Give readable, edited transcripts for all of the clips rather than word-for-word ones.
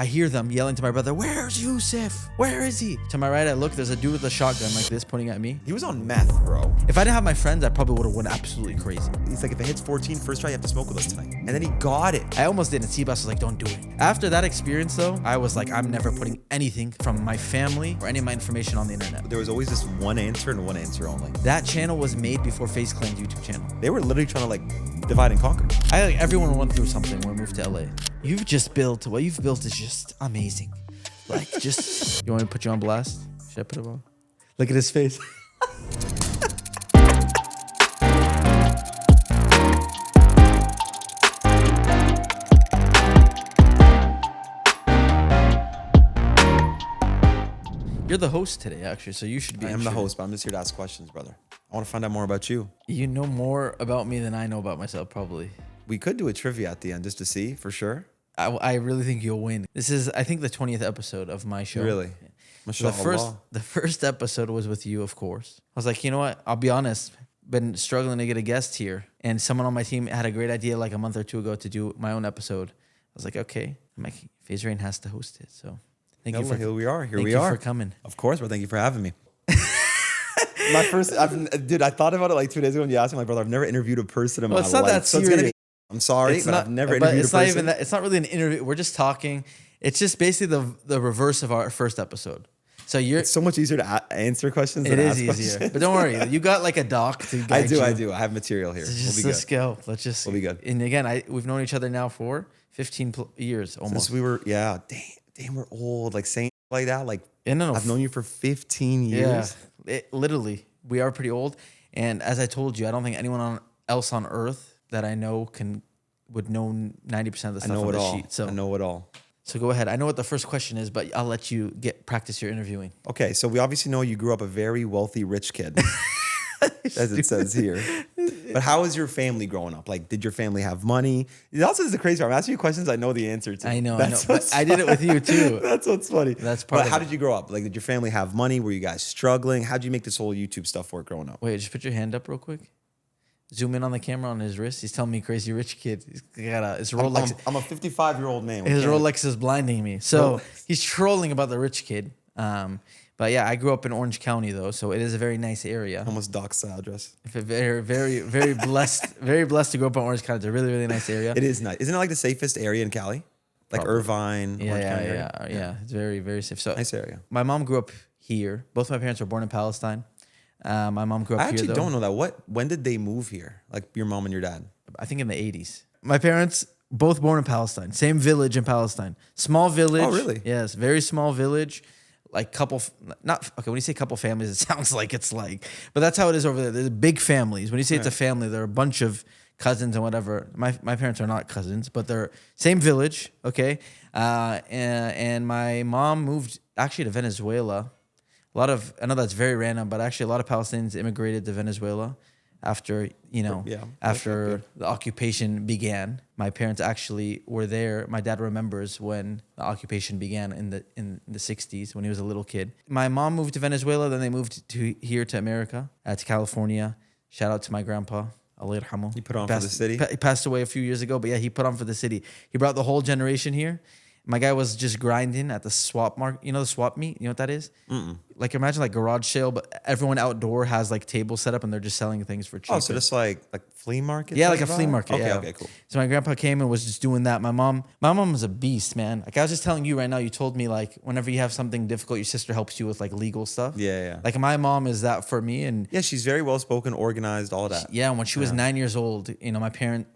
I hear them yelling to my brother, "Where's Yusuf? Where is he?" To my right, I look, there's a dude with a shotgun like this pointing at me. He was on meth, bro. If I didn't have my friends, I probably would have went absolutely crazy. He's like, if it hits 14 first try, you have to smoke with us tonight. And then he got it. I almost did, and CBass was like, "Don't do it." After that experience, though, I was like, I'm never putting anything from my family or any of my information on the internet. There was always this one answer and one answer only. That channel was made before FaZe Clan's YouTube channel. They were literally trying to like divide and conquer. Everyone went through something when we moved to LA. What you've built is just amazing. Like, just, you want me to put you on blast? Should I put him on? Look at his face. You're the host today, actually, so you should be. I am the host, but I'm just here to ask questions, brother. I want to find out more about you. You know more about me than I know about myself, probably. We could do a trivia at the end just to see, for sure. I really think you'll win. This is, I think, the 20th episode of my show. Really? So the first episode was with you, of course. I was like, you know what? I'll be honest. Been struggling to get a guest here, and someone on my team had a great idea like a month or two ago to do my own episode. I was like, okay, FaZe Rain has to host it. So thank you for here we are. Thank you for coming. Of course, bro. Thank you for having me. Dude, I thought about it like 2 days ago when you asked me, like, brother, I've never interviewed a person in my life. It's not that serious. So it's gonna be, I'm sorry, but I've never interviewed a person. Not even that. It's not really an interview. We're just talking. It's just basically the reverse of our first episode. So it's so much easier to answer questions than ask questions. It is easier. But don't worry. You got like a doc to guide you. I do. I have material here. Let's go. We'll be good. And again, we've known each other now for 15 years almost. Since we were, yeah. Damn, we're old. Like saying like that. Like, no. I've known you for 15 years. Yeah, literally. We are pretty old. And as I told you, I don't think anyone else on earth that I know would know 90% of the stuff on the sheet. So I know it all. So go ahead. I know what the first question is, but I'll let you practice your interviewing. Okay, so we obviously know you grew up a very wealthy, rich kid, as it says here. But how was your family growing up? Like, did your family have money? It also is the crazy part. I'm asking you questions I know the answer to. I know. But I did it with you too. That's what's funny. That's part of it. How did you grow up? Like, did your family have money? Were you guys struggling? How did you make this whole YouTube stuff work growing up? Wait, just put your hand up real quick. Zoom in on the camera on his wrist. He's telling me crazy rich kid. He's got his Rolex. I'm a 55-year-old man. His Rolex is blinding me. So he's trolling about the rich kid. But yeah, I grew up in Orange County though, so it is a very nice area. Almost doxed the address. Very, very, very blessed. Very blessed to grow up in Orange County. It's a really, really nice area. It is nice. Isn't it like the safest area in Cali? Like probably. Irvine, Orange County area? Yeah. It's very, very safe. So nice area. My mom grew up here. Both my parents were born in Palestine. My mom grew up here, I actually don't know that. When did they move here? Like your mom and your dad? I think in the 80s. My parents, both born in Palestine. Same village in Palestine. Small village. Oh, really? Yes, very small village. Like when you say couple families, it sounds like it's like, but that's how it is over there. There's big families. When you say it's a family, there are a bunch of cousins and whatever. My parents are not cousins, but they're same village, okay? And my mom moved actually to Venezuela. I know that's very random, but actually a lot of Palestinians immigrated to Venezuela after, after the occupation began. My parents actually were there. My dad remembers when the occupation began in the 60s when he was a little kid. My mom moved to Venezuela, then they moved here to America, to California. Shout out to my grandpa. Allah yarhamu. He put on for the city? He passed away a few years ago, but yeah, he put on for the city. He brought the whole generation here. My guy was just grinding at the swap market. You know the swap meet? You know what that is? Like imagine like garage sale, but everyone outdoor has like tables set up and they're just selling things for cheap. Oh, so just like flea market? Yeah, like a flea market. Okay, cool. So my grandpa came and was just doing that. My mom was a beast, man. Like I was just telling you right now, you told me like whenever you have something difficult, your sister helps you with like legal stuff. Yeah. Like my mom is that for me. And yeah, she's very well spoken, organized, all that. Yeah, when she was 9 years old,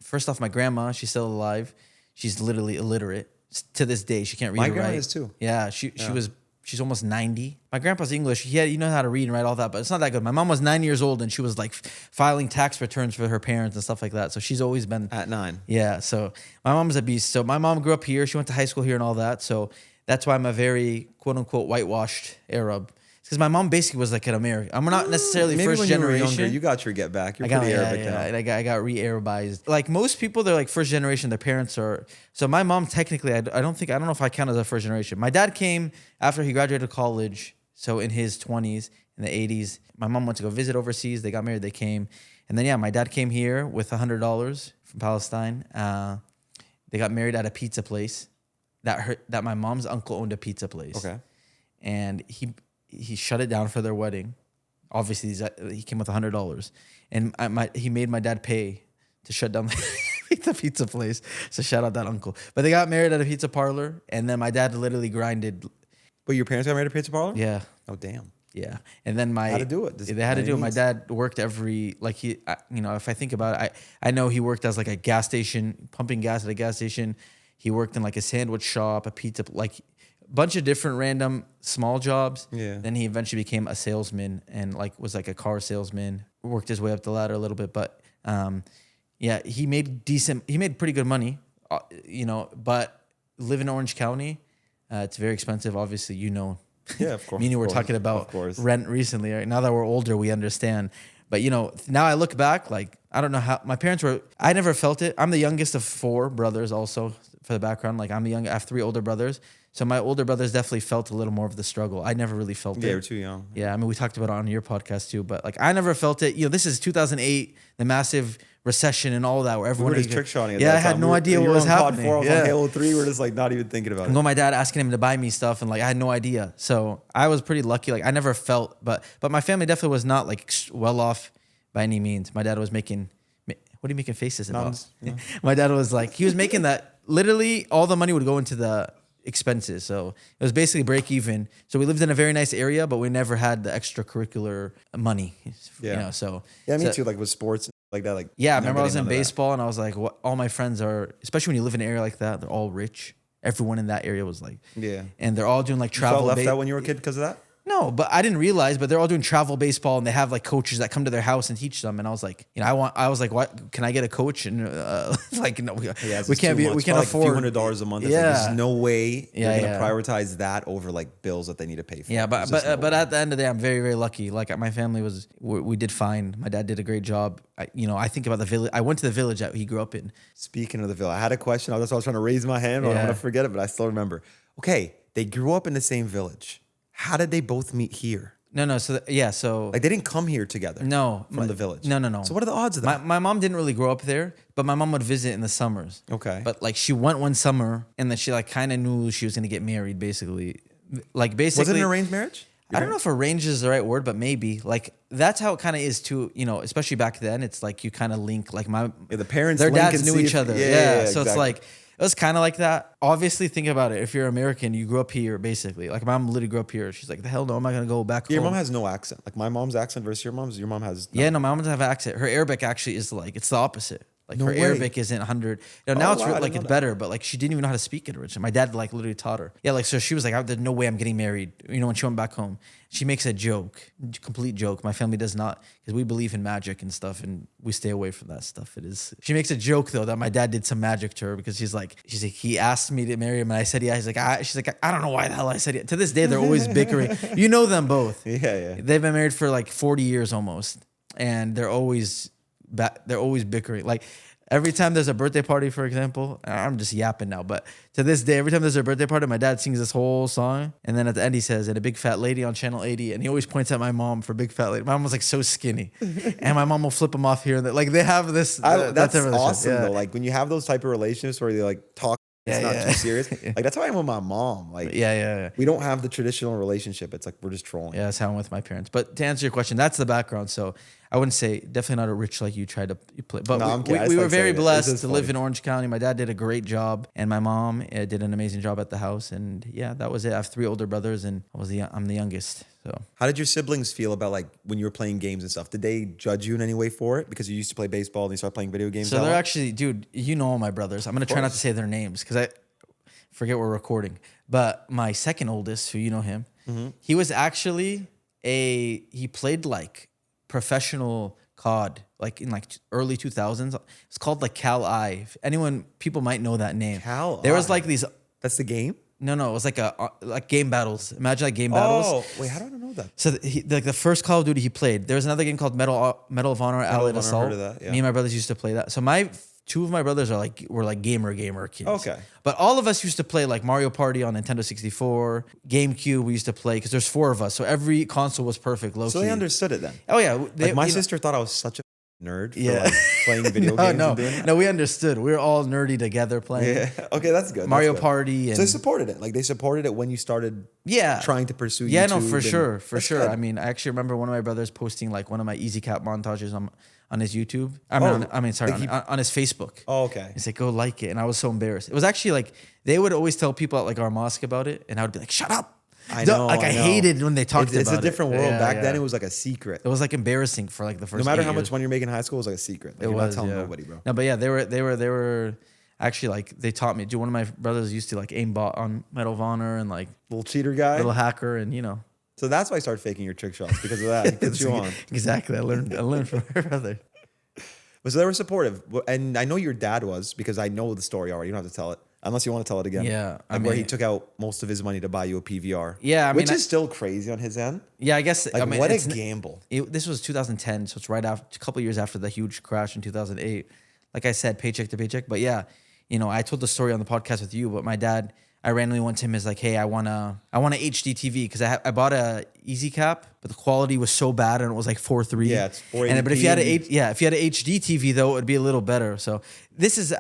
first off, my grandma, she's still alive. She's literally illiterate. To this day, she can't read or write. My grandma is too. Yeah, she's almost 90. My grandpa's English. He knows how to read and write all that, but it's not that good. My mom was 9 years old and she was like filing tax returns for her parents and stuff like that. So she's always been at 9. Yeah. So my mom's a beast. So my mom grew up here. She went to high school here and all that. So that's why I'm a very quote unquote whitewashed Arab. Because my mom basically was like an American. I'm not necessarily maybe first when generation. You were younger, you got your get back. You're pretty Arabic now. I got re-Arabized. Like most people, they're like first generation. Their parents are. So my mom technically, I don't know if I count as a first generation. My dad came after he graduated college. So in his 20s, in the 80s, my mom went to go visit overseas. They got married. They came, and then my dad came here with $100 from Palestine. They got married at a pizza place. that my mom's uncle owned a pizza place. Okay. And he shut it down for their wedding. Obviously, he came with $100, and he made my dad pay to shut down the pizza place. So shout out that uncle. But they got married at a pizza parlor, and then my dad literally grinded. But your parents got married at a pizza parlor? Yeah. Oh, damn. Yeah. And then How to do it? They had to do it. My dad worked if I think about it, I know he worked as like a gas station, pumping gas at a gas station. He worked in like a sandwich shop, a pizza, like a bunch of different random small jobs. Yeah. Then he eventually became a salesman and like was like a car salesman, worked his way up the ladder a little bit. But yeah, he made pretty good money, but live in Orange County, it's very expensive. Obviously, Yeah, of course. Me and you were talking about rent recently. Right? Now that we're older, we understand. But now I look back, like I don't know how my parents were. I never felt it. I'm the youngest of 4 brothers. Also, for the background, like I have 3 older brothers. So my older brothers definitely felt a little more of the struggle. I never really felt it. Yeah, you're too young. Yeah, I mean we talked about it on your podcast too. But like I never felt it. This is 2008, the massive recession and all that, where everyone was trick-shotting. Yeah, I had no idea what was happening. I was on Halo 3. We're just like not even thinking about it. My dad asking him to buy me stuff, and like I had no idea. So I was pretty lucky. Like I never felt, but my family definitely was not like well off by any means. My dad was making. What are you making faces about? Yeah. My dad was like, he was making that literally all the money would go into the expenses. So it was basically break even. So we lived in a very nice area, but we never had the extracurricular money. Yeah. So me too. Like with sports like that. Like yeah, I remember I was in baseball and I was like, what? All my friends are, especially when you live in an area like that, they're all rich. Everyone in that area was like, yeah, and they're all doing like travel. You felt left out when you were a kid because of that? No, but I didn't realize. But they're all doing travel baseball, and they have like coaches that come to their house and teach them. And I was like, I was like, what? Can I get a coach? And like, no, we can't be. We can't afford $100 a month. Yeah, there's no way they're gonna prioritize that over like bills that they need to pay for. Yeah, but at the end of the day, I'm very very lucky. Like my family we did fine. My dad did a great job. I think about the village. I went to the village that he grew up in. Speaking of the village, I had a question. I was trying to raise my hand. I don't want to forget it, but I still remember. Okay, they grew up in the same village. How did they both meet here? No. So like they didn't come here together. No, from the village. No. So what are the odds of that? My mom didn't really grow up there, but my mom would visit in the summers. Okay. But like she went one summer, and then she like kind of knew she was gonna get married. Basically, was it an arranged marriage? I don't know if arranged is the right word, but maybe like that's how it kind of is too. Especially back then, it's like you kind of link like the parents, their dads knew each other. Yeah, so exactly. It's like. It was kind of like that. Obviously, think about it. If you're American, you grew up here, basically. Like, my mom literally grew up here. She's like, the hell no, I'm not going to go back home. Your mom has no accent. Like, my mom's accent versus your mom's has... Yeah, no, my mom doesn't have an accent. Her Arabic actually is like, it's the opposite. Like, her Arabic isn't 100. Now it's like, it's better, but like, she didn't even know how to speak it originally. My dad like literally taught her. Yeah, like, so she was like, there's no way I'm getting married. When she went back home, she makes a joke, complete joke. My family does not, because we believe in magic and stuff, and we stay away from that stuff. She makes a joke though that my dad did some magic to her because she's like, he asked me to marry him, and I said yeah. She's like, I don't know why the hell I said yeah. To this day, they're always bickering. You know them both. Yeah. They've been married for like 40 years almost, and they're always bickering. Like. Every time there's a birthday party, for example, I'm just yapping now, but to this day, every time there's a birthday party, my dad sings this whole song. And then at the end, he says, and a big fat lady on channel 80. And he always points at my mom for big fat lady. My mom was like so skinny. And my mom will flip him off here. And like they have this. That's awesome though. Like when you have those type of relationships where they like talk. It's not too serious. Like that's how I am with my mom. Like we don't have the traditional relationship. It's like we're just trolling. Yeah, that's how I'm with my parents. But to answer your question, that's the background. So I wouldn't say definitely not a rich like you tried to play. But we were very blessed to live in Orange County. My dad did a great job, and my mom did an amazing job at the house. And yeah, that was it. I have 3 older brothers, and I'm the youngest. So how did your siblings feel about like when you were playing games and stuff? Did they judge you in any way for it because you used to play baseball and you started playing video games? So they're actually, dude, all my brothers. I'm gonna try not to say their names because I forget we're recording. But my second oldest, who you know him, he was actually he played like professional COD like in like early 2000s. It's called like people might know that name. There was like these. That's the game. No, it was like game battles. Imagine like game battles. Oh, wait, how do I know that? So like the first Call of Duty he played, there was another game called Medal of Honor Allied Assault. Heard of that, yeah. Me and my brothers used to play that. So two of my brothers were like gamer kids. Okay. But all of us used to play like Mario Party on Nintendo 64, GameCube. We used to play because there's 4 of us, so every console was perfect. So they understood it then. Oh yeah. My sister thought I was such a nerd for Yeah. like playing video games and doing that? No, we understood. We were all nerdy together playing. Yeah. Okay, that's good. Mario That's good. Party. And So they supported it. Like they supported it when you started trying to pursue Yeah, YouTube. no, for sure. For That's sure. good. I mean, I actually remember one of my brothers posting like one of my easy cap montages on his YouTube. On his Facebook. Oh, okay. He's like, go like it. And I was so embarrassed. It was actually like, they would always tell people at like our mosque about it. And I would be like, shut up. I know. I hated when they talked about it. It's a different world. Yeah, Back then, it was like a secret. It was like embarrassing for like the first. No matter 8 how years. much money you're making in high school, it was like a secret. Like, you're not telling nobody, bro. No, but yeah, they were actually like they taught me. Dude, one of my brothers used to like aimbot on Medal of Honor and like Little cheater guy. little hacker, and you know. So that's why I started faking your trick shots because of that. He puts you on. Exactly. I learned from my brother. But so they were supportive, and I know your dad was because I know the story already. You don't have to tell it unless you want to tell it again. Yeah, where he took out most of his money to buy you a PVR. Yeah, which is still crazy on his end. Yeah, I guess. Like, what a gamble. This was 2010, so it's right after a couple of years after the huge crash in 2008. Like I said, paycheck to paycheck. But yeah, you know, I told the story on the podcast with you. But my dad, I randomly went to him as like, hey, I want a HD TV because I bought a Easy Cap, but the quality was so bad and it was like 4:3. Yeah, it's 480p. But if you had a HD TV though, it'd be a little better. So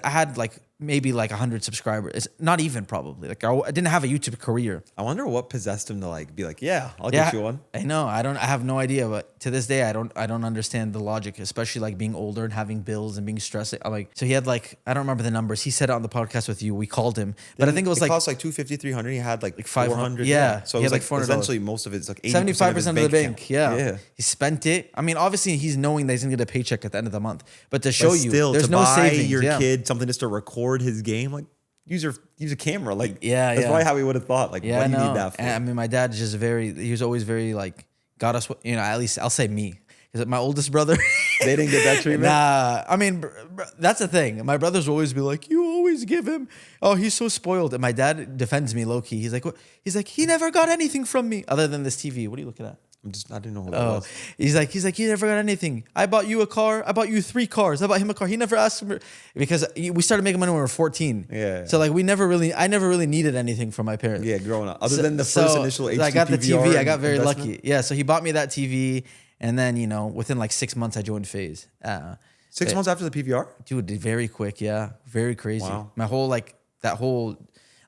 I had like maybe like 100 subscribers. It's not even probably. Like I didn't have a YouTube career. I wonder what possessed him to like be like, yeah, I'll get you one. I know. I have no idea, but to this day I don't understand the logic, especially like being older and having bills and being stressed. I'm like, so he had like, I don't remember the numbers. He said it on the podcast with you. We called him. But I think it cost like 250, 300. He had like 500. 400. Yeah. So it was like $400. Essentially most of it's like 75% of the bank. Yeah. He spent it. I mean, obviously he's knowing that he's gonna get a paycheck at the end of the month, but to show there's no buy savings. Your kid something just to record his game, like use a camera. Like that's probably how he would have thought. Like, what do you need that for? And, I mean, my dad just he was always very like, got us, you know, at least I'll say me. Because my oldest brother, they didn't get that treatment. Nah, I mean, that's the thing. My brothers will always be like, you always give him. Oh, he's so spoiled. And my dad defends me low key. He's like, what? He's like, he never got anything from me other than this TV. What are you looking at? I didn't know what that was. He's like, he never got anything. I bought you a car. I bought you 3 cars. I bought him a car. He never asked me because we started making money when we were 14. Yeah. So like I never really needed anything from my parents. Yeah, growing up. Other than the first initial HD I got the TV. I got very investment. lucky. Yeah. So he bought me that TV, and then you know within like 6 months I joined FaZe. 6 months after the PVR? Dude, very quick. Yeah, very crazy. Wow. My whole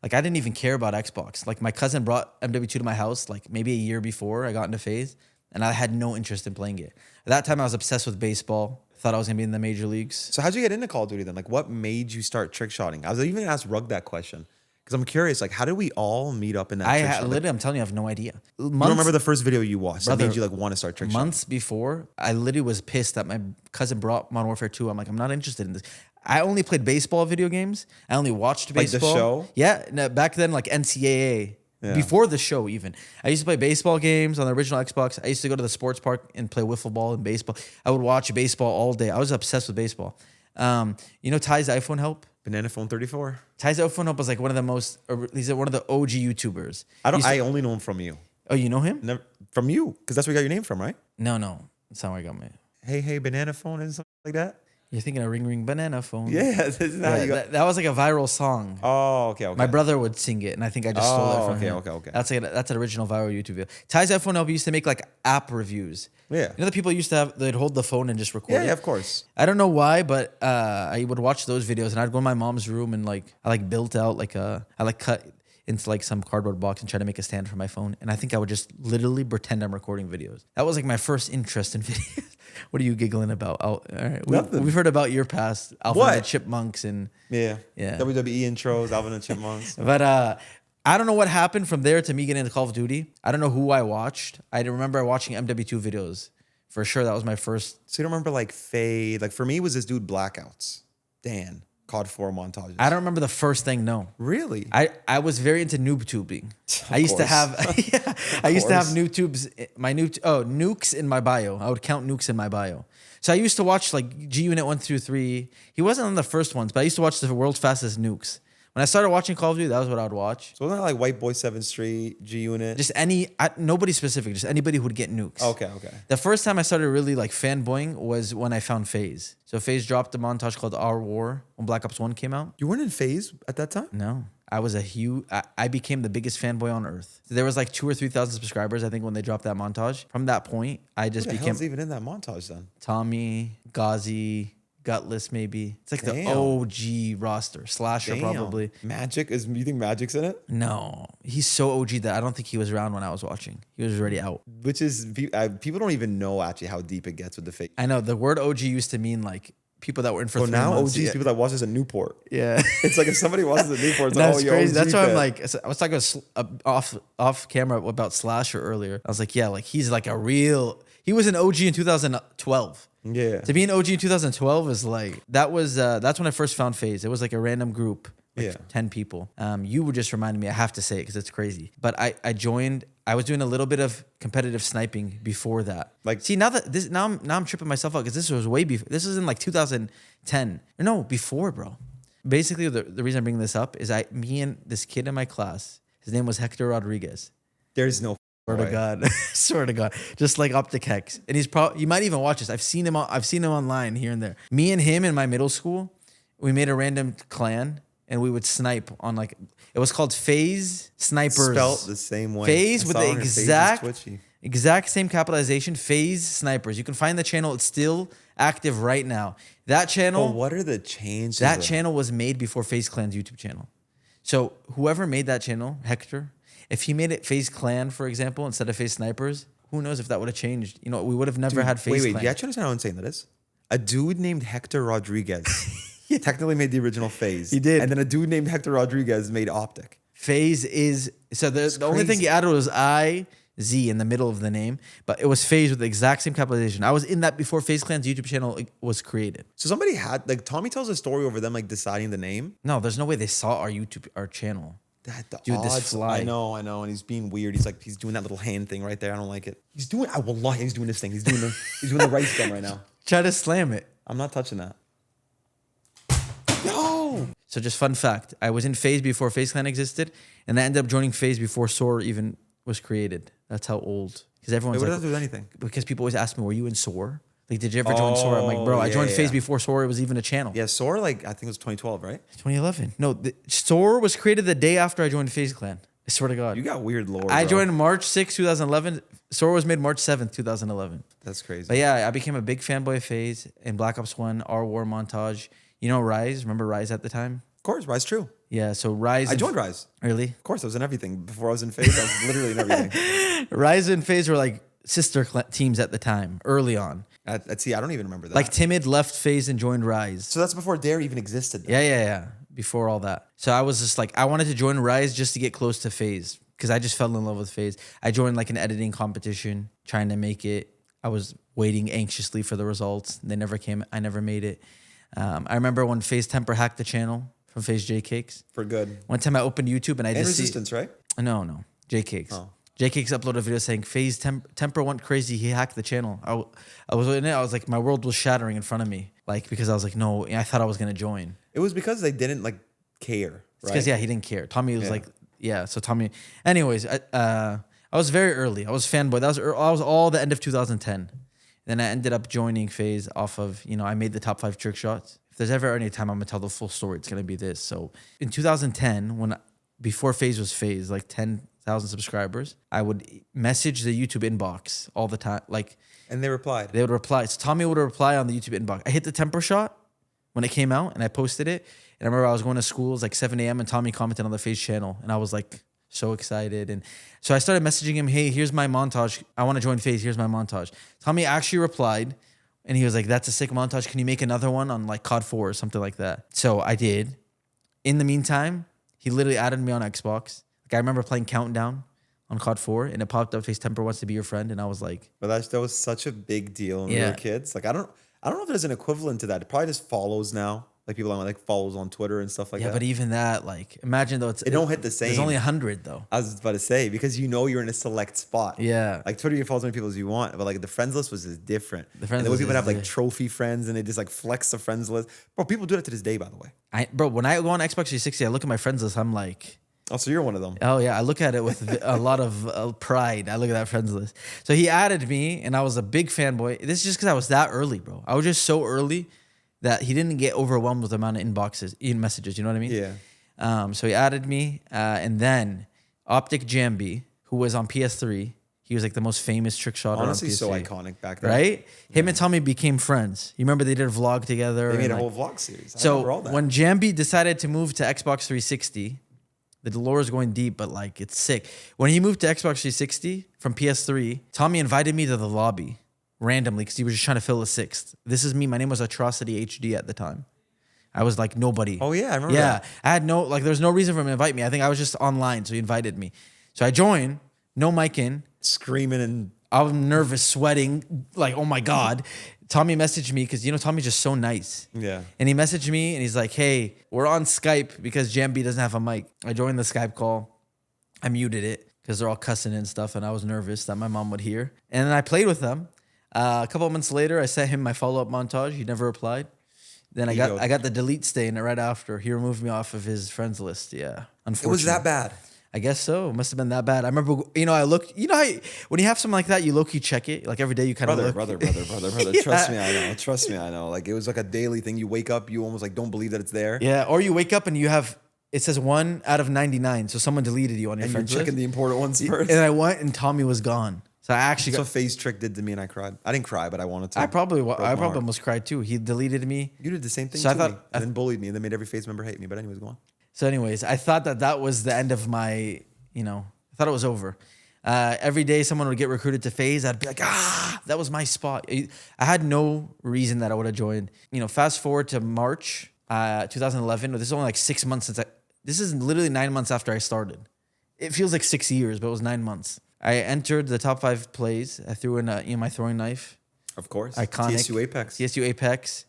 I didn't even care about Xbox. Like my cousin brought MW2 to my house like maybe a year before I got into FaZe. And I had no interest in playing it. At that time, I was obsessed with baseball. Thought I was gonna be in the major leagues. So how'd you get into Call of Duty then? Like, what made you start trick shotting? I was even gonna ask Rug that question because I'm curious. Like, how did we all meet up in that? Literally, I'm telling you, I have no idea. You don't remember the first video you watched that made you like want to start trick shotting? Months before, I literally was pissed that my cousin brought Modern Warfare 2. I'm like, I'm not interested in this. I only played baseball video games. I only watched baseball. Like the show? Yeah, no, back then like NCAA. Yeah. Before the show, even I used to play baseball games on the original Xbox. I used to go to the sports park and play wiffle ball and baseball. I would watch baseball all day. I was obsessed with baseball. You know Ty's iPhone Help? Banana Phone 34. Ty's iPhone Help was like one of the most. He's one of the OG YouTubers. I only know him from you. Oh, you know him? Never, from you, because that's where you got your name from, right? No, that's not where I got my. Hey, Banana Phone and something like that. You're thinking of Ring Ring Banana Phone. Yeah, that was like a viral song. Oh, okay. My brother would sing it, and I think I just stole it from him. Okay. That's an original viral YouTube video. Ty's iPhone Help used to make like app reviews. Yeah. You know the people used to have, they'd hold the phone and just record it? Yeah, of course. I don't know why, but I would watch those videos, and I'd go in my mom's room and I built out I cut into like some cardboard box and try to make a stand for my phone. And I think I would just literally pretend I'm recording videos. That was like my first interest in videos. What are you giggling about? All right. We've heard about your past, Alvin and the Chipmunks and yeah. WWE intros, Alvin and the Chipmunks. But I don't know what happened from there to me getting into Call of Duty. I don't know who I watched. I remember watching MW2 videos. For sure, that was my first. So you don't remember like Fade? Like for me, it was this dude Blackouts. Dan. COD 4 montages. I don't remember the first thing, no. Really? I was very into noob tubing. I used to have noob tubes, nukes in my bio. I would count nukes in my bio. So I used to watch like G Unit 1 through 3. He wasn't on the first ones, but I used to watch the world's fastest nukes. When I started watching Call of Duty, that was what I would watch. So wasn't it like White Boy 7th Street, G Unit? Just nobody specific, just anybody who would get nukes. Okay. The first time I started really like fanboying was when I found FaZe. So FaZe dropped a montage called Our War when Black Ops 1 came out. You weren't in FaZe at that time? No. I was I became the biggest fanboy on earth. There was like 2,000 or 3,000 subscribers, I think, when they dropped that montage. From that point, I just Who the became hell's even in that montage then? Tommy, Ghazi, Gutless, maybe. It's like the OG roster. Slasher, probably. Magic you think Magic's in it? No, he's so OG that I don't think he was around when I was watching. He was already out. Which is, people don't even know actually how deep it gets with the fake. I know the word OG used to mean like people that were in for 3 now months. OGs, people that watch this in Newport. Yeah. It's like if somebody watches at Newport, it's That's like, oh, crazy. OG That's why fan. I'm like, I was talking off camera about Slasher earlier. I was like, yeah, like he's like he was an OG in 2012. Yeah. To be an OG in 2012 is like, that's when I first found FaZe. It was like a random group, like 10 people. You would just remind me, I have to say it because it's crazy. But I joined, I was doing a little bit of competitive sniping before that. Like, see, now I'm tripping myself out because this was way before. This was in like 2010. No, before, bro. Basically, the reason I'm bringing this up is me and this kid in my class, his name was Hector Rodriguez. There's no Swear to God, swear to God, just like Optic Hex, and you might even watch this. I've seen him online here and there. Me and him in my middle school, we made a random clan and we would snipe on like it was called FaZe Snipers. Spelt the same way. FaZe with the exact same capitalization. FaZe Snipers. You can find the channel. It's still active right now. That channel. But what are the changes? That channel was made before FaZe Clan's YouTube channel. So whoever made that channel, Hector. If he made it FaZe Clan, for example, instead of FaZe Snipers, who knows if that would have changed? You know, we would have never had FaZe Clan. Wait, do you actually understand how insane that is? A dude named Hector Rodriguez technically made the original FaZe. He did. And then a dude named Hector Rodriguez made Optic. FaZe is... So the only thing he added was I-Z in the middle of the name, but it was FaZe with the exact same capitalization. I was in that before FaZe Clan's YouTube channel was created. So somebody had... Like, Tommy tells a story over them, like, deciding the name. No, there's no way they saw our channel. Dude, odds, this fly. I know, and he's being weird. He's doing that little hand thing right there. I don't like it. He's doing this thing. He's doing the rice gun right now. Try to slam it. I'm not touching that. No. So just fun fact, I was in FaZe before FaZe Clan existed, and I ended up joining FaZe before SOAR even was created. That's how old. Because everyone's what like, does that do with anything? Because people always ask me, were you in SOAR? Like, did you ever join SOAR? I'm like, bro, I joined FaZe before SOAR was even a channel. Yeah, SOAR, like, I think it was 2012, right? 2011. No, SOAR was created the day after I joined FaZe Clan. I swear to God. You got weird lore, I joined March 6, 2011. SOAR was made March 7th, 2011. That's crazy. But yeah, I became a big fanboy of FaZe in Black Ops 1, our war montage. You know Rise? Remember Rise at the time? Of course, Rise True. Yeah, so Rise. I joined Rise. Really? Of course, I was in everything. Before I was in FaZe, I was literally in everything. Rise and FaZe were like sister teams at the time, early on. See, I don't even remember that. Like Timid left FaZe and joined Rise. So that's before Dare even existed. Then. Yeah. Before all that. So I was just like, I wanted to join Rise just to get close to FaZe because I just fell in love with FaZe. I joined like an editing competition, trying to make it. I was waiting anxiously for the results. They never came. I never made it. I remember when FaZe Temper hacked the channel from FaZe J Cakes. For good. One time I opened YouTube and I just Resistance, right? No. J Cakes. Oh. J Cakes uploaded a video saying FaZe Temper went crazy. He hacked the channel. I was in it. I was like, my world was shattering in front of me. Like, because I was like, no, I thought I was going to join. It was because they didn't like care. Because, he didn't care. Tommy was like, so Tommy. Anyways, I was very early. I was fanboy. I was all the end of 2010. Then I ended up joining FaZe off of, I made the top 5 trick shots. If there's ever any time I'm going to tell the full story, it's going to be this. So in 2010, before FaZe was FaZe, like 10,000 subscribers, I would message the YouTube inbox all the time. And they replied. They would reply. So Tommy would reply on the YouTube inbox. I hit the temper shot when it came out and I posted it. And I remember I was going to school, it was like 7 a.m. and Tommy commented on the FaZe channel. And I was like so excited. And so I started messaging him, hey, here's my montage. I want to join FaZe. Here's my montage. Tommy actually replied and he was like, that's a sick montage. Can you make another one on like COD 4 or something like that? So I did. In the meantime, he literally added me on Xbox. Like I remember playing Countdown on COD 4 and it popped up, FaZe Temper wants to be your friend. And I was like... But that was such a big deal when we were kids. Like I don't know if there's an equivalent to that. It probably just follows now. Like people on like follows on Twitter and stuff like that. Yeah, but even that, like, imagine though, it don't hit the same. There's only 100 though. I was about to say because you're in a select spot. Yeah, like Twitter, you follow as many people as you want, but like the friends list was just different. The friends and the way list people have like trophy friends and they just like flex the friends list. Bro, people do that to this day, by the way. Bro, when I go on Xbox 360, I look at my friends list. I'm like, oh, so you're one of them. Oh yeah, I look at it with a lot of pride. I look at that friends list. So he added me, and I was a big fanboy. This is just because I was that early, bro. I was just so early that he didn't get overwhelmed with the amount of messages. You know what I mean? Yeah. So he added me, and then Optic Jambi, who was on PS3. He was like the most famous trick shotter Honestly, on PS3. so iconic back then. Right? Him and Tommy became friends. You remember they did a vlog together? They made a like, whole vlog series. I remember so all that. when Jambi decided to move to Xbox 360, the lore is going deep, but like it's sick. When he moved to Xbox 360 from PS3, Tommy invited me to the lobby randomly because he was just trying to fill a sixth. This is me. My name was Atrocity HD at the time. I was like nobody. Oh yeah, I remember Yeah, that. I had no, like there was no reason for him to invite me. I think I was just online, so he invited me. So I joined, no mic in. Screaming and I was nervous, sweating, like, oh my God. Tommy messaged me because, Tommy's just so nice. yeah. And he messaged me and he's like, hey, we're on Skype because Jambi doesn't have a mic. I joined the Skype call. I muted it because they're all cussing and stuff. And I was nervous that my mom would hear. And then I played with them. A couple of months later, I sent him my follow-up montage. He never replied. Then I got the delete stain right after. He removed me off of his friends list. Yeah. Unfortunately. It was that bad. I guess so. It must have been that bad. I remember, I looked, how when you have something like that, you low-key check it. Like every day you kind of look. Brother. Yeah. Trust me, I know. Like it was like a daily thing. You wake up, you almost like don't believe that it's there. Yeah. Or you wake up and it says 1 out of 99. So someone deleted you on your And friends you're checking list. the important ones first. And I went and Tommy was gone. So I actually That's what FaZe Trick did to me and I cried. I didn't cry, but I wanted to. I probably Broke my heart. almost cried too. He deleted me. You did the same thing So I to thought- me. And then bullied me and then made every FaZe member hate me. But anyways, go on. So anyways, I thought that was the end of my, I thought it was over. Every day someone would get recruited to FaZe, I'd be like, that was my spot. I had no reason that I would have joined. Fast forward to March 2011. This is only like 6 months since this is literally 9 months after I started. It feels like 6 years, but it was 9 months. I entered the top 5 plays. I threw in my throwing knife. Of course. Iconic. TSU Apex. TSU Apex.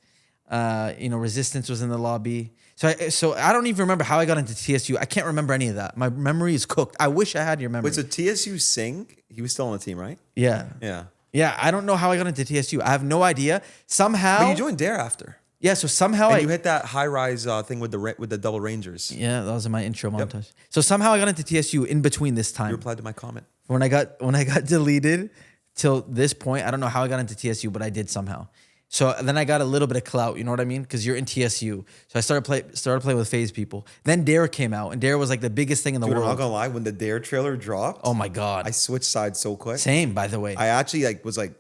Resistance was in the lobby. So I don't even remember how I got into TSU. I can't remember any of that. My memory is cooked. I wish I had your memory. Wait, so TSU Singh, he was still on the team, right? Yeah. Yeah. Yeah, I don't know how I got into TSU. I have no idea. Somehow. But you joined Dare after. Yeah, so somehow And you hit that high rise thing with the double Rangers. Yeah, that was in my intro montage. So somehow I got into TSU in between this time. You replied to my comment. When I got deleted till this point, I don't know how I got into TSU, but I did somehow. So then I got a little bit of clout, you know what I mean? Because you're in TSU. So I started playing with FaZe people. Then Dare came out, and Dare was like the biggest thing in the Dude, I'm world. not gonna lie, when the Dare trailer dropped, Oh my God. I switched sides so quick. Same, by the way. I actually was like,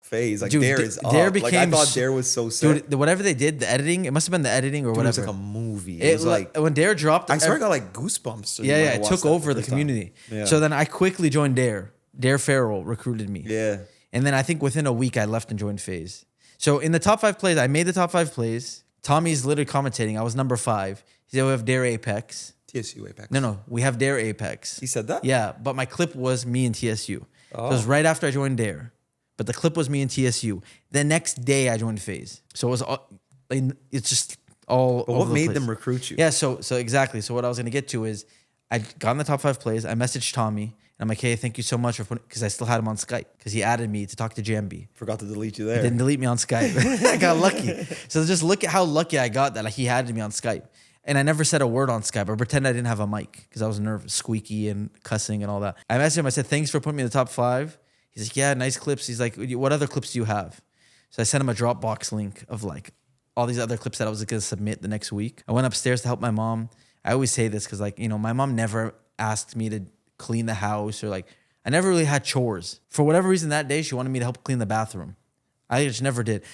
FaZe, like Dude, Dare is Dare up. became Like I thought so- Dare was so sick. Dude, whatever they did, the editing, it must have been the editing or Dude, it was whatever. like a movie. It was like when Dare dropped, I swear I got like goosebumps. when yeah, I it watched took that over the first time. community. Yeah. So then I quickly joined Dare. Dare Farrell recruited me. Yeah. And then I think within a week I left and joined FaZe. So in the top 5 plays, I made the top 5 plays. Tommy's literally commentating. I was number 5. He said we have Dare Apex. TSU Apex. No, we have Dare Apex. He said that? Yeah, but my clip was me and TSU. So it was right after I joined Dare. But the clip was me and TSU. The next day I joined FaZe. So it was all, it's just all But over what the made place. them recruit you? Yeah, so exactly. So what I was gonna get to is I got in the top 5 plays. I messaged Tommy and I'm like, hey, thank you so much for putting, because I still had him on Skype because he added me to talk to Jambi. Forgot to delete you there. Didn't delete me on Skype. I got lucky. So just look at how lucky I got that he added me on Skype. And I never said a word on Skype. I pretended I didn't have a mic because I was nervous, squeaky and cussing and all that. I messaged him. I said, thanks for putting me in the top 5. He's like, yeah, nice clips. He's like, what other clips do you have? So I sent him a Dropbox link of like all these other clips that I was going to submit the next week. I went upstairs to help my mom. I always say this because my mom never asked me to clean the house or like, I never really had chores. For whatever reason that day, she wanted me to help clean the bathroom. I just never did.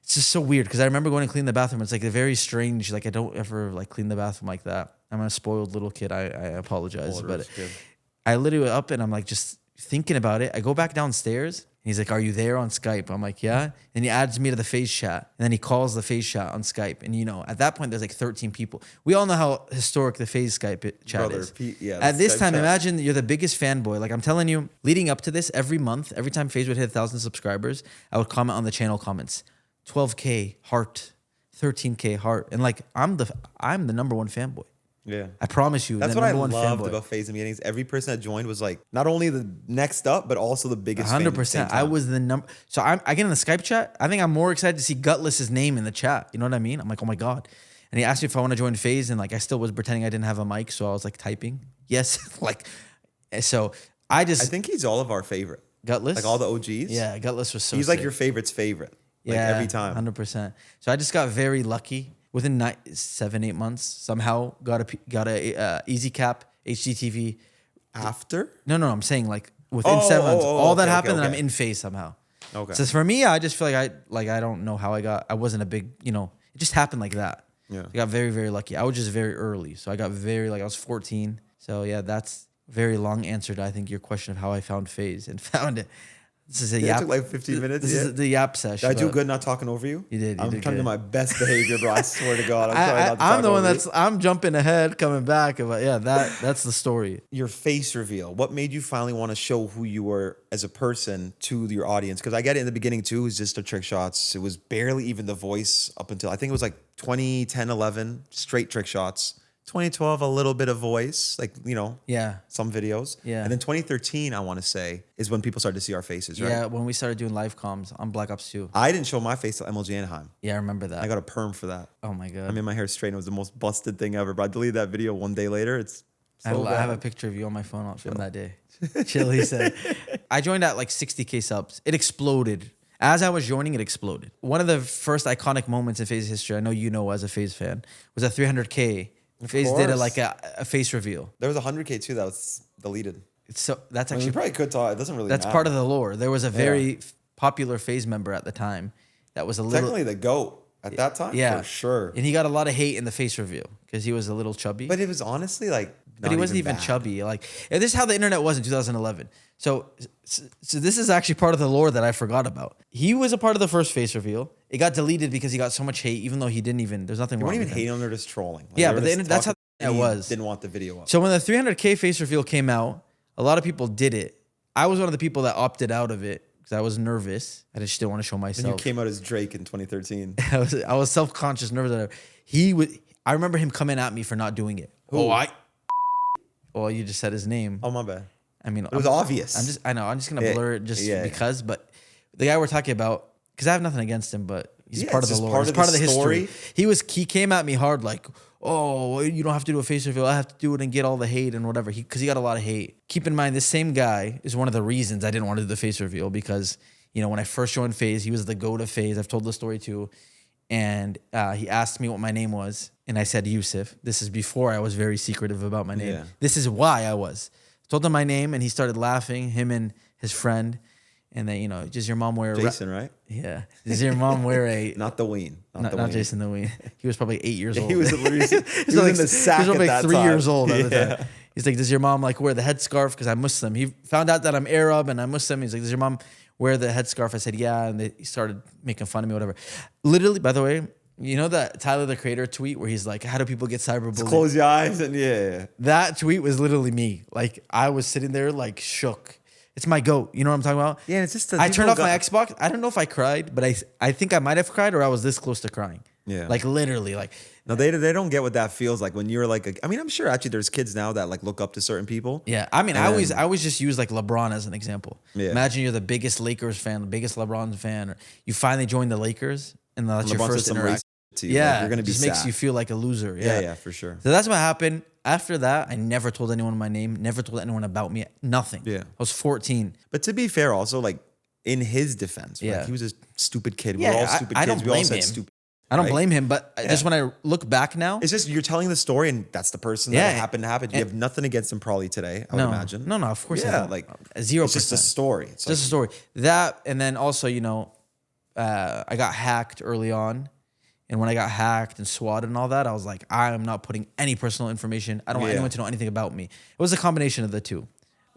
It's just so weird because I remember going to clean the bathroom. It's like a very strange, like I don't ever like clean the bathroom like that. I'm a spoiled little kid. I apologize. But I literally up and I'm like just thinking about it. I go back downstairs and he's like, are you there on Skype? I'm like, yeah. And he adds me to the FaZe chat. And then he calls the FaZe chat on Skype. And at that point there's like 13 people. We all know how historic the FaZe Skype chat is. At this Skype time, chat. imagine you're the biggest fanboy. Like I'm telling you, leading up to this, every month, every time FaZe would hit 1,000 subscribers, I would comment on the channel comments. 12K heart, 13K heart. And like I'm the number 1 fanboy. Yeah. I promise you. That's the what I number 1 loved fanboy. about FaZe meetings. Every person that joined was like not only the next up, but also the biggest fan at the same 100%. time. I was the number. So I get in the Skype chat. I think I'm more excited to see Gutless's name in the chat. You know what I mean? I'm like, oh my God. And he asked me if I want to join FaZe. And like, I still was pretending I didn't have a mic. So I was like typing. Yes. Like, so I think he's all of our favorite. Gutless? Like all the OGs. Yeah. Gutless was so He's like sick. your favorite's favorite. Like every time. 100%. So I just got very lucky. within 7-8 months, somehow got a easy cap HDTV. After? No, I'm saying like within 7 months, all that happened, and I'm okay. in FaZe somehow. Okay. So for me, I just feel like I don't know how I wasn't a big, it just happened like that. Yeah. I got very, very lucky. I was just very early. So I got I was 14. So yeah, that's a very long answer to, I think, your question of how I found FaZe and found it. This is a yap. It took like 15 minutes. This is the yap session. Did I do good not talking over you? You did. I'm did trying to good. do my best behavior, bro. I swear to God. I'm trying not to I'm the one over you. I'm jumping ahead, coming back. But yeah, that's the story. Your face reveal. What made you finally want to show who you were as a person to your audience? Because I get it in the beginning too. It was just the trick shots. It was barely even the voice up until I think it was like 2010, 11, straight trick shots. 2012, a little bit of voice, like, Yeah. some videos. Yeah. And then 2013, I want to say, is when people started to see our faces, right? Yeah, when we started doing live comms on Black Ops 2. I didn't show my face to MLG Anaheim. Yeah, I remember that. I got a perm for that. Oh my God. I made my hair straight. It was the most busted thing ever. But I deleted that video one day later. It's so I have a picture of you on my phone from that day. Chill, he said. I joined at like 60K subs. It exploded. As I was joining, it exploded. One of the first iconic moments in FaZe history, I know you know as a FaZe fan, was at 300K. FaZe did a face reveal. There was 100K too that was deleted. So that's I mean, actually we probably could talk. It doesn't really that's matter. part of the lore. There was a very popular FaZe member at the time that was a little Technically the GOAT at that time, yeah, for sure. and he got a lot of hate in the face reveal because he was a little chubby. But it was honestly like, But he wasn't even bad. chubby. Like, and this is how the internet was in 2011. So this is actually part of the lore that I forgot about. He was a part of the first face reveal. It got deleted because he got so much hate, even though he didn't even. There's nothing You wrong weren't with even him. hating on, they're just trolling. Like, Yeah, they were but just that's how the talking, internet and he was. Didn't want the video up. So when the 300K face reveal came out, a lot of people did it. I was one of the people that opted out of it because I was nervous. I just didn't want to show and myself. you came out as Drake in 2013. I was self-conscious, nervous. I remember him coming at me for not doing it. Who? Well, you just said his name. Oh, my bad. I mean, It was obvious. I know. I'm just gonna blur it just because. But the guy we're talking about, because I have nothing against him, but he's part of the lore. He's part of the history. He came at me hard, like, oh, you don't have to do a face reveal. I have to do it and get all the hate and whatever. Because he got a lot of hate. Keep in mind, this same guy is one of the reasons I didn't want to do the face reveal because when I first joined FaZe, he was the GOAT of FaZe. I've told the story too. And he asked me what my name was, and I said Yusuf. This is before I was very secretive about my name. Yeah. This is why I was. Told him my name, and he started laughing, him and his friend. And then, does your mom wear a... Jason, right? Yeah. Does your mom wear a... Not the Ween. Not Jason the Ween. He was probably 8 years old. He was literally he was in the sack he was probably at that 3 time. years old at the time. He's like, does your mom wear the headscarf? Because I'm Muslim. He found out that I'm Arab and I'm Muslim. He's like, does your mom wear the headscarf? I said, yeah. And he started making fun of me, whatever. Literally, by the way... You know that Tyler the Creator tweet where he's like, how do people get cyberbullied? Just close your eyes and yeah. That tweet was literally me. Like, I was sitting there like shook. It's my GOAT. You know what I'm talking about? Yeah, it's just... I turned off my Xbox. I don't know if I cried, but I think I might have cried or I was this close to crying. Yeah. Like, literally. Like, No, they don't get what that feels like when you're like... I mean, I'm sure actually there's kids now that like look up to certain people. yeah. I mean, I always just use like LeBron as an example. Yeah. Imagine you're the biggest Lakers fan, the biggest LeBron fan. Or you finally join the Lakers and that's your LeBron said first some interaction. racist to you. Yeah, Like, you're gonna be just sad. makes you feel like a loser. Yeah, for sure. So that's what happened. After that, I never told anyone my name, never told anyone about me, nothing. Yeah. I was 14. But to be fair, also like in his defense, Yeah. like, he was a stupid kid. Yeah, We're all stupid I kids. don't We all blame said him. stupid. I don't right? blame him, but just when I look back now, It's just you're telling the story, and that's the person that it happened to happen. You have nothing against him probably today, I would imagine. No, of course I Yeah, don't. like 0%. it's just a story. It's Just a story. That, and then also, I got hacked early on. And when I got hacked and swatted and all that, I was like, I am not putting any personal information. I don't want anyone to know anything about me. It was a combination of the two.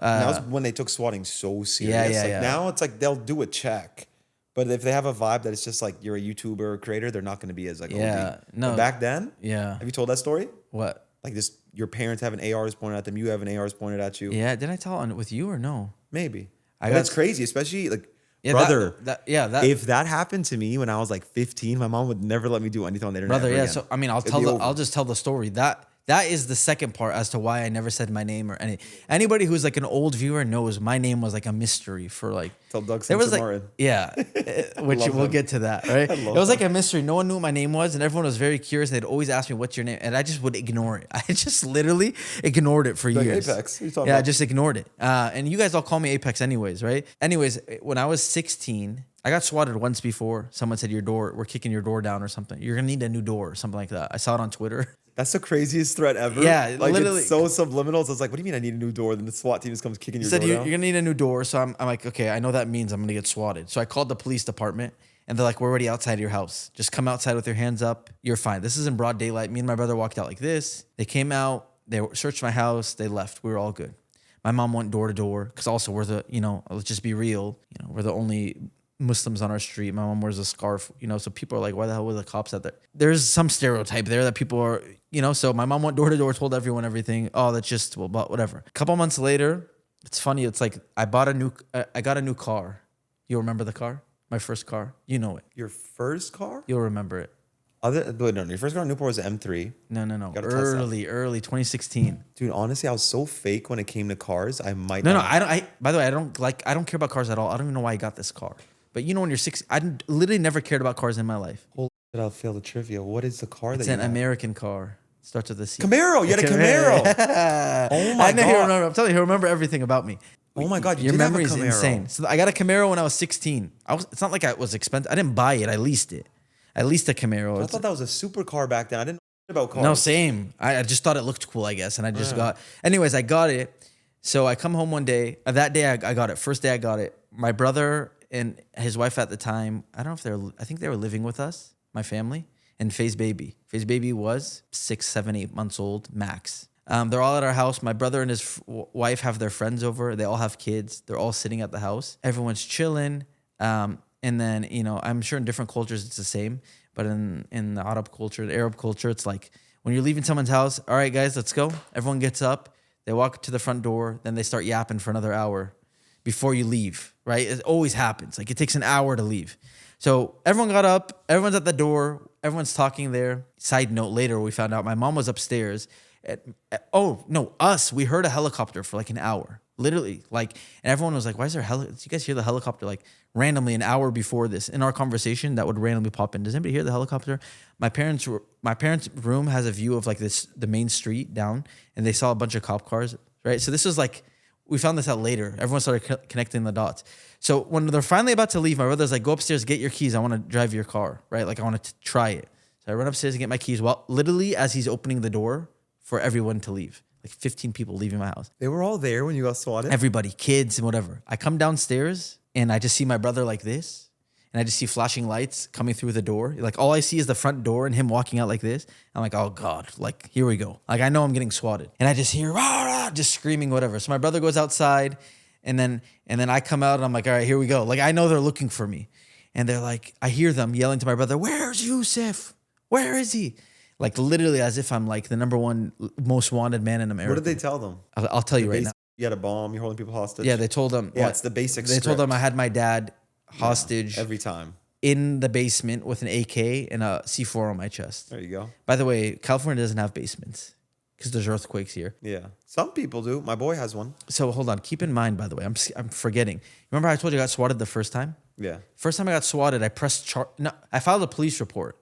that was when they took swatting so serious. yeah. Now it's like they'll do a check. But if they have a vibe that it's just like you're a YouTuber or creator, they're not going to be as like OD. no. But back then, Yeah. have you told that story? What? Like just your parents having ARs pointed at them, you having ARs pointed at you. Yeah. Did I tell on with you or no? Maybe. I That's got- crazy, especially like Yeah, brother. that If that happened to me when I was like 15, my mom would never let me do anything on the internet. brother, ever yeah. again. So I mean, It'd be over. I'll just tell the story. That is the second part as to why I never said my name or anybody who's like an old viewer knows my name was like a mystery for like. Tell Doug There was Martin. like, yeah, which Love we'll him. get to that, right? It love was like a mystery. No one knew what my name was, and everyone was very curious. They'd always ask me, "What's your name?" And I just would ignore it. I just literally ignored it for Like years. Apex. What are you talking Yeah, I about? just ignored it. And you guys all call me Apex, anyways, right? Anyways, when I was 16, I got swatted once before. Someone said we're kicking your door down or something. You're gonna need a new door or something like that. I saw it on Twitter. That's the craziest threat ever. Yeah, like literally. it's so subliminal. So it's like, what do you mean I need a new door? Then the SWAT team just comes kicking your Said door you're down. gonna need a new door. So I'm like, okay, I know that means I'm gonna get swatted. So I called the police department and they're like, we're already outside your house. Just come outside with your hands up. You're fine. This is in broad daylight. Me and my brother walked out like this. They came out. They searched my house. They left. We were all good. My mom went door to door because also we're the, let's just be real. We're the only Muslims on our street. My mom wears a scarf, so people are like, why the hell were the cops out there? There's some stereotype there that people are, so my mom went door to door, told everyone everything. Oh, that's just, well, but whatever. A couple months later, it's funny. It's like I got a new car. You remember the car? My first car. You know it. Your first car? You'll remember it. Your first car in Newport was an M3. No. Early 2016. Dude, honestly, I was so fake when it came to cars. I might No, not. by the way, I don't care about cars at all. I don't even know why I got this car. But when you're 6, literally never cared about cars in my life. Holy shit, I'll fail the trivia. What is the car It's that you an had? American car. Starts with a C. Camaro. You had a Camaro. Oh my I know God. he'll remember. I'm telling you, he'll remember everything about me. Oh my God, your did have a memory is Camaro. insane. So I got a Camaro when I was 16. It's not like it was expensive. I didn't buy it. I leased it. I leased a Camaro. I thought that was a supercar back then. I didn't know about cars. No, same. I just thought it looked cool, I guess, and I just got. Anyways, I got it. So I come home one day. That day I got it. First day I got it. My brother and his wife at the time. I think they were living with us, my family, and FaZe Baby. FaZe Baby was 6, 7, 8 months old max. They're all at our house. My brother and his wife have their friends over. They all have kids. They're all sitting at the house. Everyone's chilling. And then, I'm sure in different cultures it's the same. But in the Arab culture, the Arab culture, it's like when you're leaving someone's house, all right, guys, let's go. Everyone gets up. They walk to the front door. Then they start yapping for another hour before you leave, right? It always happens. Like it takes an hour to leave. So everyone got up. Everyone's at the door. Everyone's talking there. Side note, later we found out my mom was upstairs. We heard a helicopter for like an hour, literally. Like, and everyone was like, "Why is there did you guys hear the helicopter?" Like randomly, an hour before this, in our conversation, that would randomly pop in. Does anybody hear the helicopter? My parents' room has a view of like the main street down, and they saw a bunch of cop cars. Right, so this was like we found this out later. Everyone started connecting the dots. So when they're finally about to leave, my brother's like, "Go upstairs, get your keys. I want to drive your car." Right, like I want to try it. So I run upstairs and get my keys. Well, literally as he's opening the door for everyone to leave. Like 15 people leaving my house. They were all there when you got swatted? Everybody, kids and whatever. I come downstairs and I just see my brother like this. And I just see flashing lights coming through the door. Like all I see is the front door and him walking out like this. I'm like, oh God, like here we go. Like I know I'm getting swatted. And I just hear, rah, rah, just screaming, whatever. So my brother goes outside and then I come out and I'm like, all right, here we go. Like I know they're looking for me. And they're like, I hear them yelling to my brother, where's Yusuf? Where is he? Like literally as if I'm like the number one most wanted man in America. What did they tell them? I'll tell you right now. You had a bomb. You're holding people hostage. Yeah, they told them. Yeah, it's the basic They told them I had my dad hostage every time in the basement with an AK and a C4 on my chest. There you go. By the way, California doesn't have basements because there's earthquakes here. Yeah, some people do. My boy has one. So hold on. Keep in mind, by the way, I'm forgetting. Remember I told you I got swatted the first time? Yeah. First time I got swatted, I pressed I filed a police report.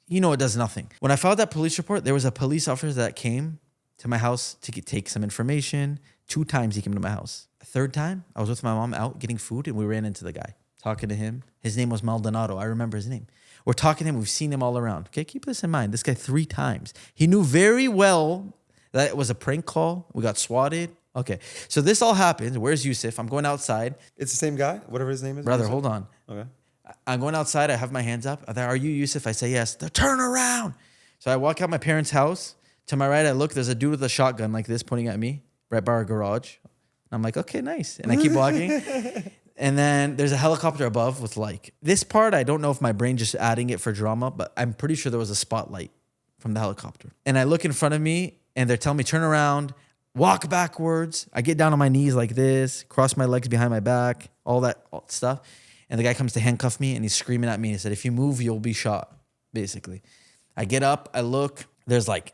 It does nothing. When I filed that police report, there was a police officer that came to my house to take some information. 2 times he came to my house. A third time, I was with my mom out getting food and we ran into the guy, talking to him. His name was Maldonado. I remember his name. We're talking to him. We've seen him all around. Okay, keep this in mind. This guy 3 times. He knew very well that it was a prank call. We got swatted. Okay, so this all happened. Where's Yusuf? I'm going outside. It's the same guy, whatever his name is? Brother, Yusuf? hold on. Okay. I'm going outside. I have my hands up. Are you Yusuf? I say yes. They're turn around. So I walk out my parents' house. To my right, I look. There's a dude with a shotgun like this pointing at me right by our garage. I'm like, okay, nice. And I keep walking. And then there's a helicopter above with like this part. I don't know if my brain just adding it for drama, but I'm pretty sure there was a spotlight from the helicopter. And I look in front of me and they're telling me turn around, walk backwards. I get down on my knees like this, cross my legs behind my back, all that stuff. And the guy comes to handcuff me and he's screaming at me. He said, if you move, you'll be shot, basically. I get up, I look, there's like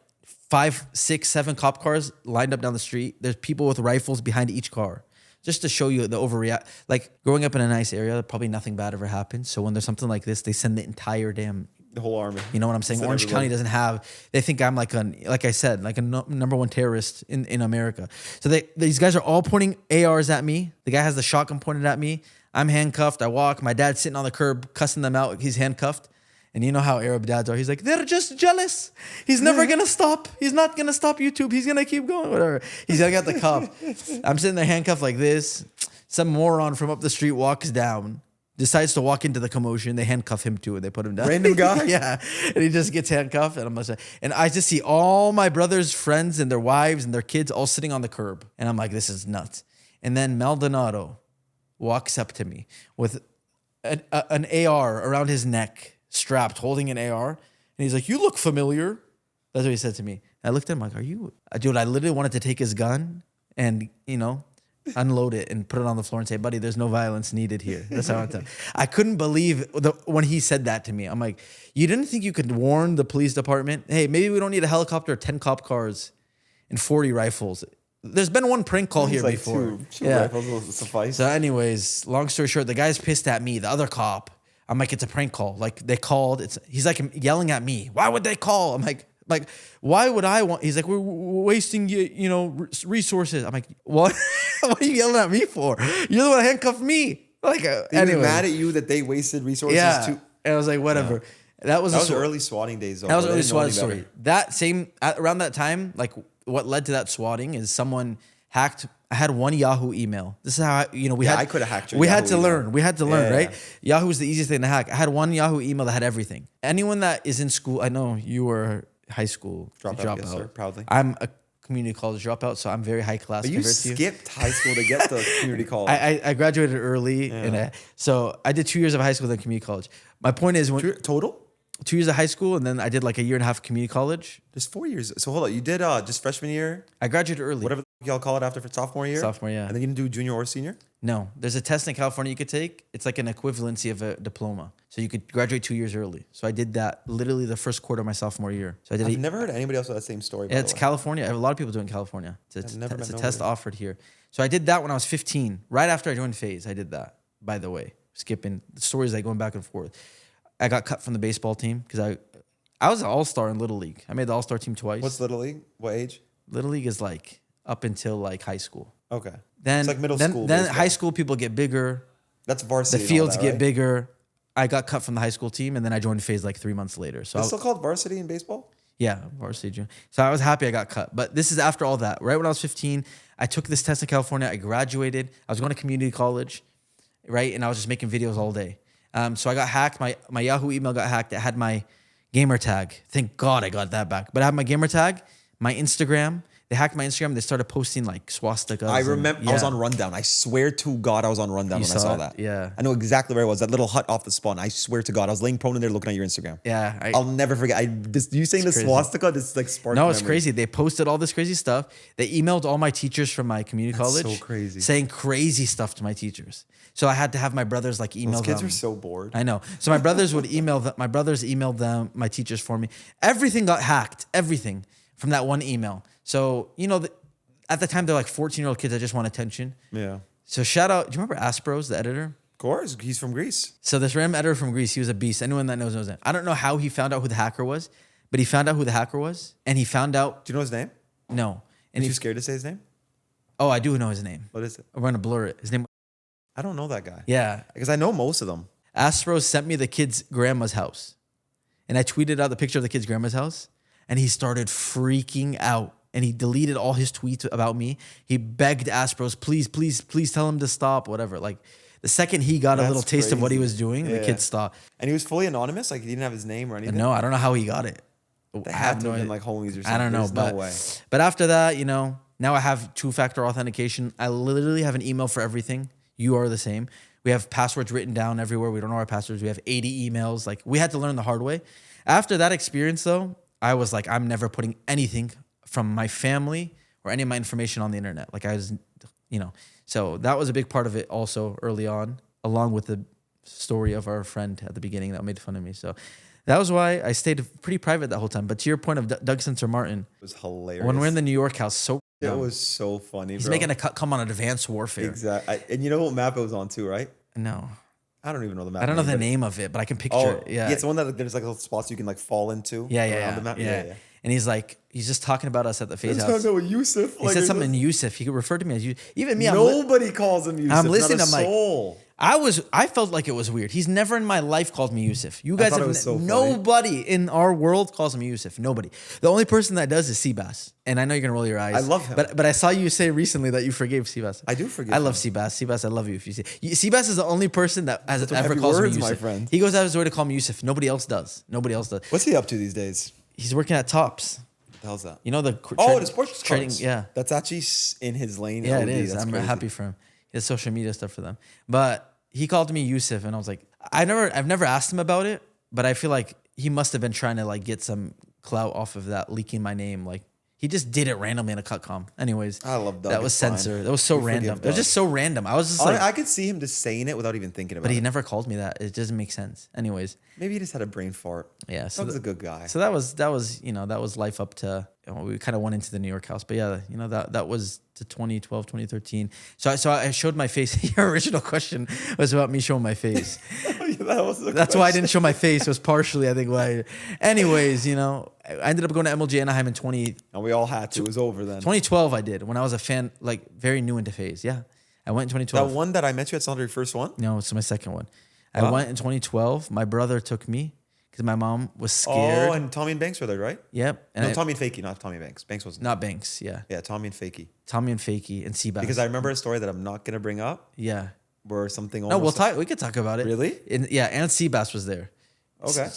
5, 6, 7 cop cars lined up down the street. There's people with rifles behind each car. Just to show you the overreact. Like growing up in a nice area, probably nothing bad ever happens. So when there's something like this, they send the entire damn... The whole army. You know what I'm saying? Orange County doesn't have... They think I'm like I said, like a number one terrorist in America. So these guys are all pointing ARs at me. The guy has the shotgun pointed at me. I'm handcuffed. I walk. My dad's sitting on the curb cussing them out. He's handcuffed. And you know how Arab dads are. He's like, they're just jealous. He's never going to stop. He's not going to stop YouTube. He's going to keep going, whatever. He's yelling at the cop. I'm sitting there handcuffed like this. Some moron from up the street walks down, decides to walk into the commotion. They handcuff him too, and they put him down. Random guy? Yeah. And he just gets handcuffed. And I just see all my brother's friends and their wives and their kids all sitting on the curb. And I'm like, this is nuts. And then Maldonado walks up to me with an AR around his neck, strapped, holding an AR. And he's like, you look familiar. That's what he said to me. I looked at him like, are you? Dude, I literally wanted to take his gun and, unload it and put it on the floor and say, buddy, there's no violence needed here. That's how I wanted to. I couldn't believe when he said that to me. I'm like, you didn't think you could warn the police department? Hey, maybe we don't need a helicopter, 10 cop cars, and 40 rifles. There's been one prank call here like before. Two rifles will suffice. So anyways, long story short, the guy's pissed at me, the other cop. I'm like, it's a prank call. Like they called. He's like yelling at me. Why would they call? I'm like, why would I want? He's like, we're wasting resources. I'm like, what? What are you yelling at me for? You're the one that handcuffed me. Like, anyway, mad at you that they wasted resources. Yeah, too. And I was like, whatever. Yeah. That was early swatting days. Though. That was early swatting story. That around that time, like what led to that swatting is someone hacked. I had one Yahoo email. This is how I could have hacked your Yahoo had to email. Learn. We had to learn, right? Yahoo was the easiest thing to hack. I had one Yahoo email that had everything. Anyone that is in school, I know you were high school dropout. Yes, sir, proudly. I'm a community college dropout, so I'm very high class. But you skipped high school to get the community college. I graduated early, so I did 2 years of high school then community college. My point is total 2 years of high school, and then I did like a year and a half community college. Just 4 years. So hold on, you did just freshman year. I graduated early. Whatever y'all call it after for sophomore year. Sophomore, yeah. And then you didn't do junior or senior. No, there's a test in California you could take. It's like an equivalency of a diploma, so you could graduate 2 years early. So I did that literally the first quarter of my sophomore year. So I've never heard anybody else with that same story. Yeah, it's California. A lot of people do it in California. It's a test offered here. So I did that when I was 15. Right after I joined FaZe, I did that. By the way, skipping the stories like going back and forth. I got cut from the baseball team because I was an all-star in Little League. I made the all-star team twice. What's Little League? What age? Little League is like up until like high school. Okay. Then it's like middle school. Then high school people get bigger. That's varsity. The fields get bigger. I got cut from the high school team, and then I joined FaZe like 3 months later. So it's still called varsity in baseball? Yeah, varsity junior. So I was happy I got cut. But this is after all that. Right when I was 15, I took this test in California. I graduated. I was going to community college, right? And I was just making videos all day. So I got hacked. My Yahoo email got hacked. It had my gamer tag. Thank God I got that back. But I had my gamer tag, my Instagram. They hacked my Instagram. They started posting like swastikas. I remember. I was on Rundown. I swear to God, I was on Rundown when I saw that. Yeah. I know exactly where I was. That little hut off the spawn. I swear to God, I was laying prone in there looking at your Instagram. Yeah. I'll never forget. You saying the swastika, this like sparked. No, it's crazy. They posted all this crazy stuff. They emailed all my teachers from my community college. So crazy. Saying crazy stuff to my teachers. So I had to have my brothers like email them. Those kids were so bored. I know. So my brothers would email them. My brothers emailed them, my teachers for me. Everything got hacked. Everything from that one email. So, at the time, they're like 14-year-old kids that just want attention. Yeah. So shout out. Do you remember Aspros, the editor? Of course. He's from Greece. So this random editor from Greece, he was a beast. Anyone that knows him. I don't know how he found out who the hacker was, but he found out who the hacker was. And he found out. Do you know his name? No. And you scared to say his name? Oh, I do know his name. What is it? I'm going to blur it. His name. I don't know that guy. Yeah. Because I know most of them. Aspros sent me the kid's grandma's house. And I tweeted out the picture of the kid's grandma's house. And he started freaking out. And he deleted all his tweets about me. He begged Aspros, please tell him to stop, whatever. Like the second he got a little taste of what he was doing, the kid stopped. And he was fully anonymous? Like he didn't have his name or anything? No, I don't know how he got it. They had to have been like homies or something. I don't know, no way. But after that, now I have 2-factor authentication. I literally have an email for everything. You are the same. We have passwords written down everywhere. We don't know our passwords. We have 80 emails. Like we had to learn the hard way. After that experience though, I was like, I'm never putting anything from my family or any of my information on the internet. Like I was, so that was a big part of it also early on, along with the story of our friend at the beginning that made fun of me. So that was why I stayed pretty private that whole time. But to your point of Doug Sensor Martin. It was hilarious. When we're in the New York house, it was so funny, He's making a cut come on Advanced Warfare. Exactly. And you know what map it was on too, right? No. I don't even know the map. I don't know the name of it, but I can picture it. Yeah. It's the one that there's like little spots you can like fall into. Yeah. The map. Yeah. And he's just talking about us at the FaZe House. Talking about Yusuf. He said something Yusuf. He referred to me as Yusuf. Even me, nobody calls him Yusuf. I'm listening. Not a I'm soul. I felt like it was weird. He's never in my life called me Yusuf. You guys thought it have was so funny. nobody in our world calls me Yusuf. Nobody. The only person that does is CBass. And I know you're gonna roll your eyes. I love him. But I saw you say recently that you forgave CBass. I do forgive I love him. CBass. CBass, I love you. If you see CBass is the only person that has Those are ever heavy calls words, me my Yusuf. friend. He goes out of his way to call me Yusuf. Nobody else does. Nobody else does. What's he up to these days? He's working at Tops. What the hell's that? You know the The sports trading. cards. Yeah. That's actually in his lane. Yeah, OD. it is. That's I'm crazy. happy for him. He has social media stuff for them. But he called me Yusuf, and I was like, I've never asked him about it, but I feel like he must have been trying to like get some clout off of that, leaking my name. Like he just did it randomly in a cutcom. Anyways, I love Doug. that was It's fine. censored. That was so We forgive random. It was Doug. just so random. I was just like, I could see him just saying it without even thinking about but it. he never called me that. It doesn't make sense. Anyways, Maybe he just had a brain fart. yeah. So Doug's a good guy. So that was that was life up to we kind of went into the New York house, but yeah, that was to 2012, 2013. So I showed my face. Your original question was about me showing my face. That's why I didn't show my face. It was partially, I think, why. Anyways, I ended up going to MLG Anaheim in And we all had to. It was over then. 2012. I did when I was a fan, like very new into FaZe. Yeah, I went in 2012. That one that I met you at, not your first one? No, it's my second one. I Wow. went in 2012. My brother took me because my mom was scared. Oh, and Tommy and Banks were there, right? Yep. And No, Tommy and Fakey, not Tommy Banks. Banks wasn't. not Banks. Yeah. Yeah, Tommy and Fakey. Tommy and Fakey and CBass. Because I remember a story that I'm not going to bring up yeah. where something No, almost... we could talk about it. Really? And CBass was there. Okay.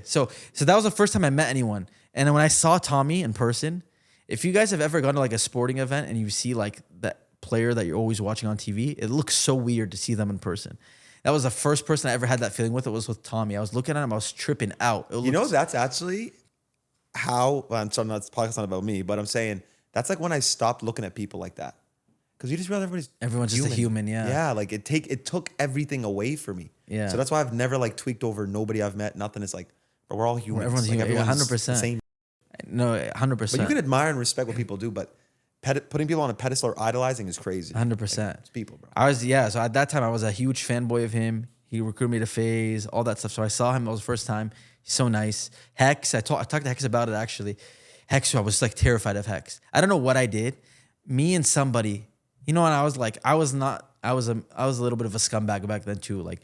So that was the first time I met anyone. And then when I saw Tommy in person, if you guys have ever gone to like a sporting event and you see like that player that you're always watching on TV, it looks so weird to see them in person. That was the first person I ever had that feeling with. It was with Tommy. I was looking at him. I was tripping out. That's actually how... Well, I'm sorry, this podcast's not about me, but I'm saying that's like when I stopped looking at people like that. Because you just realize everyone's just a human, yeah. Yeah, like it took everything away from me. Yeah. So that's why I've never like tweaked over nobody I've met. Nothing. It's like, but we're all humans. Everyone's like, human. Yeah, everyone's 100%. the same. No, 100%. But you can admire and respect what people do, but putting people on a pedestal or idolizing is crazy. 100%. It's people, bro. So at that time I was a huge fanboy of him. He recruited me to FaZe, all that stuff. So I saw him. It was the first time. He's so nice. Hex, I talked to Hex about it actually. Hex, I was like terrified of Hex. I don't know what I did. Me and somebody, and I was like, I was a little bit of a scumbag back then too. Like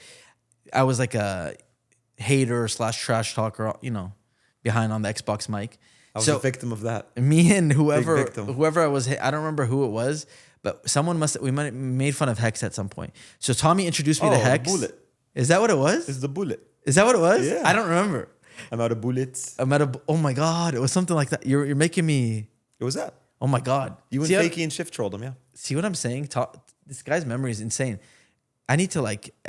I was like a hater / trash talker, behind on the Xbox mic. I was a victim of that. Me and Big whoever victim. I was, I don't remember who it was, but we might have made fun of Hex at some point. So Tommy introduced me to Hex. Bullet. Is that what it was? It's the bullet. Is that what it was? Yeah. I don't remember. I'm out of bullets. Oh my God. It was something like that. You're making me, It was that. oh my God. You and Fakey and Shift trolled him, yeah. See what I'm saying? This guy's memory is insane. I need to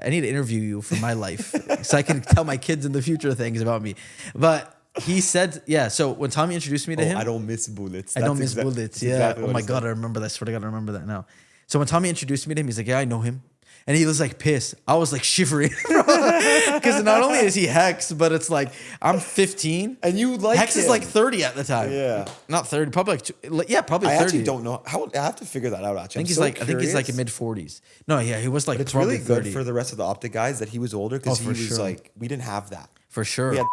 interview you for my life so I can tell my kids in the future things about me. But he said, yeah. So when Tommy introduced me to him, I don't miss bullets. I don't miss bullets. Yeah. Exactly Oh what my he God, said. I remember that. I swear to God, I remember that now. So when Tommy introduced me to him, he's like, yeah, I know him. And he was like pissed. I was like shivering. Because not only is he Hex, but it's like, I'm 15. And you like Hex is him. like 30 at the time. Yeah. Not 30, probably probably 30. I actually don't know. I have to figure that out, actually. I think he's like in mid 40s. No, yeah, he was like It's probably really good 30. for the rest of the Optic guys that he was older because he for was sure. like, we didn't have that. For sure. We had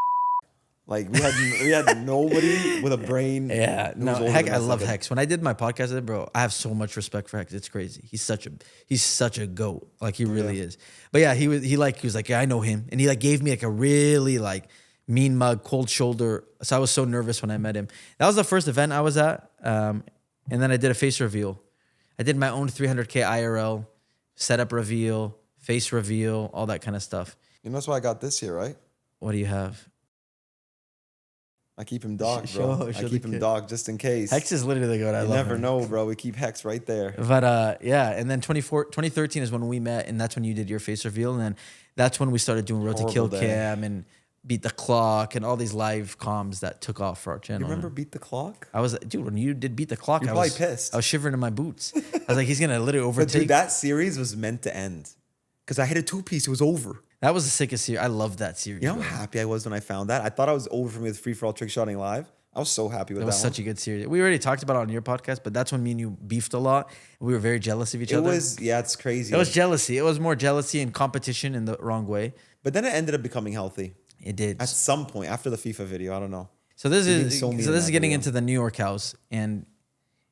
we had nobody with a brain. Yeah, who no, was older Hex, than I us. love Like, Hex. When I did my podcast with him, bro, I have so much respect for Hex. It's crazy. He's such a goat. Like he really is. But yeah, he was like, yeah, I know him, and he like gave me like a really like mean mug, cold shoulder. So I was so nervous when I met him. That was the first event I was at, and then I did a face reveal. I did my own 300K IRL setup reveal, face reveal, all that kind of stuff. that's why I got this here, right? What do you have? I keep him dogged, bro. Show I the keep him kid. dogged just in case. Hex is literally the goat. I You love never him. know, bro. We keep Hex right there. But yeah, and then 2013 is when we met, and that's when you did your face reveal, and then that's when we started doing Road to Kill Horrible day. Cam and Beat the Clock and all these live comms that took off for our channel. You remember Beat the Clock? I was, dude, when you did Beat the Clock, You're I probably was pissed. I was shivering in my boots. I was like, he's gonna literally But overtake. dude, that series was meant to end. Because I hit a 2-piece. It was over. That was the sickest series. I loved that series. You know bro. how happy I was when I found that? I thought I was over for me with Free For All Trick Shotting Live. I was so happy with It that was one. such a good series. We already talked about it on your podcast, but that's when me and you beefed a lot. We were very jealous of each It other. was, yeah, it's crazy. It was jealousy. It was more jealousy and competition in the wrong way. But then it ended up becoming healthy. It did. At some point, after the FIFA video, I don't know. So this You're being is so mean so in this is that getting video. into the New York house, and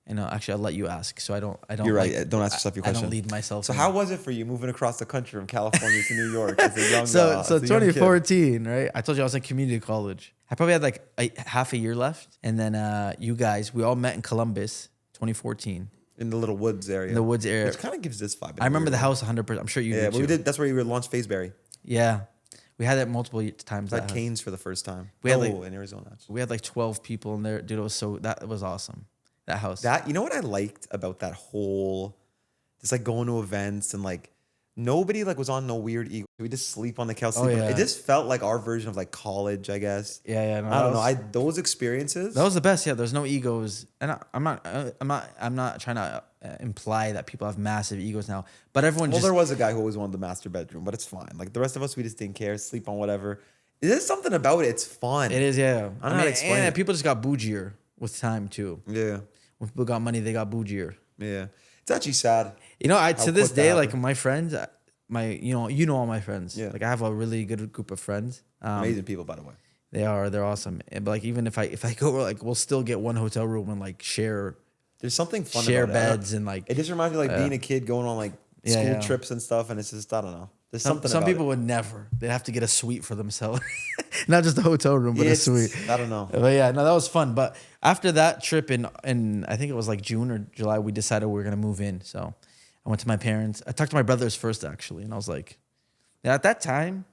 Actually, I'll let you ask, so I don't. You're right. Don't ask yourself your question. I don't lead myself. So how was it for you moving across the country from California to New York as a young? So as a young 2014, right? I told you I was in community college. I probably had like half a year left, and then you guys, we all met in Columbus, 2014. In the little woods area. In the woods area. Which kind of gives this vibe. I remember the house 100%. I'm sure you Yeah, do but too. we did. That's where we launched FaZeberry. Yeah. We had that multiple times. At Canes for the first time. We had in Arizona. We had like 12 people in there. Dude, that was awesome. That house. You know what I liked about that whole, just like going to events and like nobody like was on no weird ego. We just sleep on the couch. Yeah. It just felt like our version of like college, I guess. Yeah. No, I don't know. Those experiences. That was the best. Yeah. There's no egos. And I'm not trying to imply that people have massive egos now, but everyone there was a guy who always wanted the master bedroom, but it's fine. Like the rest of us, we just didn't care. Sleep on whatever. There's something about it. It's fun. It is. Yeah. I don't know how to explain it. People just got bougier with time too. Yeah. When people got money, they got bougier. Yeah. It's actually sad. To this day, like my friends, all my friends. Yeah. Like I have a really good group of friends. Amazing people, by the way. They're awesome. But like even if I go, like we'll still get one hotel room and like share. There's something fun share about beds it. and like it just reminds me like being a kid going on like school trips and stuff, and it's just I don't know. There's something. Some people would never. They'd have to get a suite for themselves, not just a hotel room, but a suite. I don't know. But yeah, no, that was fun. But after that trip in I think it was like June or July, we decided we were gonna move in. So I went to my parents. I talked to my brothers first actually, and I was like, at that time,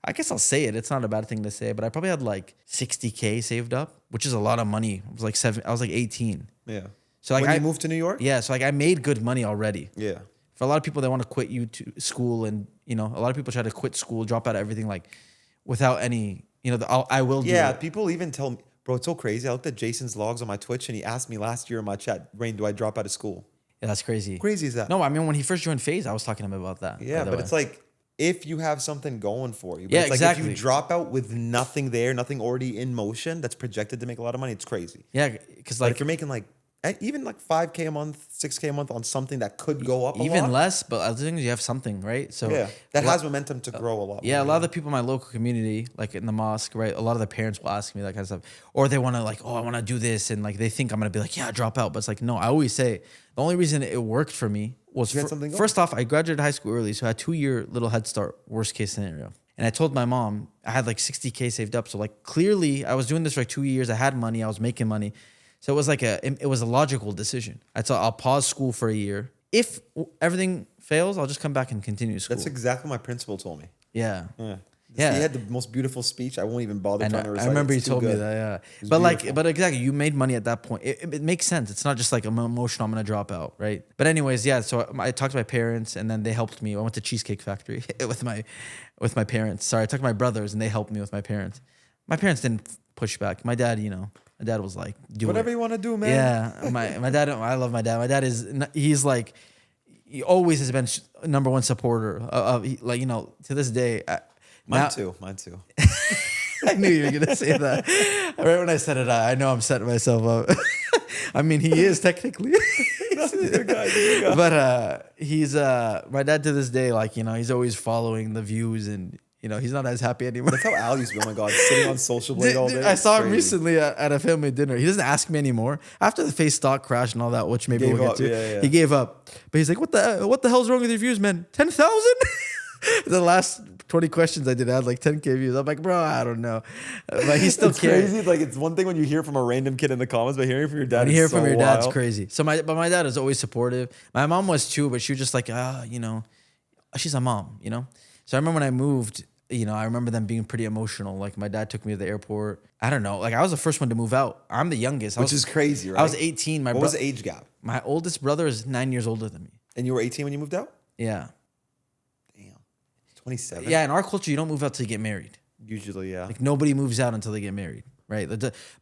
I guess I'll say it. It's not a bad thing to say, but I probably had like $60K saved up, which is a lot of money. It was like I was like 18. Yeah. So like when you moved to New York? Yeah. So like I made good money already. Yeah. For a lot of people, they want to quit school, and a lot of people try to quit school, drop out of everything, like without any, I will do Yeah, it. people even tell me, bro, it's so crazy. I looked at Jason's logs on my Twitch, and he asked me last year in my chat, Rain, do I drop out of school? Yeah, that's crazy. Crazy is that? No, I mean, when he first joined FaZe, I was talking to him about that. Yeah, but it's like, if you have something going for you. But Yeah, it's like exactly. if you drop out with nothing there, nothing already in motion that's projected to make a lot of money, it's crazy. Yeah, because Like if you're making like even like 5K a month, 6K a month on something that could go up even a lot. less, but other things you have something, right? So yeah, that has momentum to grow a lot. Yeah, a lot of the people in my local community, like in the mosque, right? A lot of the parents will ask me that kind of stuff, or they want to like, oh, I want to do this, and like they think I'm gonna be like, yeah, drop out, but it's like no. I always say the only reason it worked for me was first off, I graduated high school early, so I had 2-year little head start, worst case scenario. And I told my mom I had like $60K saved up, so like clearly I was doing this for like 2 years. I had money, I was making money. So it was like it was a logical decision. I thought I'll pause school for a year. If everything fails, I'll just come back and continue school. That's exactly what my principal told me. Yeah. He had the most beautiful speech. I won't even bother trying to recite. I remember he told me that. Yeah. But exactly, you made money at that point. It makes sense. It's not just like I'm emotional. I'm gonna drop out, right? But anyways, yeah. So I talked to my parents, and then they helped me. I went to Cheesecake Factory with my parents. Sorry, I talked to my brothers, and they helped me with my parents. My parents didn't push back. My dad, my dad was like, do whatever it. you want to do, man. Yeah, my dad. I love my dad. My dad he's like, he always has been number one supporter of to this day. Mine too. I knew you were gonna say that. Right when I said it, I know I'm setting myself up. I mean, he is technically. He's a good guy. But he's my dad to this day. Like he's always following the views, and he's not as happy anymore. That's how Al used to be. Oh my god, sitting on Social Blade all day. I saw him recently at a family dinner. He doesn't ask me anymore after the FaZe stock crash and all that, which maybe we'll get to. Yeah. He gave up, but he's like, "What the hell's wrong with your views, man? 10,000?" The last 20 questions I did, I had like 10K views. I'm like, bro, I don't know. But he still cares. Crazy. Like it's one thing when you hear from a random kid in the comments, but hearing from your dad when you hear from your wild. dad's crazy. So my dad is always supportive. My mom was too, but she was just like, she's a mom, So I remember when I moved, I remember them being pretty emotional. Like my dad took me to the airport. I don't know. Like I was the first one to move out. I'm the youngest. Which is crazy, right? I was 18. What was the age gap? My oldest brother is 9 years older than me. And you were 18 when you moved out? Yeah. 27. Yeah, in our culture, you don't move out till you get married. Usually, yeah. Like nobody moves out until they get married, right?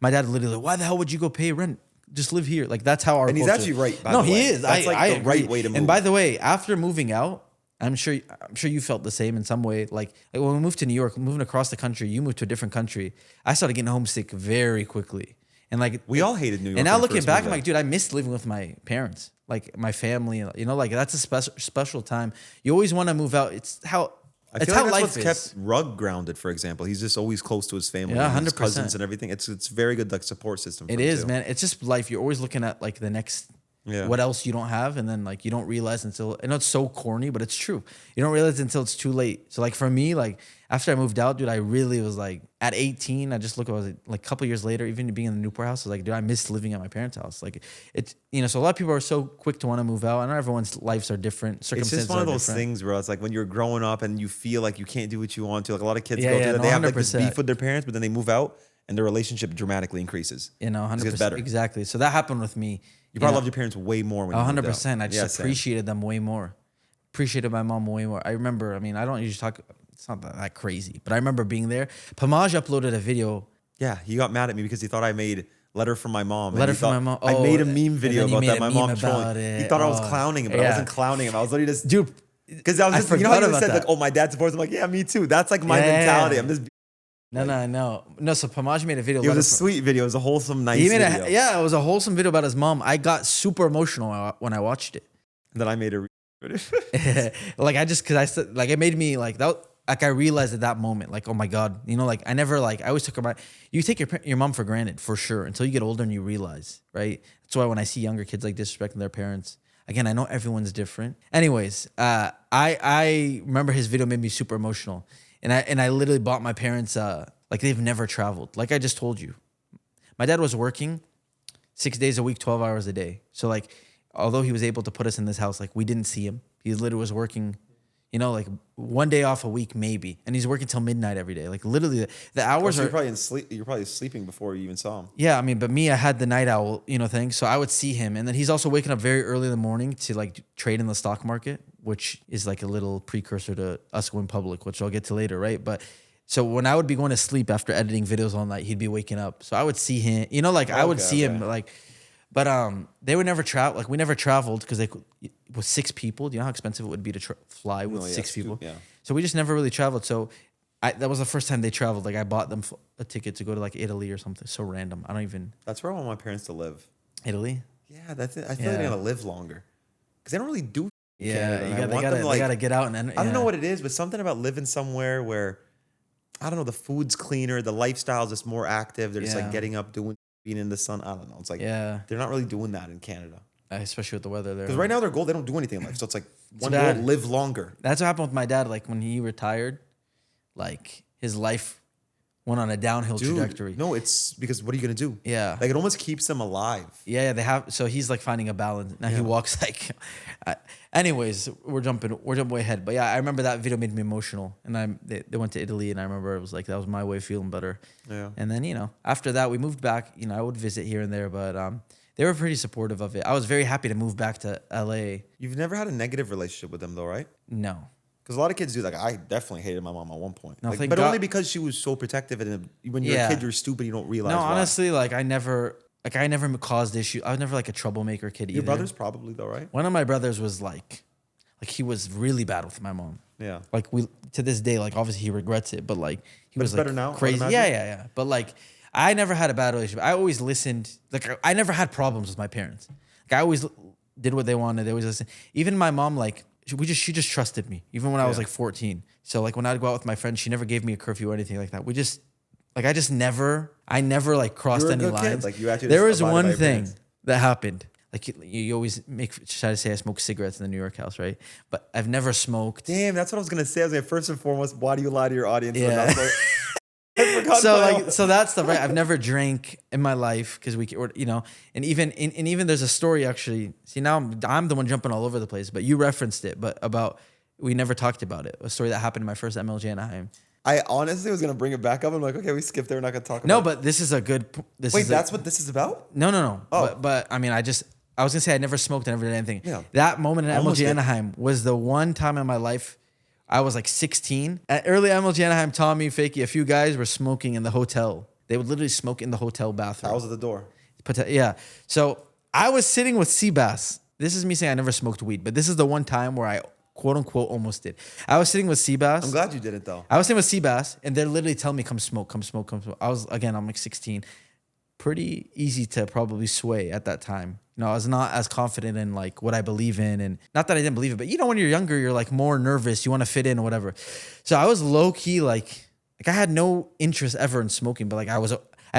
My dad literally, why the hell would you go pay rent? Just live here. Like that's how our. And he's culture. actually right. By no, the way. he is. That's I the right way to move. And by the way, after moving out, I'm sure you felt the same in some way. Like when we moved to New York, moving across the country, you moved to a different country. I started getting homesick very quickly, and like we all hated New York. And now looking back, I'm like, dude, I missed living with my parents, like my family. Like that's a special time. You always want to move out. It's how I It's feel how like that's life what's is. kept Rug grounded, for example. He's just always close to his family, Yeah, and his 100%. cousins and everything. It's very good like support system. For It him is, too. man. It's just life. You're always looking at like the next, Yeah. what else you don't have, and then like you don't realize until. I know it's so corny, but it's true. You don't realize until it's too late. So like for me, like after I moved out, dude, I really was like at 18. I just look at like a couple years later, even being in the Newport house, I was like, dude, I miss living at my parents' house. Like it's so a lot of people are so quick to want to move out. I know everyone's lives are different. It's Circumstances just one of are things, different. bro. It's like when you're growing up and you feel like you can't do what you want to. Like a lot of kids Yeah, go yeah, through that. no, They have like this 100%. beef with their parents, but then they move out and their relationship dramatically increases. You know, It gets 100%. better. Exactly. So that happened with me. You probably loved your parents way more when you moved out. 100%. I just Yeah, same. appreciated them way more. Appreciated my mom way more. I remember, I mean, I don't usually talk, it's not that crazy, but I remember being there. Pamaj uploaded a video. Yeah, he got mad at me because he thought I made Letter from My Mom. and Letter he from thought My Mom. I Oh, made a meme and video then he about made that. a My meme mom about trolling. He it. thought I was Oh, clowning him, but I yeah. wasn't clowning him. I was literally just Dude, because I was I just you know how forgot you about said that. like, oh, my dad supports him. Like, yeah, me too. That's like my Yeah. mentality. I'm just. No, so Pamaj made a video. It was Letter a from- sweet video. It was a wholesome, nice He made video. yeah, it was a wholesome video about his mom. I got super emotional when I watched it. And then I made a. Like I just, cause I said, like it made me like that. Like I realized at that moment, like, oh my God, like I never like, I always took you take your mom for granted for sure until you get older and you realize, right? That's why when I see younger kids like disrespecting their parents, again, I know everyone's different. Anyways, I remember his video made me super emotional, and I literally bought my parents like they've never traveled. Like I just told you, my dad was working 6 days a week, 12 hours a day. So like, although he was able to put us in this house, like we didn't see him. He literally was working, like 1 day off a week maybe, and he's working till midnight every day. Like literally, the hours So are. you're probably sleeping before you even saw him. Yeah, I mean, but me, I had the night owl, thing. So I would see him, and then he's also waking up very early in the morning to like trade in the stock market, which is like a little precursor to us going public, which I'll get to later, right? But so when I would be going to sleep after editing videos all night, he'd be waking up. So I would see him, like I would see him, like. But they would never travel. Like we never traveled because with 6 people. Do you know how expensive it would be to fly with 6 people? Yeah. So we just never really traveled. So that was the first time they traveled. Like I bought them a ticket to go to like Italy or something. So random. I don't even. That's where I want my parents to live. Italy. Yeah, that's it. I feel like they're gonna live longer because they don't really do. In Yeah, Canada. they gotta get out and. I don't know what it is, but something about living somewhere where I don't know, the food's cleaner, the lifestyle's just more active. They're just like getting up, being in the sun. I don't know. It's like they're not really doing that in Canada. Especially with the weather there. Because right now their goal, they don't do anything in life. So it's like one bad. goal, live longer. That's what happened with my dad. Like when he retired, like his life went on a downhill trajectory. No, it's because what are you gonna do? Yeah. Like it almost keeps them alive. Yeah, they have. So he's like finding a balance now. He walks like. Anyways, we're jumping way ahead. But yeah, I remember that video made me emotional, and they went to Italy, and I remember it was like that was my way of feeling better. Yeah. And then after that we moved back. I would visit here and there, but they were pretty supportive of it. I was very happy to move back to LA. You've never had a negative relationship with them though, right? No. Because a lot of kids do. Like I definitely hated my mom at one point. No, Like, thank but God. only because she was so protective, and when you're a kid, you're stupid. You don't realize. No, why. honestly, like I never caused issues. I was never like a troublemaker kid either. Your brothers probably though, right? One of my brothers was like he was really bad with my mom. Yeah. Like we to this day, like obviously he regrets it, but like he was it's like better now, I would crazy. imagine? Yeah. But like I never had a bad relationship. I always listened. Like I never had problems with my parents. Like I always did what they wanted. They always listened. Even my mom, like she just trusted me. Even when I was like 14. So like when I'd go out with my friends, she never gave me a curfew or anything like that. I never like crossed You were a any good kid. lines. Like, you actually there just was abided by one your thing parents. that happened. Like you always try to say I smoke cigarettes in the New York house, right? But I've never smoked. Damn, that's what I was gonna say. I was like, first and foremost, why do you lie to your audience? Yeah. And I was like, I forgot So that's the right. I've never drank in my life because and even there's a story actually. See now I'm the one jumping all over the place, but you referenced it. But about we never talked about it. A story that happened in my first MLJ Anaheim. I honestly was gonna bring it back up. I'm like, okay, we skipped there. We're not gonna talk about No, it. but this is a good. Wait, that's what this is about? No. Oh. But I mean, I was gonna say I never smoked, I never did anything. Yeah. That moment in Almost MLG did. Anaheim was the one time in my life I was like 16. At early MLG Anaheim, Tommy, Fakey, a few guys were smoking in the hotel. They would literally smoke in the hotel bathroom. I was at the door. Yeah. So I was sitting with CBass. This is me saying I never smoked weed, but this is the one time where I quote unquote almost did. I was sitting with CBass. I'm glad you did it though. I was sitting with CBass, and they're literally telling me, come smoke. I'm like 16. Pretty easy to probably sway at that time. You know, I was not as confident in like what I believe in, and not that I didn't believe it, but you know, when you're younger, you're like more nervous. You want to fit in or whatever. So I was low key like I had no interest ever in smoking, but like I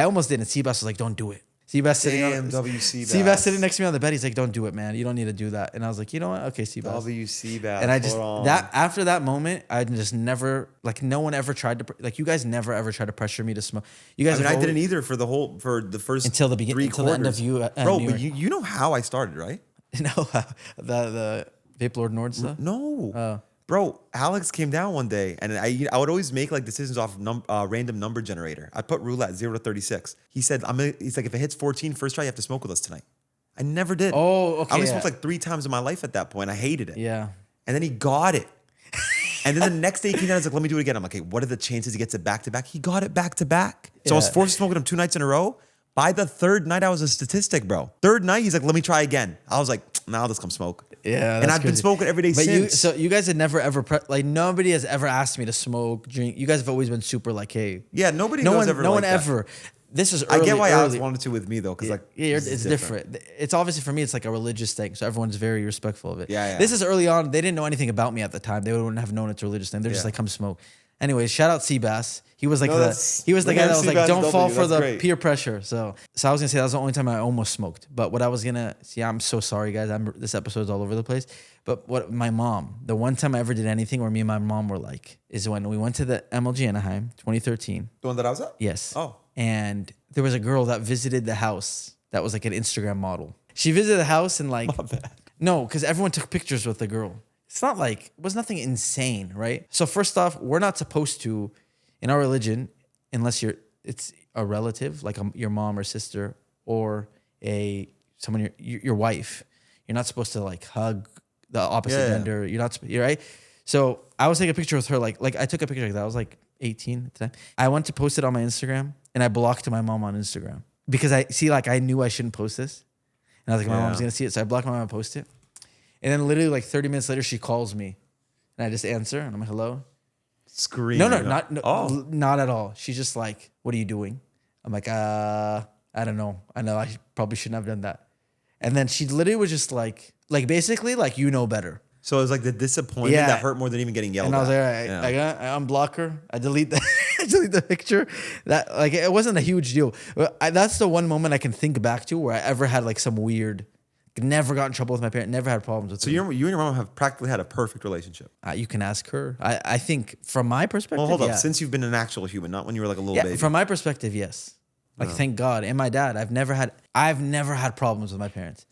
almost did. And CBass was like, "Don't do it." CBass sitting next to me on the bed. He's like, "Don't do it, man. You don't need to do that." And I was like, "You know what? Okay, CBass." CBass. And I just after that moment, I just never like no one ever tried to like you guys never ever tried to pressure me to smoke. You guys, I didn't either for the first until the beginning, until the end of you, bro. But you know how I started, right? No, the Vape Lord Nord stuff. No. Bro, Alex came down one day, and I would always make like decisions off random number generator. I put roulette 0 to 36. He said, he's like, if it hits 14 first try, you have to smoke with us tonight. I never did. Oh, okay. I only smoked like 3 times in my life at that point. I hated it. Yeah. And then he got it. And then the next day he came down, he's like, let me do it again. I'm like, okay, what are the chances he gets it back to back? He got it back to back. So I was forced to smoke with him 2 nights in a row. By the 3rd night, I was a statistic, bro. 3rd night, he's like, let me try again. I was like, now I'll just come smoke. Yeah, and I've been smoking every day since. So you guys had never ever like nobody has ever asked me to smoke, drink. You guys have always been super like, hey, yeah, no one ever. This is early, I get why Alex wanted to with me though, because like it's different. It's obviously for me, it's like a religious thing, so everyone's very respectful of it. Yeah. This is early on. They didn't know anything about me at the time. They wouldn't have known it's a religious thing. They're just like, come smoke. Anyways, shout out CBass. He was like the guy that was like, don't fall for the peer pressure. So I was gonna say that was the only time I almost smoked. But what I was gonna see, I'm so sorry, guys. This episode's all over the place. But what my mom, the one time I ever did anything where me and my mom were like, is when we went to the MLG Anaheim, 2013. The one that I was at? Yes. Oh. And there was a girl that visited the house that was like an Instagram model. She visited the house and like, no, because everyone took pictures with the girl. It's not like, it was nothing insane, right? So first off, we're not supposed to, in our religion, unless it's a relative, like your mom or sister or someone, your wife, you're not supposed to like hug the opposite gender. You're not, you're right. So I was taking a picture with her, like I took a picture like that. I was like 18 at the time. I went to post it on my Instagram and I blocked my mom on Instagram because I knew I shouldn't post this. And I was like, my mom's going to see it. So I blocked my mom and post it. And then literally like 30 minutes later, she calls me and I just answer and I'm like, hello. Screaming. No, not at all. She's just like, what are you doing? I'm like, I don't know. I know I probably shouldn't have done that. And then she literally was just like basically like, you know better. So it was like the disappointment that hurt more than even getting yelled at. And I was like, all right, I unblock her. I delete the picture. That like, it wasn't a huge deal. That's the one moment I can think back to where I ever had like some weird, never got in trouble with my parents, never had problems with them. So you and your mom have practically had a perfect relationship. You can ask her. I think from my perspective, well, hold up. Since you've been an actual human, not when you were like a little baby. From my perspective, yes. Like, thank God. And my dad, I've never had problems with my parents.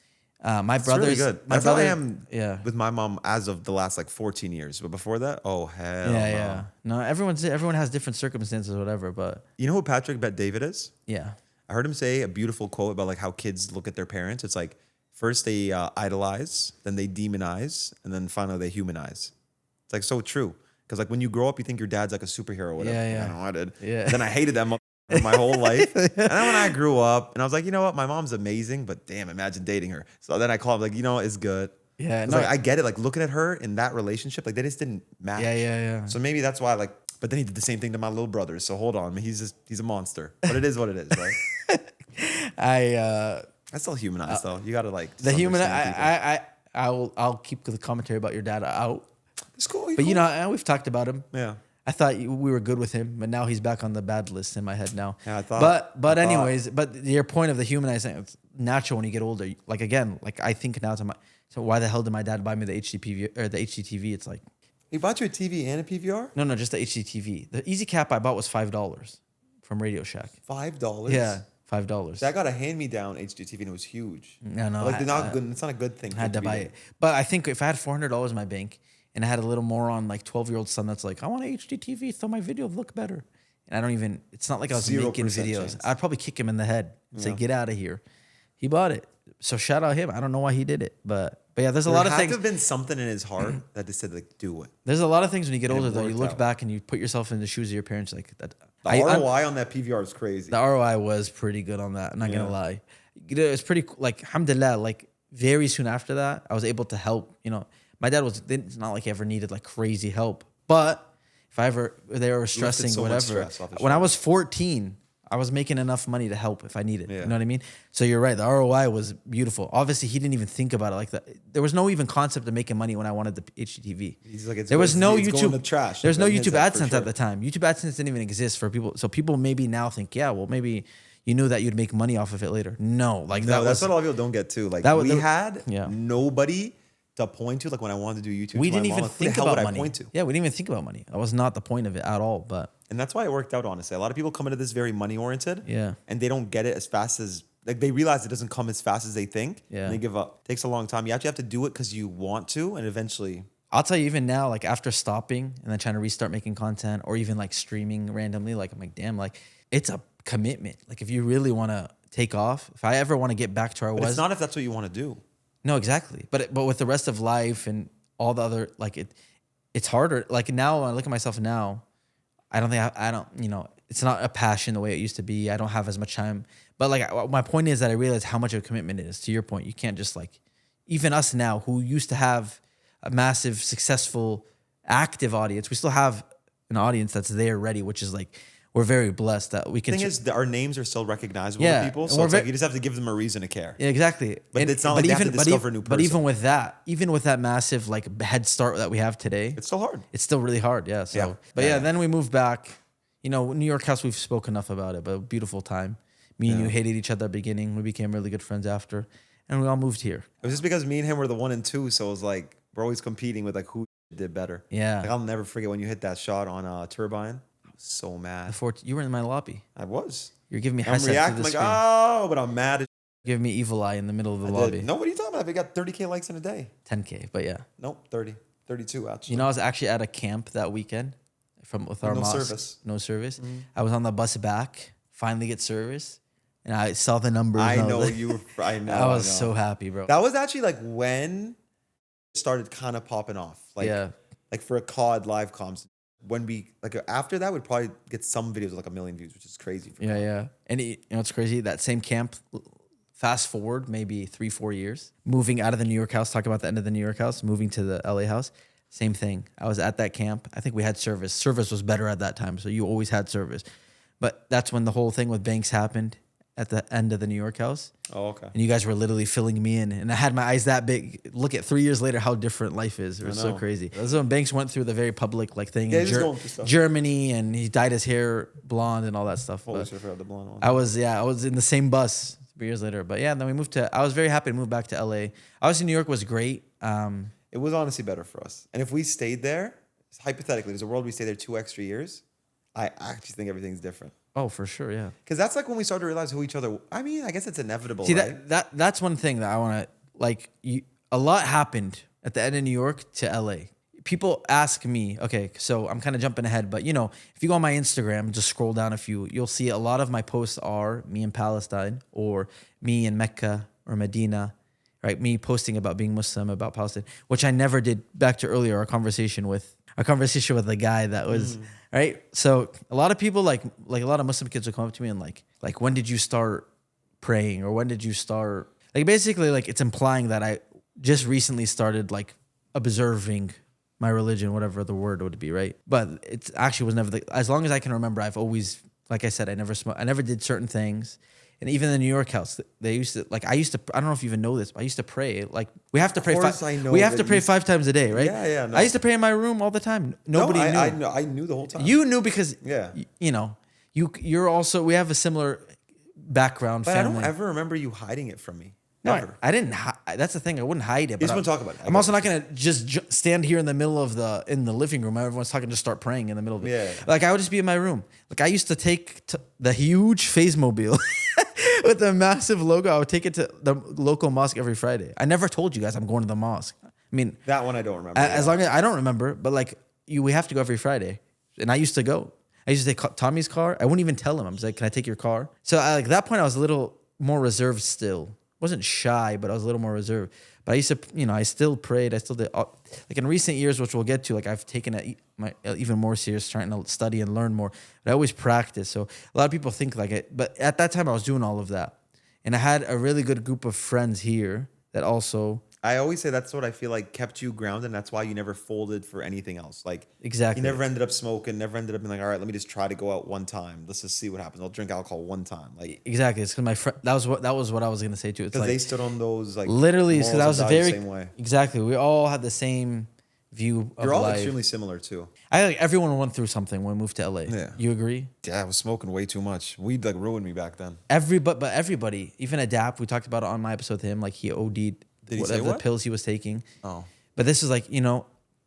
My brother's really good. That's how I am with my mom as of the last like 14 years. But before that, oh hell yeah. No, everyone has different circumstances, whatever. But you know who Patrick Bet David is? Yeah. I heard him say a beautiful quote about like how kids look at their parents. It's like first they idolize, then they demonize, and then finally they humanize. It's like so true. Because like when you grow up, you think your dad's like a superhero or whatever. Yeah. I know I did. Yeah. Then I hated them my whole life. And then when I grew up, and I was like, you know what? My mom's amazing, but damn, imagine dating her. So then I called like, you know, it's good. Yeah. No, like, I get it. Like looking at her in that relationship, like they just didn't match. Yeah. So maybe that's why like, but then he did the same thing to my little brother. So hold on. I mean, he's a monster. But it is what it is, right? I still humanize though. You gotta like the human. I'll keep the commentary about your dad out. It's cool. But you know, we've talked about him. Yeah. I thought we were good with him, but now he's back on the bad list in my head now. Yeah, I thought. But anyways, but your point of the humanizing, it's natural when you get older. Like again, like I think now so why the hell did my dad buy me the HDPV or the HDTV? It's like he bought you a TV and a PVR? No, just the HDTV. The Easy Cap I bought was $5 from Radio Shack. $5? Yeah, $5. So I got a hand-me-down HD TV and it was huge. No, like it's not a good thing. I had to buy it, but I think if I had $400 in my bank. And I had a little moron, like 12-year-old son that's like, I want an HD TV so my video would look better. And it's not like I was making videos. Chance. I'd probably kick him in the head and say, get out of here. He bought it. So shout out him. I don't know why he did it. But yeah, there's a lot of things. There had to have been something in his heart that just said, like, do it. There's a lot of things when you get older, though. You look back and you put yourself in the shoes of your parents. Like that. The ROI on that PVR is crazy. The ROI was pretty good on that. I'm not going to lie. You know, it's pretty, like, alhamdulillah, like, very soon after that, I was able to help, you know. My dad it's not like he ever needed like crazy help, but if they were stressing, whatever. When I was 14, I was making enough money to help if I needed. Yeah. You know what I mean? So you're right. The ROI was beautiful. Obviously, he didn't even think about it like that. There was no even concept of making money when I wanted the HGTV. He's like, there was no it's YouTube. going to trash. There's no Like, YouTube heads up, for AdSense sure. at the time. YouTube AdSense didn't even exist for people. So people maybe now think, yeah, well, maybe you knew that you'd make money off of it later. No, like No, that's was, what a lot of people don't get too. Like that was- we had yeah. nobody to point to. Like when I wanted to do YouTube, we to my didn't mom, even like, who the think hell about would money. I point to? Yeah, we didn't even think about money. That was not the point of it at all. But And that's why it worked out, honestly. A lot of people come into this very money oriented. Yeah. And they don't get it as fast as, like, they realize it doesn't come as fast as they think. Yeah. And they give up. It takes a long time. You actually have to do it because you want to. And eventually, I'll tell you, even now, like after stopping and then trying to restart making content or even like streaming randomly, like I'm like, damn, like it's a commitment. Like if you really want to take off, if I ever want to get back to where I but was. it's not if that's what you want to do. No, exactly. But with the rest of life and all the other, like it's harder. Like now, when I look at myself now, I don't think I don't, you know, it's not a passion the way it used to be. I don't have as much time. But like my point is that I realize how much of a commitment it is. To your point, you can't just like, even us now who used to have a massive, successful, active audience, we still have an audience that's there ready, which is like, we're very blessed that we can. The thing is, our names are still recognizable Yeah, to people. and So we're it's like you just have to give them a reason to care. Yeah, exactly. But it's not like they have to discover a new But person. even with that massive like head start that we have today, It's still hard. it's still really hard. Yeah. So, Yeah. but Yeah. yeah, then we moved back. You know, New York House, we've spoken enough about it, but a beautiful time. Me and you hated each other at the beginning. We became really good friends after, and we all moved here. It was just because me and him were the 1 and 2. So it was like, we're always competing with like who did better. Yeah. Like I'll never forget when you hit that shot on Turbine. I was so mad. Before you were in my lobby. I was. You're giving me I'm headset to reacting the like, screen. oh, but I'm mad. Giving me evil eye in the middle of the I lobby. did. No, what are you talking about? We got 30K likes in a day. 10K, but yeah. Nope, 30. 32 actually. You know, I was actually at a camp that weekend with our No mosque. service. No service. I was on the bus back, finally get service, and I saw the numbers. I and know was like- you were, I know. I was know. so happy, bro. That was actually like when it started kind of popping off. Like, yeah. like for a COD live comms. When we, like after that, we'd probably get some videos with like 1 million views, which is crazy. For Yeah, COD. yeah. And you know what's crazy? That same camp, fast forward maybe 3-4 years, moving out of the New York house, talking about the end of the New York house, moving to the LA house, same thing. I was at that camp. I think we had service. Service was better at that time, so you always had service. But that's when the whole thing with Banks happened at the end of the New York house. Oh, okay. And you guys were literally filling me in. And I had my eyes that big. Look at 3 years later how different life is. It was so know. crazy. That's when Banks went through the very public like thing Yeah, in he was going through stuff. Germany, and he dyed his hair blonde and all that stuff. Holy But shit, I forgot the blonde one. I was in the same bus 3 years later. But yeah, then we moved to, I was very happy to move back to LA. Obviously New York was great. It was honestly better for us. And if we stayed there, hypothetically, there's a world we stay there 2 extra years, I actually think everything's different. Oh, for sure, yeah. Because that's like when we started to realize who each other. I mean, I guess it's inevitable, See, right? that's one thing that I want to, like, a lot happened at the end of New York to LA. People ask me, okay, so I'm kind of jumping ahead, but you know, if you go on my Instagram, just scroll down a few, you'll see a lot of my posts are me in Palestine or me in Mecca or Medina, right? Me posting about being Muslim, about Palestine, which I never did. Back to earlier, our conversation with the guy that was, right? So a lot of people, like a lot of Muslim kids will come up to me and like, when did you start praying, or when did you start, like, basically, like, it's implying that I just recently started like observing my religion, whatever the word would be, right? But it actually was never as long as I can remember, I've always, like I said, I never did certain things. And even in the New York house, they used to, like, I don't know if you even know this, but I used to pray. Like, we have to pray. We have to pray 5 times a day, right? Yeah, yeah. No. I used to pray in my room all the time. Nobody knew. I knew the whole time. You knew because, Yeah. you know, you're also, we have a similar background. But family. I don't ever remember you hiding it from me. No, Ever. I didn't. That's the thing. I wouldn't hide it. You But just want to talk about it. I'm also not gonna just stand here in the middle of in the living room. Everyone's talking, just start praying in the middle of it. Yeah. Like, I would just be in my room. Like, I used to take the huge FaZe mobile with the massive logo. I would take it to the local mosque every Friday. I never told you guys I'm going to the mosque. I mean, That one I don't remember. as long as I don't remember, but like we have to go every Friday, and I used to go. I used to take Tommy's car. I wouldn't even tell him. I was like, "Can I take your car?" So like, at that point, I was a little more reserved still. Wasn't shy, but I was a little more reserved. But I used to, you know, I still prayed. I still did. Like, in recent years, which we'll get to, like, I've taken it even more serious, trying to study and learn more. But I always practice. So a lot of people think like it. But at that time, I was doing all of that. And I had a really good group of friends here that also I always say that's what I feel like kept you grounded, and that's why you never folded for anything else. Like Exactly. you never ended up smoking, never ended up being like, all right, let me just try to go out one time. Let's just see what happens. I'll drink alcohol one time. Like Exactly. It's because my friend. That was what I was gonna say too. It's because like they stood on those like literally because I morals was and values very the same way. exactly. We all had the same view of You're all life. extremely similar too. I like everyone went through something when we moved to LA. Yeah. You agree? Yeah, I was smoking way too much. Weed like ruined me back then. But everybody, even Adapt, we talked about it on my episode with him. Like he OD'd Did he say whatever the what? pills he was taking. Oh. But this is like,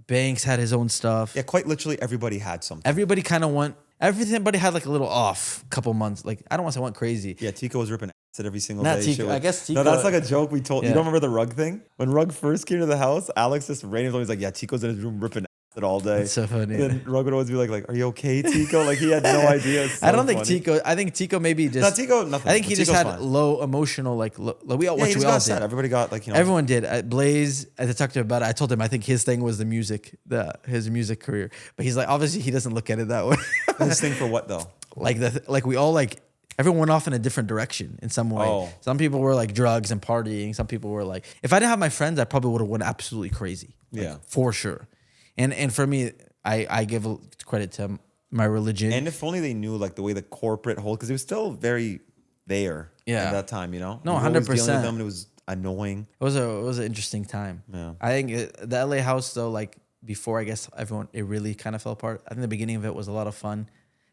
Banks had his own stuff. Yeah, quite literally everybody had something. Everybody kind of went. Everybody had like a little off couple months. Like I don't want to say went crazy. Yeah, Tico was ripping acid every single Not day. Tico, Shit I was- guess No, Tico- that's like a joke we told. Yeah. You don't remember the Rug thing? When Rug first came to the house, Alex just randomly was like, yeah, Tico's in his room ripping acid all day. It's so funny. And then Rug would always be like, are you okay, Tico? Like he had no idea. It's so I don't think funny. Tico. I think Tico maybe just. No, Tico, nothing. I think he just Tico's had fine. low emotional we all Yeah, he just we got all sad. did. Everybody got like, Everyone did. Blaze, I talked to him about it. I told him I think his thing was the music, his music career. But he's like, obviously he doesn't look at it that way. His thing for what though? like we all like everyone went off in a different direction in some way. Oh. Some people were like drugs and partying. Some people were like, if I didn't have my friends, I probably would have went absolutely crazy. Like, Yeah. for sure. And for me, I give credit to my religion. And if only they knew like the way the corporate whole, because it was still very there Yeah. at that time, No, You were always dealing with 100%. them and it was annoying. It was an interesting time. Yeah. I think the LA house though, like before, I guess it really kind of fell apart. I think the beginning of it was a lot of fun.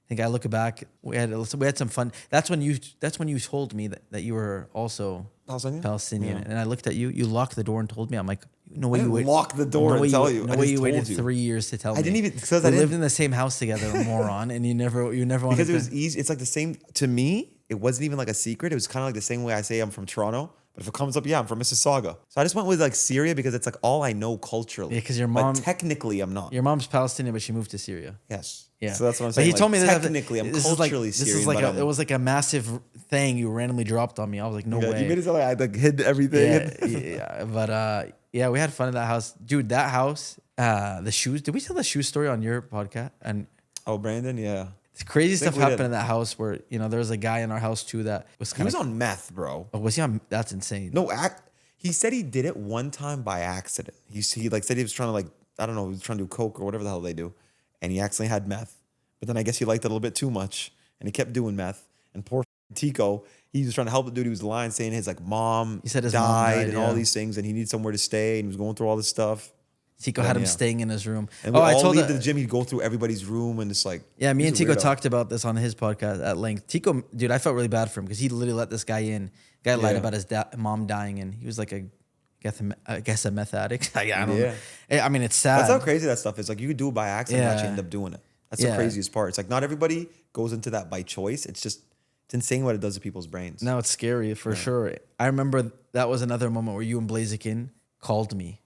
I think I look back, we had some fun. That's when you told me that you were also Palestinian, Yeah. and I looked at you. You locked the door and told me. I'm like, no I way you didn't wait. lock the door and tell you. No I way just you told waited you. 3 years to tell me. I didn't even because we I lived didn't in the same house together, moron, and you never wanted because it to. was easy. It's like the same to me. It wasn't even like a secret. It was kind of like the same way I say I'm from Toronto, but if it comes up, yeah, I'm from Mississauga. So I just went with like Syria because it's like all I know culturally. Yeah, 'cause your But mom- technically I'm not. Your mom's Palestinian, but she moved to Syria. Yes. Yeah. So that's what I'm But saying. he told me that technically I'm this is like culturally this Syrian. is like but it was like a massive thing you randomly dropped on me. I was like, no yeah, way. you made it sound like I like hid everything. Yeah. But yeah, we had fun in that house, dude. That house, the shoes. Did we tell the shoe story on your podcast? And Oh, Brandon, yeah. crazy stuff we happened did. in that house where there was a guy in our house too that was He kind was of. on meth, bro. Was he on? That's insane. No, he said he did it one time by accident. He like said he was trying to like, I don't know, he was trying to do coke or whatever the hell they do, and he accidentally had meth. But then I guess he liked it a little bit too much, and he kept doing meth. And poor Tico, he was trying to help the dude. He was lying, saying his like mom He said his mom died, and yeah. all these things, and he needed somewhere to stay, and he was going through all this stuff. Tico had him yeah. staying in his room. And we I all told leave the- to the gym. He'd go through everybody's room, and just like Yeah, me he's and a Tico weirdo. talked about this on his podcast at length. Tico, dude, I felt really bad for him because he literally let this guy in. Guy lied Yeah. about his mom dying, and he was like I guess a meth addict. I don't Yeah. know. I mean, it's sad. That's how crazy that stuff is. Like you could do it by accident and actually Yeah. end up doing it. That's Yeah. the craziest part. It's like not everybody goes into that by choice. It's insane what it does to people's brains. Now it's scary for sure. I remember that was another moment where you and Blaziken called me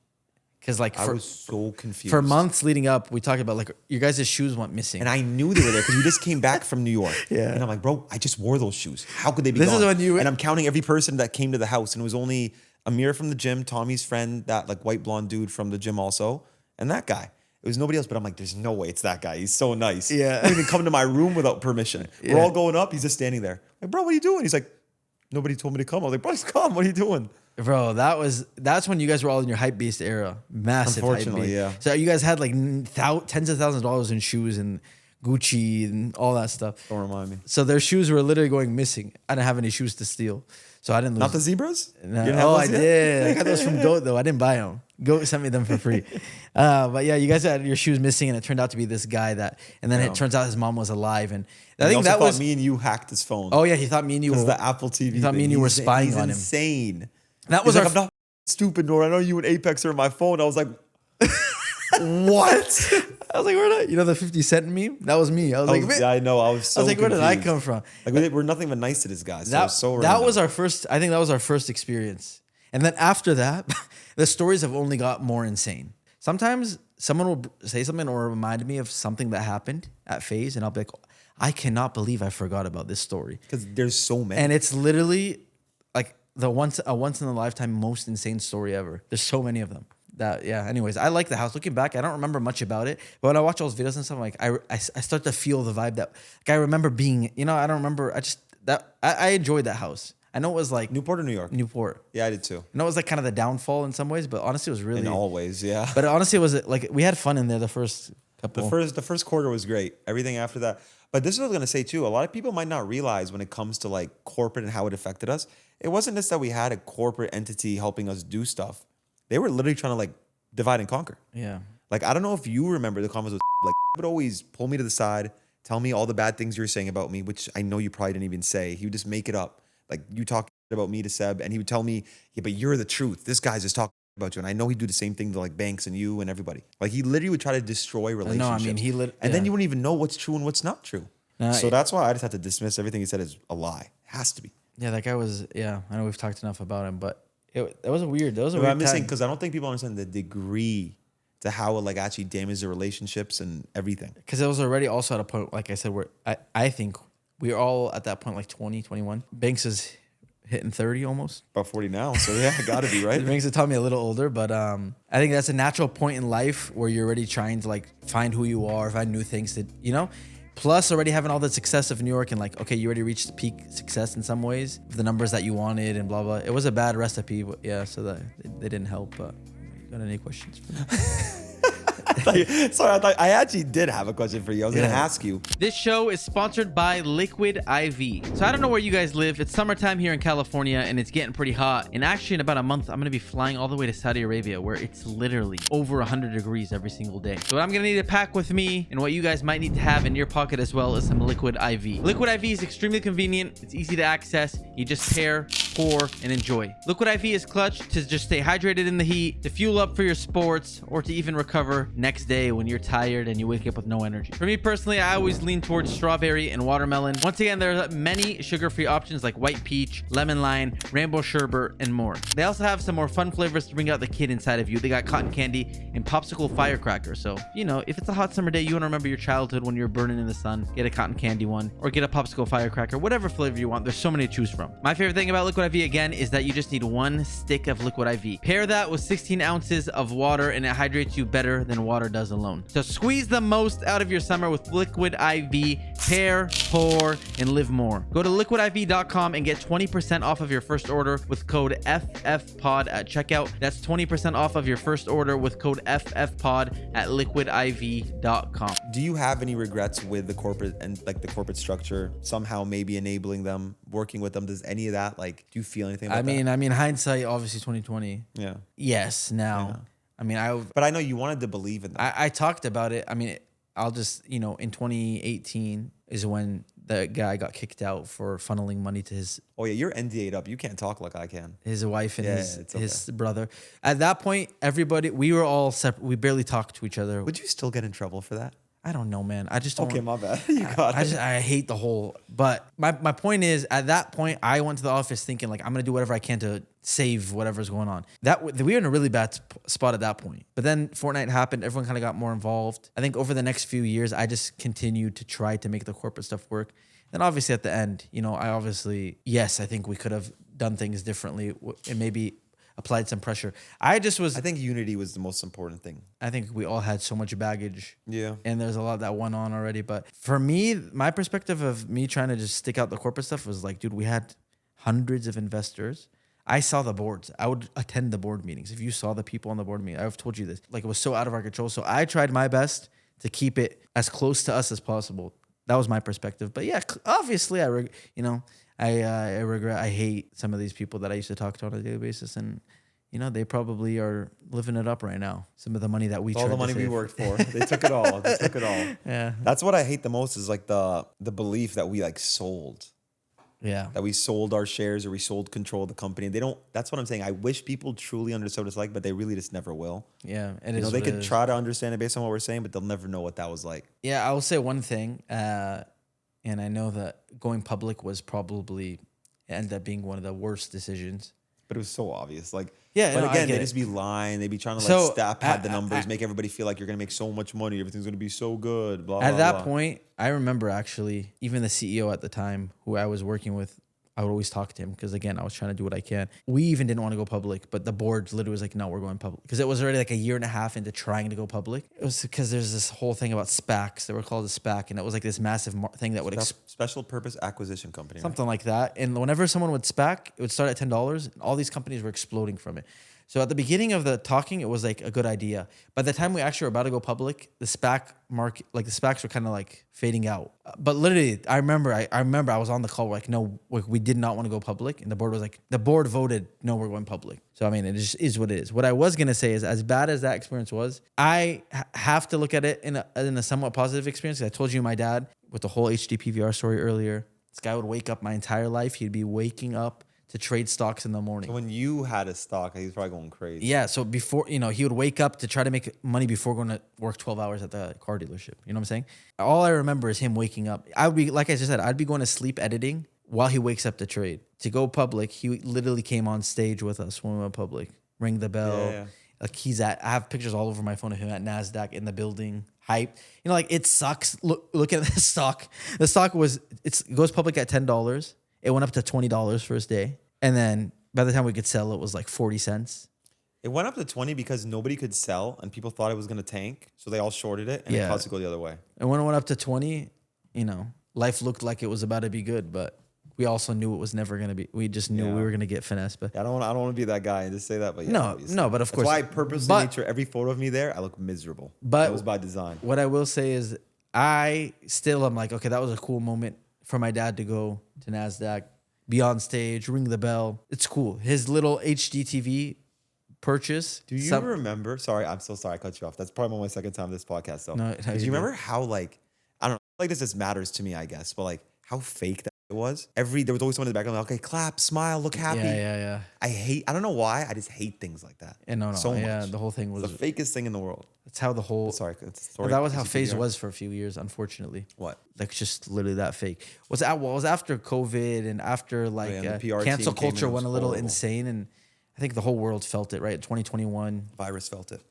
because like I was so confused. for months leading up, we talked about like your guys' shoes went missing. And I knew they were there because we just came back from New York. Yeah. And I'm like, bro, I just wore those shoes. How could they be This gone? is when you- And I'm counting every person that came to the house. And it was only Amir from the gym, Tommy's friend, that like white blonde dude from the gym also, and that guy. It was nobody else, but I'm like, there's no way it's that guy. He's so nice. Yeah. He didn't even come to my room without permission. We're Yeah. all going up. He's just standing there. Like, bro, what are you doing? He's like, nobody told me to come. I was like, bro, just come. What are you doing? Bro, that's when you guys were all in your hype beast era. Massive hype Unfortunately, beast. yeah. So you guys had like tens of thousands of dollars in shoes and Gucci and all that stuff. Don't remind me. So their shoes were literally going missing. I didn't have any shoes to steal. So I didn't lose. Not the zebras? No. You didn't have Oh, those I yet? did. I got those from Goat though. I didn't buy them. Goat sent me them for free. But yeah, you guys had your shoes missing, and it turned out to be this guy and then it turns out his mom was alive, and I He think also that thought was. me and you hacked his phone. Oh yeah, he thought me and you Because were. the Apple TV. He thought me thing. and you were He's- spying he's on him. insane. That was He's our. like, I'm not stupid, Nor. I know you and Apex are on my phone. I was like, what? I was like, where did the 50 Cent meme? That was me. I was like, yeah, I know. I was so I was like, where did I confused. come from? Like, we're nothing but nice to this guy. So That, it's so that random. was our first. I think that was our first experience. And then after that, the stories have only got more insane. Sometimes someone will say something or remind me of something that happened at FaZe, and I'll be like, I cannot believe I forgot about this story. Because there's so many. And it's literally like a once in a lifetime most insane story ever. There's so many of them. Anyways, I like the house. Looking back, I don't remember much about it, but when I watch all those videos and stuff, like I start to feel the vibe that like I remember being. I don't remember. I enjoyed that house. I know it was like Newport or New York? Newport. Yeah, I did too. I know it was like kind of the downfall in some ways, but honestly, it was really In all ways, yeah. But honestly, it was like we had fun in there the first couple. The first quarter was great. Everything after that. But this is what I was gonna say too. A lot of people might not realize when it comes to like corporate and how it affected us. It wasn't just that we had a corporate entity helping us do stuff. They were literally trying to like divide and conquer. Yeah. Like I don't know if you remember the comments with like would always pull me to the side, tell me all the bad things you were saying about me, which I know you probably didn't even say. He would just make it up. Like you talk about me to Seb, and he would tell me, yeah, but you're the truth. This guy's just talking about you. And I know he'd do the same thing to like Banks and you and everybody. Like he literally would try to destroy relationships. No, I mean and then you wouldn't even know what's true and what's not true. So that's why I just had to dismiss everything he said as a lie. Has to be. Yeah, that guy was. Yeah, I know we've talked enough about him, but it was a weird. That was a But weird. I'm just saying because I don't think people understand the degree to how it like actually damaged the relationships and everything. Because it was already also at a point, like I said, where I think we were all at that point like 20, 21. Banks is hitting 30 almost. About 40 now, so yeah, gotta be right. Banks is telling me a little older, but I think that's a natural point in life where you're already trying to like find who you are, find new things that Plus, already having all the success of New York and like, okay, you already reached peak success in some ways, the numbers that you wanted and blah blah. It was a bad recipe, but yeah, so that they didn't help. But you got any questions for me? Sorry, I actually did have a question for you. I was gonna ask you. This show is sponsored by Liquid IV. So I don't know where you guys live. It's summertime here in California and it's getting pretty hot. And actually in about a month, I'm gonna be flying all the way to Saudi Arabia where it's literally over 100 degrees every single day. So what I'm gonna need to pack with me and what you guys might need to have in your pocket as well is some Liquid IV. Liquid IV is extremely convenient. It's easy to access. You just pair, pour, and enjoy. Liquid IV is clutch to just stay hydrated in the heat, to fuel up for your sports, or to even recover next day when you're tired and you wake up with no energy. For me personally, I always lean towards strawberry and watermelon. Once again, there are many sugar-free options like white peach, lemon lime, rainbow sherbet, and more. They also have some more fun flavors to bring out the kid inside of you. They got cotton candy and popsicle firecracker. So, if it's a hot summer day, you want to remember your childhood when you're burning in the sun, get a cotton candy one or get a popsicle firecracker, whatever flavor you want. There's so many to choose from. My favorite thing about Liquid IV again is that you just need one stick of Liquid IV. Pair that with 16 ounces of water and it hydrates you better than water does alone. So squeeze the most out of your summer with Liquid IV. Pair, pour, and live more. Go to liquidiv.com and get 20% off of your first order with code FFPOD at checkout. That's 20% off of your first order with code FFPOD at liquidiv.com. Do you have any regrets with the corporate and like the corporate structure somehow maybe enabling them, working with them? Does any of that do you feel anything about that? I mean, hindsight, obviously 2020. Yeah. Yes. Now, Yeah. I mean, but I know you wanted to believe in that. I talked about it. I mean, I'll just, in 2018 is when the guy got kicked out for funneling money to his. Oh yeah, you're NDA'd up. You can't talk like I can. His wife and okay. his brother. At that point, everybody, we were all separate. We barely talked to each other. Would you still get in trouble for that? I don't know, man. I just don't. Okay, my bad. You got it. I hate the whole. But my point is, at that point, I went to the office thinking like I'm gonna do whatever I can to save whatever's going on. We were in a really bad spot at that point. But then Fortnite happened. Everyone kind of got more involved. I think over the next few years, I just continued to try to make the corporate stuff work. Then obviously at the end, I think we could have done things differently and maybe applied some pressure. I think unity was the most important thing. I think we all had so much baggage. Yeah. And there's a lot that went on already. But for me, my perspective of me trying to just stick out the corporate stuff was like, dude, we had hundreds of investors. I saw the boards. I would attend the board meetings. If you saw the people on the board meeting, I've told you this. Like, it was so out of our control. So I tried my best to keep it as close to us as possible. That was my perspective. But yeah, obviously, I regret. I hate some of these people that I used to talk to on a daily basis, and they probably are living it up right now. Some of the money that all the money we worked for, they took it all. Yeah, that's what I hate the most is like the belief that we sold. Yeah, that we sold our shares or we sold control of the company. They don't. That's what I'm saying. I wish people truly understood what it's like, but they really just never will. Yeah, they could try to understand it based on what we're saying, but they'll never know what that was like. Yeah, I will say one thing, and I know that going public was probably ended up being one of the worst decisions. But it was so obvious. Yeah, but again, they'd just be lying. They'd be trying to pad the numbers, make everybody feel like you're gonna make so much money, everything's gonna be so good. Blah. At blah, that blah. point, I remember actually even the CEO at the time, who I was working with I would always talk to him because, again, I was trying to do what I can. We even didn't want to go public, but the board literally was like, no, we're going public. Because it was already like a year and a half into trying to go public. It was because there's this whole thing about SPACs. They were called a SPAC, and it was like this massive thing that would... Special Purpose Acquisition Company. Something like that. And whenever someone would SPAC, it would start at $10, and all these companies were exploding from it. So at the beginning of the talking, it was like a good idea. By the time we actually were about to go public, the SPAC market, like the SPACs were kind of like fading out. But literally, I remember I was on the call, like, no, we did not want to go public. And the board was like, the board voted, no, we're going public. So, I mean, it just is what it is. What I was going to say is, as bad as that experience was, I have to look at it in a somewhat positive experience. I told you my dad with the whole HD PVR story earlier, this guy would wake up my entire life. He'd be waking up to trade stocks in the morning. So when you had a stock, he was probably going crazy. Yeah. So before, he would wake up to try to make money before going to work 12 hours at the car dealership. You know what I'm saying? All I remember is him waking up. I would be, like I just said, I'd be going to sleep editing while he wakes up to trade. To go public, he literally came on stage with us when we went public. Ring the bell. Yeah. Like I have pictures all over my phone of him at NASDAQ in the building. Hype. Like, it sucks. Look at the stock. The stock it goes public at $10. It went up to $20 first day. And then by the time we could sell, it was like 40 cents. It went up to 20 because nobody could sell and people thought it was going to tank. So they all shorted it and it caused it to go the other way. And when it went up to 20, life looked like it was about to be good, but we also knew it was never going to be. We just knew we were going to get finessed. But I don't want to be that guy and just say that. But no, but of course. That's why I purposely made sure every photo of me there, I look miserable. But that was by design. What I will say is I still am like, okay, that was a cool moment for my dad to go to NASDAQ, be on stage, ring the bell. It's cool. His little HD TV purchase. Do you remember? Sorry, I'm so sorry I cut you off. That's probably my second time this podcast. Though. Do you remember how, like, I don't know, like this just matters to me, I guess, but like how fake that it was? There was always someone in the background, like, okay, clap, smile, look happy. Yeah. I don't know why. I just hate things like that. And no. So much. The whole thing was the fakest thing in the world. That's how the whole. That was how FaZe was for a few years, unfortunately. What? Like, just literally that fake. Was after COVID and after like cancel culture went a little insane, and I think the whole world felt it. Right, 2021. Virus felt it.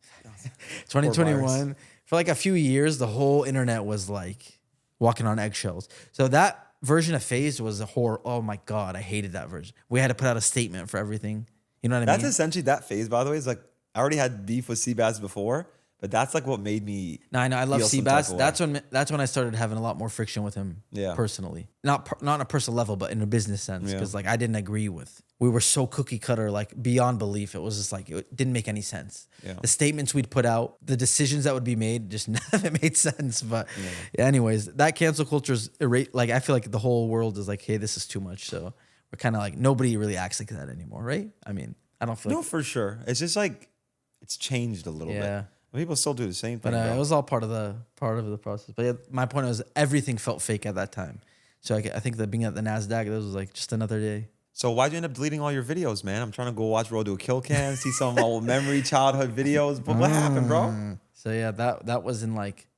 2021 for like a few years, the whole internet was like walking on eggshells. So that version of FaZe was a horror. Oh my god, I hated that version. We had to put out a statement for everything. You know what I mean? That's essentially that phase, by the way. Is like I already had beef with CBass before. But that's like what made me. No, I know. I love CBass. That's when I started having a lot more friction with him personally. Not on a personal level, but in a business sense. Because like I didn't agree with. We were so cookie cutter, like beyond belief. It was just like it didn't make any sense. Yeah. The statements we'd put out, the decisions that would be made, just none of it made sense. But anyways, that cancel culture's like I feel like the whole world is like, hey, this is too much. So we're kind of like nobody really acts like that anymore, right? I mean, I don't feel no, for sure. It's just like it's changed a little bit. People still do the same thing. But it was all part of the process. But yeah, my point was everything felt fake at that time. So I think that being at the NASDAQ, this was like just another day. So why'd you end up deleting all your videos, man? I'm trying to go watch Road to a Kill Cam, see some of my old memory, childhood videos. But what happened, bro? So yeah, that was in like,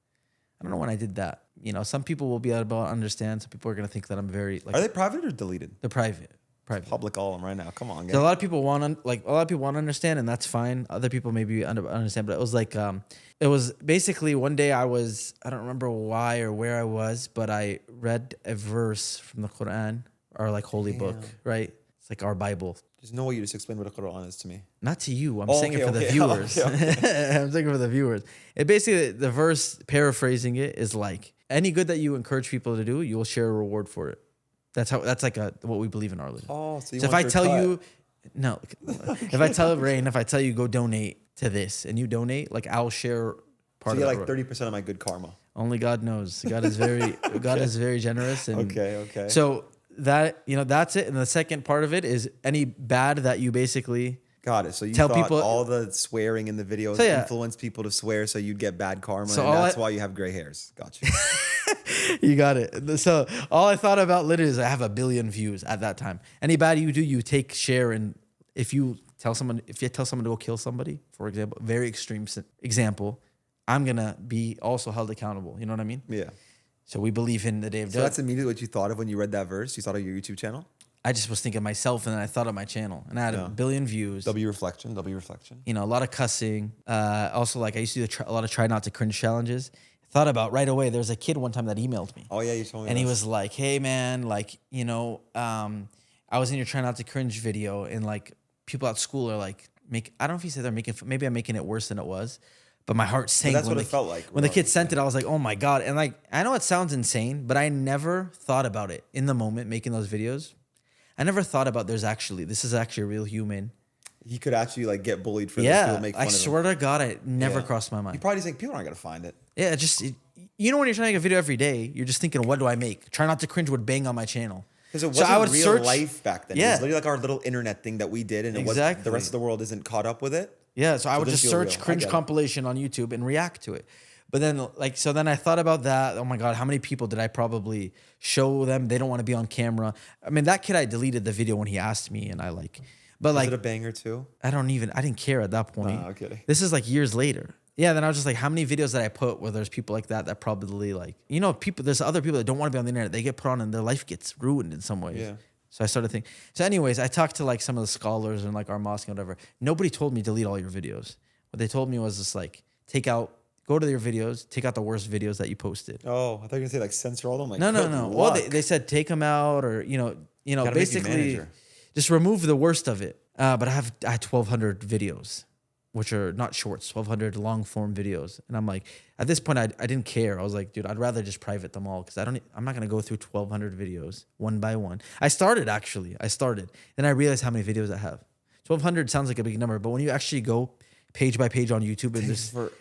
I don't know when I did that. Some people will be able to understand. Some people are going to think that I'm very like. Are they private or deleted? They're private. Public all of them right now. Come on, guys. So a lot of people want to understand, and that's fine. Other people maybe understand, but it was like it was basically one day I don't remember why or where I was, but I read a verse from the Quran, our like holy book, right? It's like our Bible. There's no way you just explain what the Quran is to me. Not to you. I'm saying it for the viewers. I'm saying it for the viewers. It basically, the verse, paraphrasing it, is like any good that you encourage people to do, you will share a reward for it. That's like what we believe in our religion. Oh, so if I tell you, no, if I tell Rain, if I tell you go donate to this and you donate, like I'll share part of it. So you get like 30% of my good karma. Only God knows. God is very generous. And okay. So that, that's it. And the second part of it is any bad that you basically got it. So you tell people all the swearing in the videos influence people to swear so you'd get bad karma. So and that's why you have gray hairs. Got you. You got it. So all I thought about literally is I have 1 billion views at that time. Any bad you do, you take share. And if you tell someone to go kill somebody, for example, very extreme example, I'm going to be also held accountable. You know what I mean? Yeah. So we believe in the day of judgment. So that's immediately what you thought of when you read that verse? You thought of your YouTube channel? I just was thinking of myself, and then I thought of my channel, and I had 1 billion views. W reflection. A lot of cussing. Also, like I used to do a lot of try not to cringe challenges. Thought about right away. There was a kid one time that emailed me. Oh yeah, you told me. And he was like, "Hey man, like I was in your Try Not to Cringe video, and like people at school are like, I don't know if you said they're making, maybe I'm making it worse than it was, but my heart sank. That's what it felt like. When the kid sent it, I was like, oh my God. And like, I know it sounds insane, but I never thought about it in the moment making those videos. I never thought about this is actually a real human. He could actually like get bullied for this. People make fun I of swear him. to God, it never crossed my mind. You probably think people aren't gonna find it. Yeah, you know when you're trying to make a video every day, you're just thinking, what do I make? Try Not to Cringe would bang on my channel. Because it wasn't real life back then. Yeah. It was literally like our little internet thing that we did, and the rest of the world isn't caught up with it. Yeah, so I would just search cringe compilation on YouTube and react to it. But then then I thought about that. Oh my God, how many people did I probably show them? They don't want to be on camera. I mean, that kid, I deleted the video when he asked me, and but Was it a banger too? I didn't care at that point. No, I'm kidding. This is like years later. Yeah, then I was just like, how many videos did I put where there's people like that probably like, there's other people that don't want to be on the internet. They get put on and their life gets ruined in some ways. Yeah. So I started thinking. So anyways, I talked to like some of the scholars and like our mosque and whatever. Nobody told me delete all your videos. What they told me was just like, go to your videos, take out the worst videos that you posted. Oh, I thought you were gonna say like censor all of them. Like, No. Well, they said take them out, or basically just remove the worst of it. But I had 1,200 videos, which are not shorts, 1,200 long form videos, and I'm like, at this point, I didn't care. I was like, dude, I'd rather just private them all because I'm not gonna go through 1,200 videos one by one. I started. Then I realized how many videos I have. 1,200 sounds like a big number, but when you actually go page by page on YouTube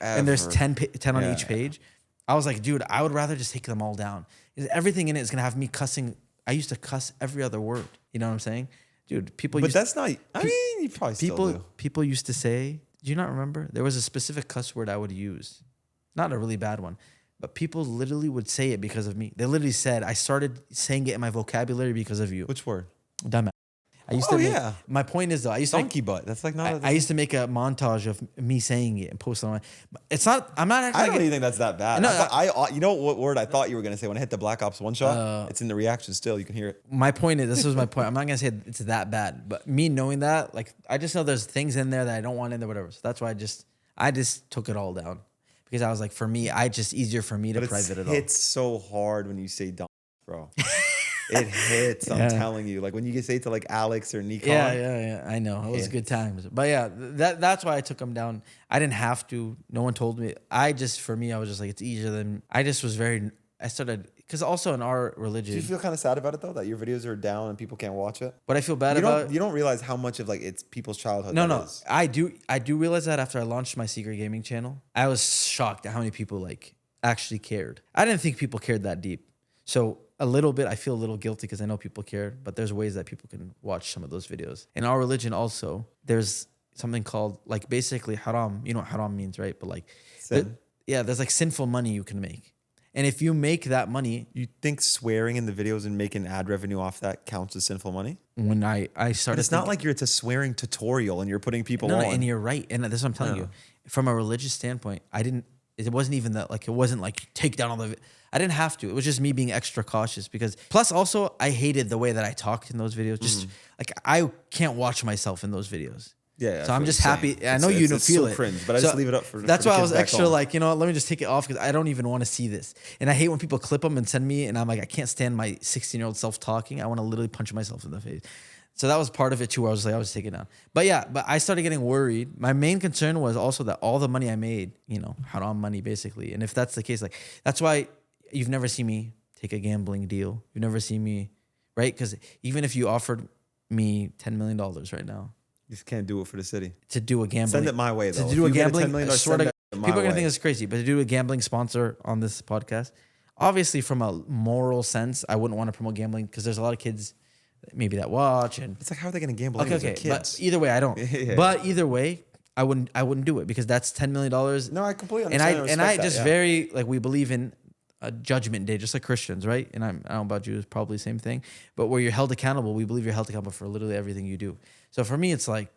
and there's 10 on each page, I was like, dude, I would rather just take them all down. Everything in it is gonna have me cussing. I used to cuss every other word. You know what I'm saying, dude? But that's not. I mean, you probably still do. People used to say. Do you not remember? There was a specific cuss word I would use, not a really bad one, but people literally would say it because of me. They literally said I started saying it in my vocabulary because of you. Which word? Dumbass. I used to. My point is though, I used to donkey butt. That's like not. I used to make a montage of me saying it and post it on. It's not. I'm not. I don't even think that's that bad. No, you know what word I thought you were gonna say when I hit the Black Ops one shot? It's in the reaction still. You can hear it. My point is, this was my point. I'm not gonna say it's that bad, but me knowing that, like, I just know there's things in there that I don't want in there, whatever. So that's why I just took it all down because I was like, for me, it's easier for me to private it all. It's so hard when you say dumb, bro. It hits. I'm telling you. Like when you say it to like Alex or Nikon. Yeah. I know. It was good times. But yeah, that's why I took them down. I didn't have to. No one told me. For me, I was just like, it's easier than. I started, because also in our religion. Do you feel kind of sad about it though, that your videos are down and people can't watch it? What I feel bad about. You don't realize how much of like it's people's childhood. No. I do realize that after I launched my secret gaming channel, I was shocked at how many people like actually cared. I didn't think people cared that deep. So a little bit, I feel a little guilty because I know people cared, but there's ways that people can watch some of those videos. In our religion also, there's something called like basically haram. You know what haram means, right? But like, there's like sinful money you can make. And if you make that money. You think swearing in the videos and making ad revenue off that counts as sinful money? When I started. But it's not like it's a swearing tutorial and you're putting people on. No, and you're right. And that's what I'm telling you. From a religious standpoint, it wasn't even that, like, it wasn't like take down all the. I didn't have to. It was just me being extra cautious because, plus also, I hated the way that I talked in those videos. Just like, I can't watch myself in those videos. Yeah. So I'm just happy. I know you don't feel it. Cringe, but I just leave it up for. That's why I was extra like, let me just take it off because I don't even want to see this. And I hate when people clip them and send me, and I'm like, I can't stand my 16-year-old self talking. I want to literally punch myself in the face. So that was part of it too. Where I was like, I was taking it down. But yeah, I started getting worried. My main concern was also that all the money I made, haram money basically. And if that's the case, like, that's why you've never seen me take a gambling deal. You've never seen me, right? Because even if you offered me $10 million right now, you just can't do it for the city. To do a gambling. Send it my way though. To do a gambling, I swear to God, people are gonna think it's crazy, but to do a gambling sponsor on this podcast, obviously from a moral sense, I wouldn't want to promote gambling because there's a lot of kids maybe that watch, and it's like, how are they going to gamble? Okay. Kids? But either way, I don't. But either way, I wouldn't do it because that's $10 million. No, I completely understand. And I just very, like, we believe in a judgment day, just like Christians, right? And I don't know about Jews, probably the same thing. But where you're held accountable, we believe you're held accountable for literally everything you do. So for me, it's like,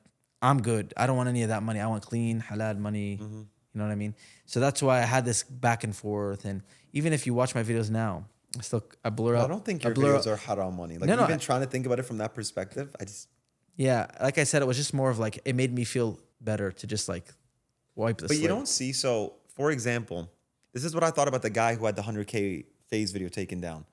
I'm good. I don't want any of that money. I want clean, halal money. Mm-hmm. You know what I mean? So that's why I had this back and forth. And even if you watch my videos now, I blur out. I don't think your videos are haram money. Like, you've been trying to think about it from that perspective. Yeah, like I said, it was just more of like, it made me feel better to just like wipe the slate. But you don't see, so for example, this is what I thought about the guy who had the 100K FaZe video taken down.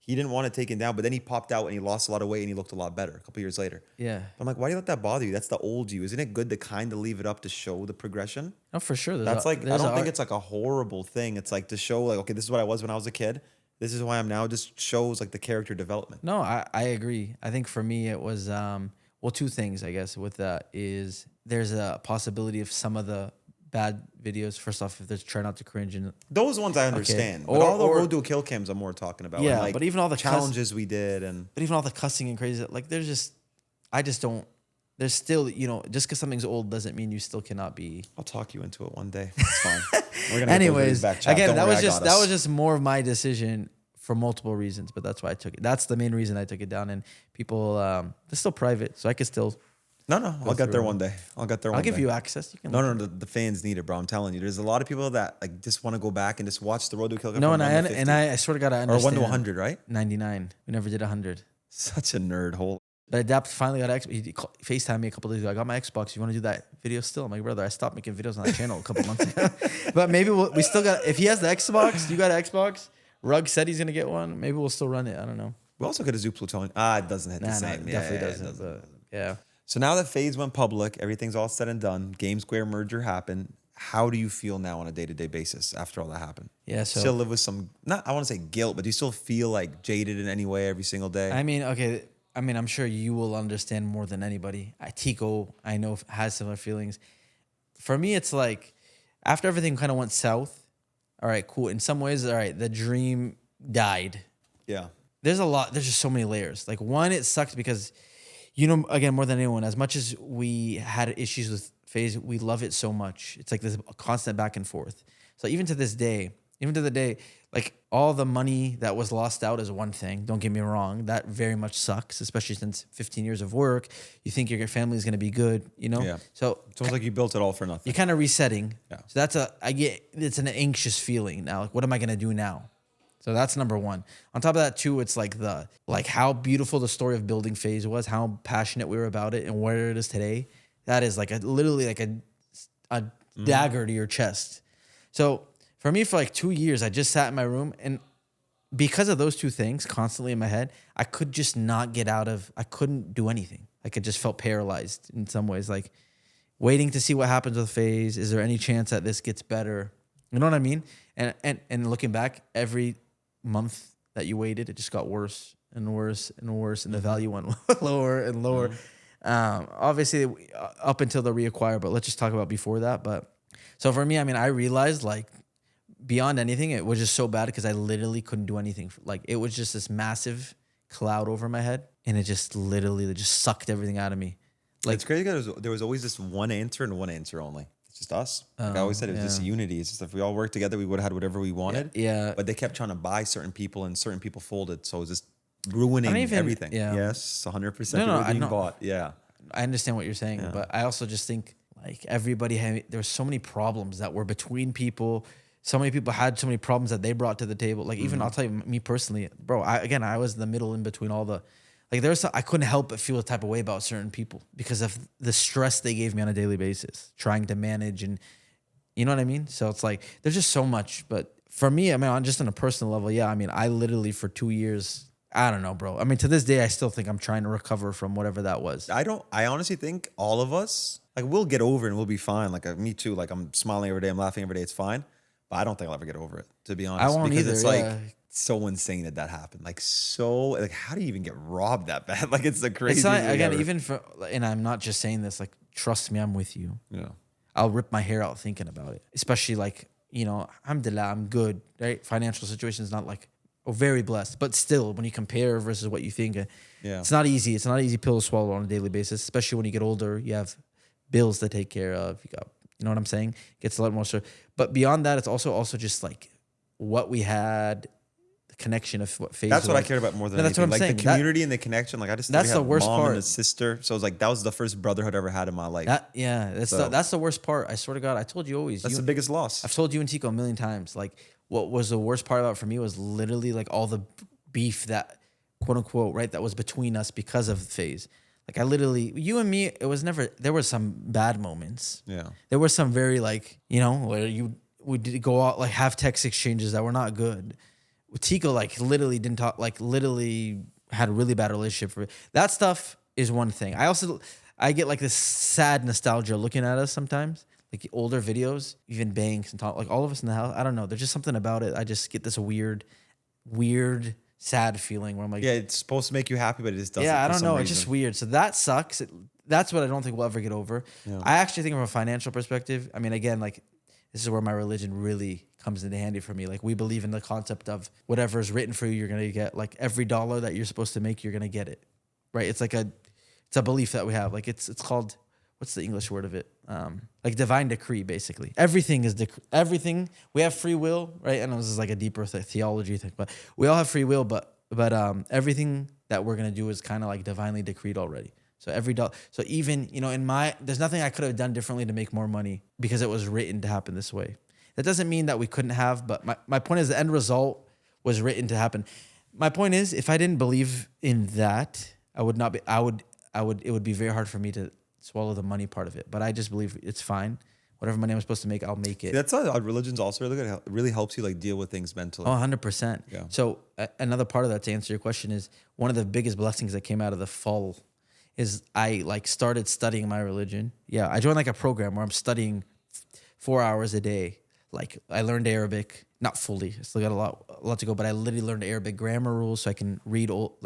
he didn't want it taken down, but then he popped out and he lost a lot of weight and he looked a lot better a couple years later. Yeah. I'm like, why do you let that bother you? That's the old you. Isn't it good to kind of leave it up to show the progression? No, for sure. That's like, I don't think it's like a horrible thing. It's like to show like, okay, this is what I was when I was a kid. This is why I'm now. Just shows like the character development. No, I agree. I think for me it was well, two things I guess with that is there's a possibility of some of the bad videos. First off, if they're trying not to cringe, and Those ones I understand. Okay. But all the road to a kill cams I'm more talking about. Yeah, and like but even all the challenges we did and but even all the cussing and crazy, like there's just I just don't. There's still, you know, just because something's old doesn't mean you still cannot be. I'll talk you into it one day. It's fine. We're gonna Anyways, get those videos back, chat. again, Don't that worry, was just more of my decision for multiple reasons, but that's why I took it. That's the main reason I took it down. And people, they're still private, so I could still. No, I'll get there one day. I'll get there. I'll give you access. You can. No, the fans need it, bro. I'm telling you, there's a lot of people that like just want to go back and just watch the road to a kill cam. No, from and I swear to God, I understand. Or 1 to 100, right? 99. We never did 100. Such a nerd hole. But Adapt finally got Xbox. He FaceTimed me a couple days ago. I got my Xbox. You want to do that video still? I'm like, brother, I stopped making videos on that channel a couple months ago. But maybe we still got. If he has the Xbox, you got an Xbox. Rug said he's gonna get one. Maybe we'll still run it. I don't know. We also could have Zoo Plutonium. It doesn't hit the same. It definitely doesn't. But yeah. So now that FaZe went public, everything's all said and done. Game Square merger happened. How do you feel now on a day-to-day basis after all that happened? Yeah, so still live with some, I want to say guilt, but do you still feel like jaded in any way every single day? I mean, okay. I mean, I'm sure you will understand more than anybody. Tico, I know, has similar feelings. For me, it's like after everything kind of went south. All right, cool. In some ways, all right, the dream died. Yeah. There's a lot. There's just so many layers. Like one, it sucked because, you know, again, more than anyone, as much as we had issues with FaZe, we love it so much. It's like this constant back and forth. So even to this day, even to the day, like all the money that was lost out is one thing. Don't get me wrong. That very much sucks, especially since 15 years of work. You think your family is going to be good, you know? Yeah. So It's almost like you built it all for nothing. you're kind of resetting. Yeah. So it's an anxious feeling now. Like, what am I going to do now? So that's number one. On top of that too, it's like how beautiful the story of building FaZe was, how passionate we were about it, and where it is today. That is like literally like a dagger to your chest. So for me, for like 2 years, I just sat in my room, and because of those two things constantly in my head, I could just not get out of. I couldn't do anything. Like I just felt paralyzed in some ways, like waiting to see what happens with FaZe. Is there any chance that this gets better? You know what I mean? And looking back, every month that you waited, it just got worse and worse and worse, and the value went lower and lower. Obviously, up until the reacquire, but let's just talk about before that. But so for me, I mean, I realized like beyond anything, it was just so bad because I literally couldn't do anything. Like it was just this massive cloud over my head, and it just sucked everything out of me. Like it's crazy because there was always this one answer and one answer only. It's just us. Like I always said, it was just unity. It's just if we all worked together, we would have had whatever we wanted. Yeah. But they kept trying to buy certain people, and certain people folded. So it was just ruining everything. Yeah. Yes, 100% No, being bought. Yeah. I understand what you're saying, but I also just think like everybody there were so many problems that were between people. So many people had so many problems that they brought to the table. Like even I'll tell you, me personally, bro. I was in the middle in between all the. Like I couldn't help but feel a type of way about certain people because of the stress they gave me on a daily basis, trying to manage, and you know what I mean? So it's like, there's just so much, but for me, I mean, just on a personal level, yeah, I mean, I literally for 2 years, I don't know, bro. I mean, to this day, I still think I'm trying to recover from whatever that was. I honestly think all of us, like we'll get over it and we'll be fine. Like me too. Like I'm smiling every day. I'm laughing every day. It's fine. But I don't think I'll ever get over it, to be honest. I won't because either, it's yeah. like so insane that happened. Like how do you even get robbed that bad? Like it's the craziest It's not, thing again, ever. even for, and I'm not just saying this, like, trust me, I'm with you. Yeah. I'll rip my hair out thinking about it. Especially like, you know, alhamdulillah, I'm good, right? Financial situation is not like, very blessed. But still, when you compare versus what you think, it's not easy. It's not an easy pill to swallow on a daily basis, especially when you get older. You have bills to take care of. You got, you know what I'm saying? It gets a lot more. But beyond that, it's also just like what we had, the connection of what FaZe That's what was. I cared about more than That's anything. what I'm Like saying. the community and the connection. Like I just That's we the had worst mom part. and a sister. So it was like that was the first brotherhood I ever had in my life. That's the worst part. I swear to God, I told you always. That's the biggest loss. I've told you and Tico a million times. Like what was the worst part about it for me was literally like all the beef that quote unquote, right, that was between us because of FaZe. Like I literally, you and me, it was never, there were some bad moments. Yeah. There were some very like, you know, where we did go out, like have text exchanges that were not good. Tico like literally didn't talk, like literally had a really bad relationship for that stuff is one thing. I get like this sad nostalgia looking at us sometimes, like older videos, even Banks and talk, like all of us in the house. I don't know. There's just something about it. I just get this weird, sad feeling where I'm like, Yeah, it's supposed to make you happy, but it just doesn't. yeah, I for don't some know. reason. It's just weird. So that sucks. That's what I don't think we'll ever get over. Yeah. I actually think from a financial perspective, I mean, again, like this is where my religion really comes into handy for me. Like we believe in the concept of whatever is written for you, you're gonna get. Like every dollar that you're supposed to make, you're gonna get it. Right? It's a belief that we have. Like it's called, what's the English word of it? Like divine decree, basically. Everything is everything. We have free will, right? And this is like a deeper theology thing, but we all have free will. But everything that we're gonna do is kind of like divinely decreed already. So every dollar. So even there's nothing I could have done differently to make more money because it was written to happen this way. That doesn't mean that we couldn't have. But my point is the end result was written to happen. My point is if I didn't believe in that, I would not be. It would be very hard for me to swallow the money part of it. But I just believe it's fine. Whatever money I'm supposed to make, I'll make it. That's how religion's also really good. It really helps you like deal with things mentally. Oh, 100%. Yeah. So another part of that, to answer your question, is one of the biggest blessings that came out of the fall is I like started studying my religion. Yeah, I joined like a program where I'm studying 4 hours a day. Like I learned Arabic, not fully. I still got a lot to go, but I literally learned Arabic grammar rules so I can read old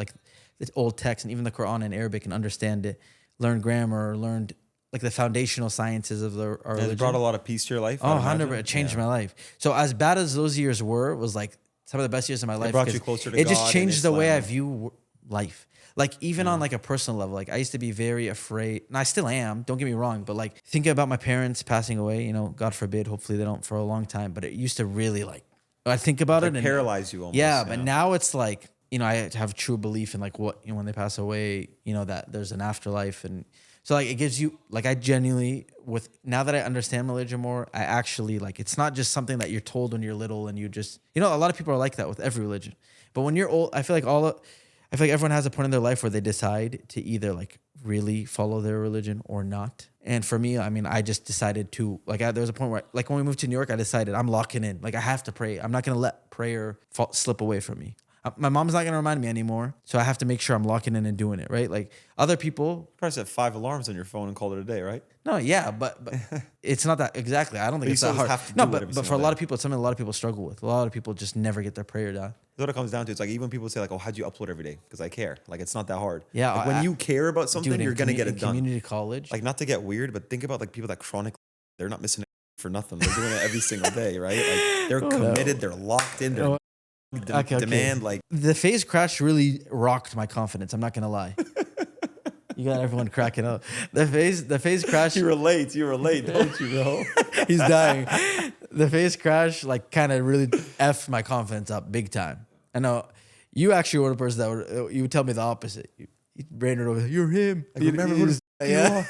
text and even the Quran in Arabic and understand it. Learned grammar, learned like the foundational sciences of our religion. It brought a lot of peace to your life. Oh, 100%. It changed my life. So as bad as those years were, it was like some of the best years of my life. brought you closer to it just God changed and the way I Islam. view life. Like even on like a personal level, like I used to be very afraid, and I still am, don't get me wrong, but like thinking about my parents passing away, you know, God forbid, hopefully they don't for a long time, but it used to really like, I think about it and paralyze you almost. Yeah, but now it's like, you know, I have true belief in like what, you know, when they pass away, you know, that there's an afterlife. And so like it gives you, like I genuinely, now that I understand religion more, I actually like, it's not just something that you're told when you're little and you just, you know, a lot of people are like that with every religion. But when you're old, I feel like everyone has a point in their life where they decide to either like really follow their religion or not. And for me, I mean, I just decided to like, there was a point where like when we moved to New York, I decided I'm locking in. Like I have to pray. I'm not going to let prayer slip away from me. My mom's not going to remind me anymore. So I have to make sure I'm locking in and doing it, right? Like other people. You probably set 5 alarms on your phone and called it a day, right? No, yeah, but it's not that exactly. I don't think it's that hard. No, but for a lot of people, it's something a lot of people struggle with. A lot of people just never get their prayer done. That's what it comes down to. It's like even when people say like, "Oh, how'd you upload every day?" Because I care. Like it's not that hard. Yeah, like, when you care about something, you're gonna get it done. Community college, like not to get weird, but think about like people that chronically, they're not missing it for nothing. They're doing it every single day, right? Like they're committed. They're locked in. They're demand like the FaZe crash really rocked my confidence. I'm not gonna lie. You got everyone cracking up. The FaZe crash. You relate, don't you, bro? He's dying. The FaZe crash like kind of really effed my confidence up big time. I know you actually were the person that you would tell me the opposite. You ran it over. You're him. Like, remember who yeah.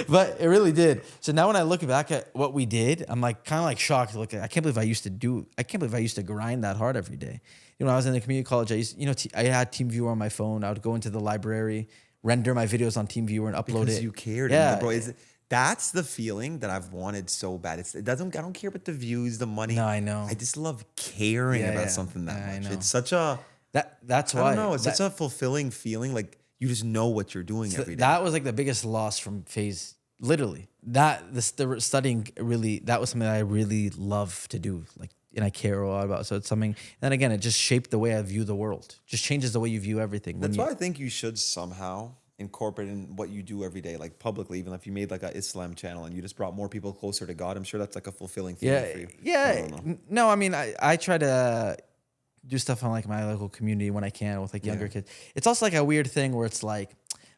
But it really did. So now when I look back at what we did, I'm like kind of like shocked. Look, I can't believe I used to grind that hard every day. You know, when I was in the community college, I had TeamViewer on my phone. I would go into the library, render my videos on TeamViewer and upload it. Because you cared. Yeah. Bro, that's the feeling that I've wanted so bad. I don't care about the views, the money. No, I know. I just love caring about something that much. I know. It's such a that's why. I don't know. It's such a fulfilling feeling. Like you just know what you're doing every day. That was like the biggest loss from FaZe. Literally, the studying really, that was something that I really love to do. Like, and I care a lot about. So it's something. And then again, it just shaped the way I view the world. Just changes the way you view everything. That's why I think you should somehow incorporate in what you do every day, like publicly. Even if you made like an Islam channel and you just brought more people closer to God, I'm sure that's like a fulfilling feeling for you. Yeah. No, I mean, I try to do stuff on like my local community when I can with like younger kids. It's also like a weird thing where it's like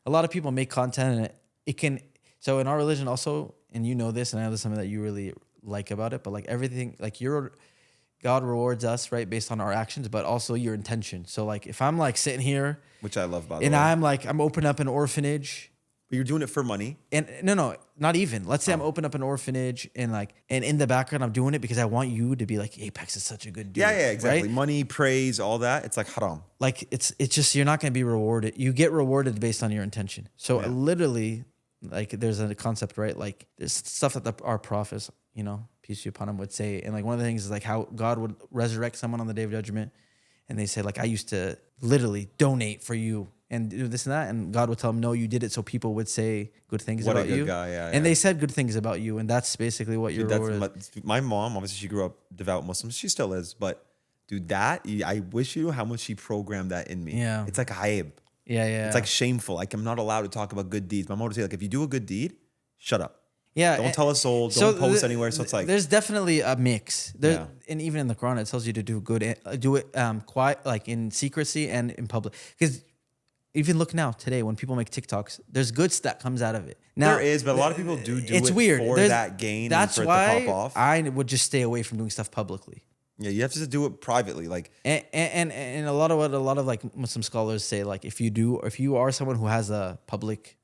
a lot of people make content and it can. So in our religion also, and you know this, and I know this is something that you really like about it, but like everything, like God rewards us, right, based on our actions, but also your intention. So like if I'm like sitting here, which I love, by the way, and I'm opening up an orphanage. But you're doing it for money. And no, not even. Let's say I'm opening up an orphanage and in the background I'm doing it because I want you to be like, Apex is such a good dude. Yeah, exactly. Right? Money, praise, all that. It's like haram. Like it's just you're not going to be rewarded. You get rewarded based on your intention. So literally, like there's a concept, right? Like there's stuff that our prophets, you know, peace be upon him, would say. And like one of the things is like how God would resurrect someone on the day of judgment. and they say like, I used to literally donate for you and do this and that, and God would tell them, no, you did it so people would say good things What a about good you. guy, yeah, and yeah. they said good things about you, and that's basically what your Dude, reward is. my mom, obviously, she grew up devout Muslim. She still is, but dude, I wish you knew how much she programmed that in me. Yeah. It's like hayib. Yeah. It's like shameful. Like I'm not allowed to talk about good deeds. My mom would say like, if you do a good deed, shut up. Yeah, Don't tell a soul. Don't post anywhere. So it's like there's definitely a mix. And even in the Quran, it tells you to do good, do it quiet, like in secrecy and in public. Because even look now today, when people make TikToks, there's good that comes out of it. Now there is, but a lot of people do it's it weird. for that gain. That's and for why it to pop off. I would just stay away from doing stuff publicly. Yeah, you have to just do it privately. Like and a lot of what a lot of like Muslim scholars say, like if you are someone who has a public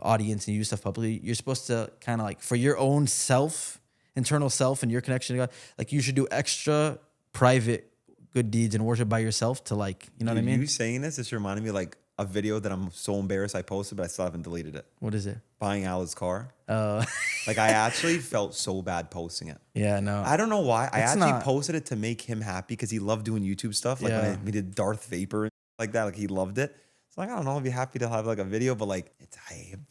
audience and you do stuff publicly, you're supposed to kind of like for your own internal self and your connection to God, like you should do extra private good deeds and worship by yourself to like, you know what I mean? You saying this just reminded me like a video that I'm so embarrassed I posted, but I still haven't deleted it. What is it? Buying Allah's car. Like I actually felt so bad posting it. Yeah, no. I don't know why. I actually posted it to make him happy because he loved doing YouTube stuff. Like when we did Darth Vapor and like that, like he loved it. So like I don't know, I'd be happy to have like a video, but like it's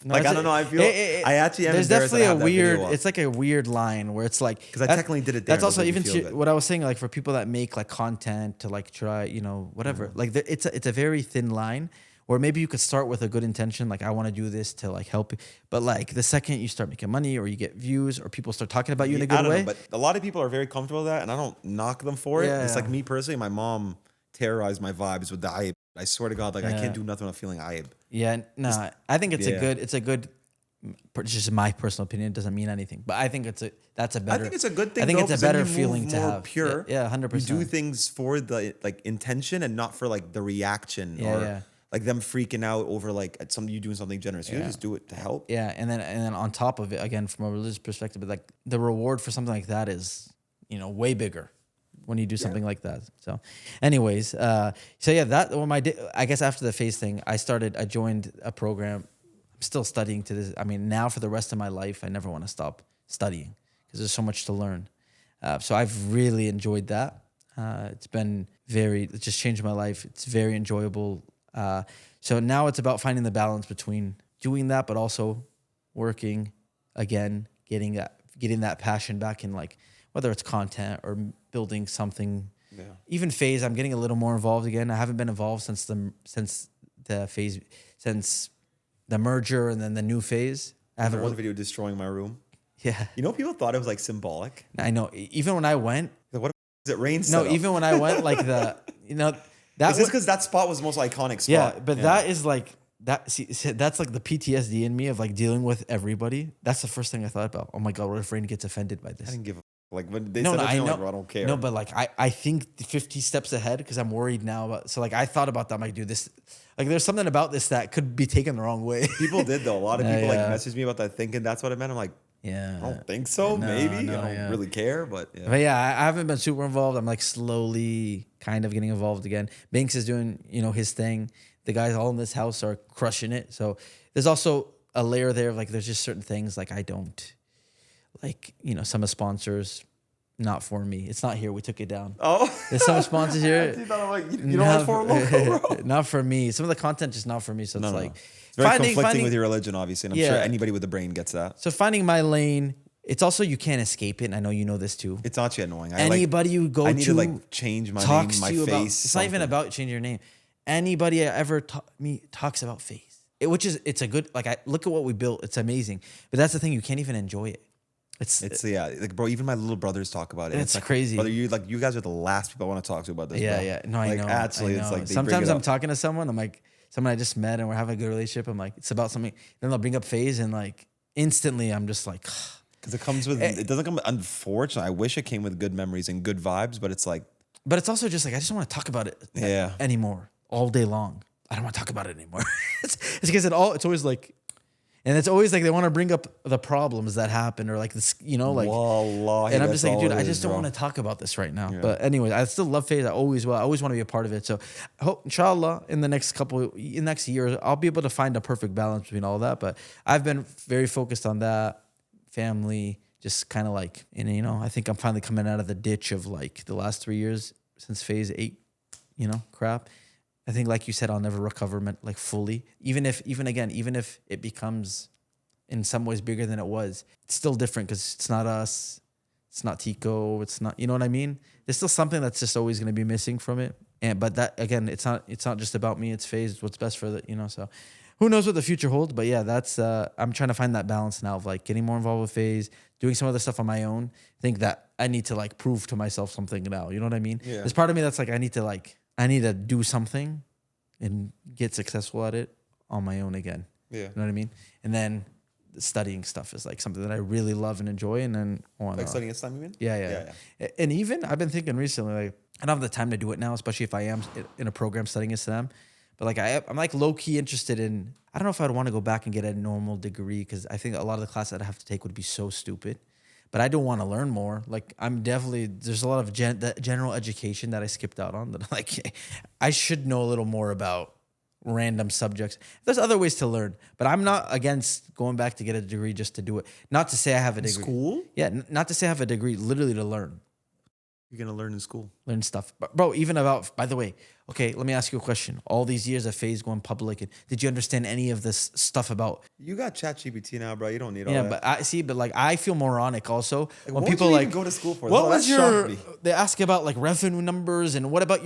like I don't know. I feel I actually am. There's definitely a weird. It's like a weird line where it's like because I technically did it. There, that's also even what I was saying. Like for people that make like content to like try, whatever. Like it's a very thin line. Or maybe you could start with a good intention, like I want to do this to like help you. But like the second you start making money or you get views or people start talking about you in a good way. Know, but a lot of people are very comfortable with that and I don't knock them for it. It's like me personally, my mom terrorized my vibes with the ayib. I swear to God, like I can't do nothing without feeling ayib. Yeah, no, I think it's a good, just my personal opinion, it doesn't mean anything. But I think it's a better. I think it's a good thing. I think it's a better feeling to have. Pure. Yeah, 100%. You do things for the like intention and not for like the reaction or like them freaking out over like you doing something generous. You just do it to help. Yeah, and then on top of it, again from a religious perspective, like the reward for something like that is way bigger when you do something like that. So, anyways, I guess after the FaZe thing, I joined a program. I'm still studying to this. I mean, now for the rest of my life, I never want to stop studying because there's so much to learn. So I've really enjoyed that. It's just changed my life. It's very enjoyable. So now it's about finding the balance between doing that, but also working again, getting that passion back in like, whether it's content or building something, even FaZe, I'm getting a little more involved again. I haven't been involved since the FaZe, since the merger and then the new FaZe. I haven't. One video destroying my room. Yeah. People thought it was like symbolic. I know. Even when I went, like, what is it? Rain. No, even when I went, like that's because that spot was the most iconic spot. Yeah, but that is like that. See, that's like the PTSD in me of like dealing with everybody. That's the first thing I thought about. Oh my God, what if Rain gets offended by this? I didn't give a like when they said that, I know. Like, well, I don't care. No, but like I think 50 steps ahead because I'm worried now about. So like I thought about that. I'm like, dude, this like there's something about this that could be taken the wrong way. People did though. A lot of people like messaged me about that, thinking that's what it meant. I'm like, I don't think so. Maybe I don't really care, but I haven't been super involved. I'm like slowly kind of getting involved again. Banks is doing his thing. The guys all in this house are crushing it. So there's also a layer there of like there's just certain things like I don't like some of sponsors. Not for me. It's not here. We took it down. Oh, there's some sponsors here. You don't like for a logo, bro. Not for me. Some of the content just not for me. So it's like it's very conflicting with your religion, obviously. And I'm sure anybody with a brain gets that. So finding my lane. It's also you can't escape it. And I know you know this too. It's actually annoying. Anybody you go I need to like change my name, my face. It's not even about changing your name. Anybody I ever talks about FaZe, it's a good like I look at what we built. It's amazing. But that's the thing. You can't even enjoy it. It's like bro, even my little brothers talk about it. It's like, crazy. Brother, you guys are the last people I want to talk to about this. Yeah. No, I know. Actually, I know. It's like sometimes I'm talking to someone. I'm like someone I just met and we're having a good relationship. I'm like it's about something. Then they'll bring up FaZe and like instantly I'm just like because it comes with it doesn't come. Unfortunately, I wish it came with good memories and good vibes, but it's like. But it's also just like I just don't want to talk about it anymore all day long. I don't want to talk about it anymore. it's because it's always like. And it's always like they want to bring up the problems that happened or like this, like. Wallahi, and I'm just like, dude, I just don't want to talk about this right now. Yeah. But anyway, I still love FaZe. I always want to be a part of it. So I hope, inshallah, in the next year, I'll be able to find a perfect balance between all that. But I've been very focused on that, family, just kind of like, and I think I'm finally coming out of the ditch of like the last 3 years since FaZe 8. crap. I think, like you said, I'll never recover like fully. Even if it becomes in some ways bigger than it was, it's still different because it's not us, it's not Tico, it's not, you know what I mean? There's still something that's just always going to be missing from it. But that, again, it's not just about me. It's FaZe. It's what's best for the. So who knows what the future holds? But yeah, that's I'm trying to find that balance now of like getting more involved with FaZe, doing some other stuff on my own. I think that I need to like prove to myself something now. You know what I mean? Yeah. There's part of me that's like I need to do something and get successful at it on my own again. Yeah. You know what I mean? And then the studying stuff is like something that I really love and enjoy, and then like studying Islam, you mean? Yeah. And even I've been thinking recently, like I don't have the time to do it now, especially if I am in a program studying Islam. But like I'm like low key interested in. I don't know if I'd want to go back and get a normal degree because I think a lot of the classes I'd have to take would be so stupid. But I don't want to learn more. Like there's a lot of general education that I skipped out on that like I should know a little more about random subjects. There's other ways to learn, but I'm not against going back to get a degree just to do it. Not to say I have a degree. School? Yeah, not to say I have a degree, literally to learn. You're going to learn in school. Learn stuff. But bro, even about, by the way, okay, let me ask you a question. All these years of FaZe going public, did you understand any of this stuff about? You got ChatGPT now, bro. You don't need all Yeah, that. but like I feel moronic also when what people would you like even go to school for? What No, was that shocked me. they ask about like revenue numbers and what about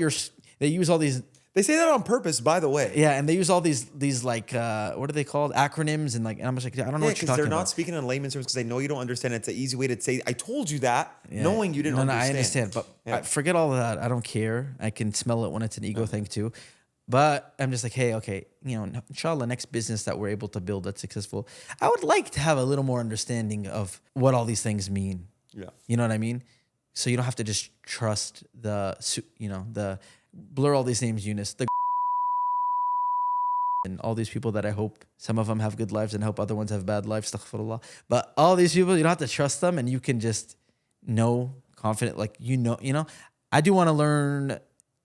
they use all these. They say that on purpose, by the way. Yeah, and they use all these like what are they called, acronyms, and I'm just like, I don't know what you're talking about. They're not speaking in layman's terms because they know you don't understand. It's an easy way to say, I told you that, Yeah. knowing you didn't understand. No, I understand, but Yeah. I forget all of that. I don't care. I can smell it when it's an ego thing too. But I'm just like, hey, okay, inshallah, next business that we're able to build that's successful, I would like to have a little more understanding of what all these things mean. Yeah. You know what I mean? So you don't have to just trust the blur all these names, Eunice, and all these people that I hope some of them have good lives and I hope other ones have bad lives, astaghfirullah. But all these people, you don't have to trust them and you can just know confident, like, I do want to learn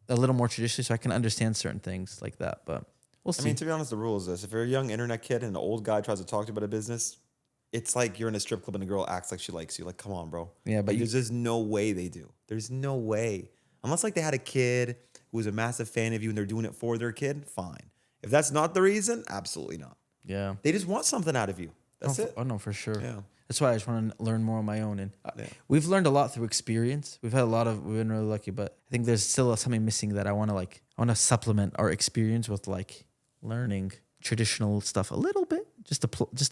a little more traditionally so I can understand certain things like that, but we'll see. I mean, to be honest, the rule is this. If you're a young internet kid and an old guy tries to talk to you about a business, it's like you're in a strip club and a girl acts like she likes you. Like, come on, bro. Yeah, but there's just no way they do. There's no way. Unless like they had a kid who was a massive fan of you and they're doing it for their kid, fine. If that's not the reason, absolutely not. Yeah. They just want something out of you. That's it. Oh, no, for sure. Yeah. That's why I just want to learn more on my own. And we've learned a lot through experience. We've been really lucky, but I think there's still something missing that I want to supplement our experience with like learning traditional stuff a little bit, just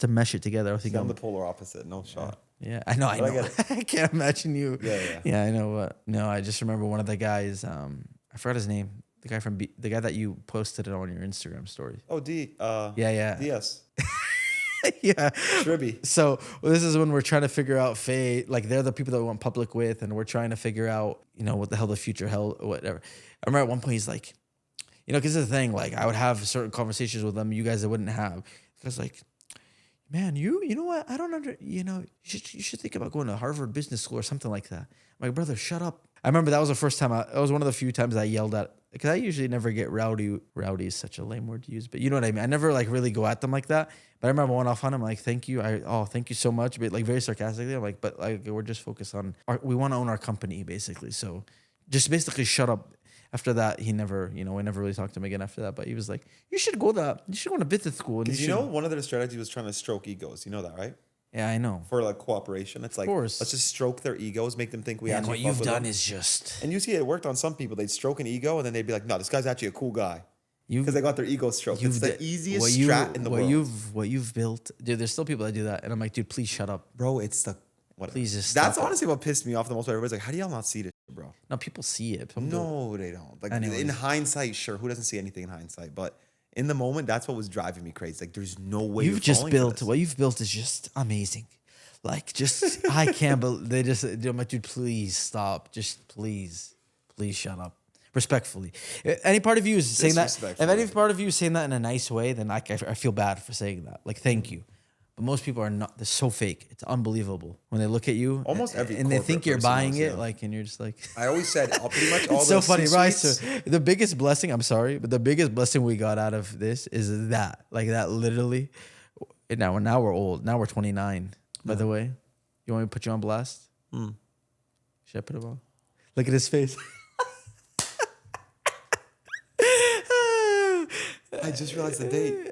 to mesh it together. I think I'm the polar opposite. No shot. Yeah, I know. I can't imagine you. Yeah, I know. But no, I just remember one of the guys. I forgot his name. The guy the guy that you posted it on your Instagram story. Oh, D. Yeah. DS. Yeah. Shribby. So this is when we're trying to figure out FaZe. Like they're the people that we went public with, and we're trying to figure out, what the hell the future held, whatever. I remember at one point he's like, because it's the thing. Like I would have certain conversations with them, you guys that wouldn't have. Because like, man, you know what? I don't you should think about going to Harvard Business School or something like that. I'm like, brother, shut up. I remember that was the first time. It was one of the few times I yelled at, because I usually never get rowdy. Rowdy is such a lame word to use, but you know what I mean. I never like really go at them like that. But I remember one off on him like, thank you. Thank you so much. But like very sarcastically, I'm like, but like we're just focused on we want to own our company basically. So just basically shut up. After that, he never, we never really talked to him again after that. But he was like, you should go to business school. And one of their strategies was trying to stroke egos. You know that, right? Yeah, I know. For like cooperation. It's like, let's just stroke their egos, make them think we actually what you've done is just... And you see it worked on some people. They'd stroke an ego and then they'd be like, no, this guy's actually a cool guy. Because they got their ego stroked. It's the easiest strat in the world. What you've built... Dude, there's still people that do that. And I'm like, dude, please shut up. Bro, it's the... Please just That's stop honestly what pissed me off the most. Everybody's like, how do y'all not see this shit, bro? No, people see it. No, they don't. Like in hindsight, sure. Who doesn't see anything in hindsight? But in the moment, that's what was driving me crazy. Like, there's no way what you've built is just amazing. Like, just, I can't believe, they're like, dude, please stop. Just please shut up. Respectfully. Any part of you is saying that, if any part of you is saying that in a nice way, then I feel bad for saying that. Like, thank you. But most people are not, they're so fake. It's unbelievable when they look at you. Almost every and they think you're buying it, yeah. like, and you're just like. I always said, pretty much all it's so funny, right? So the biggest blessing, I'm sorry, but the biggest blessing we got out of this is that. Like, that literally. Now we're old. Now we're 29. By the way, you want me to put you on blast? Should I put him on? Look at his face. I just realized the date.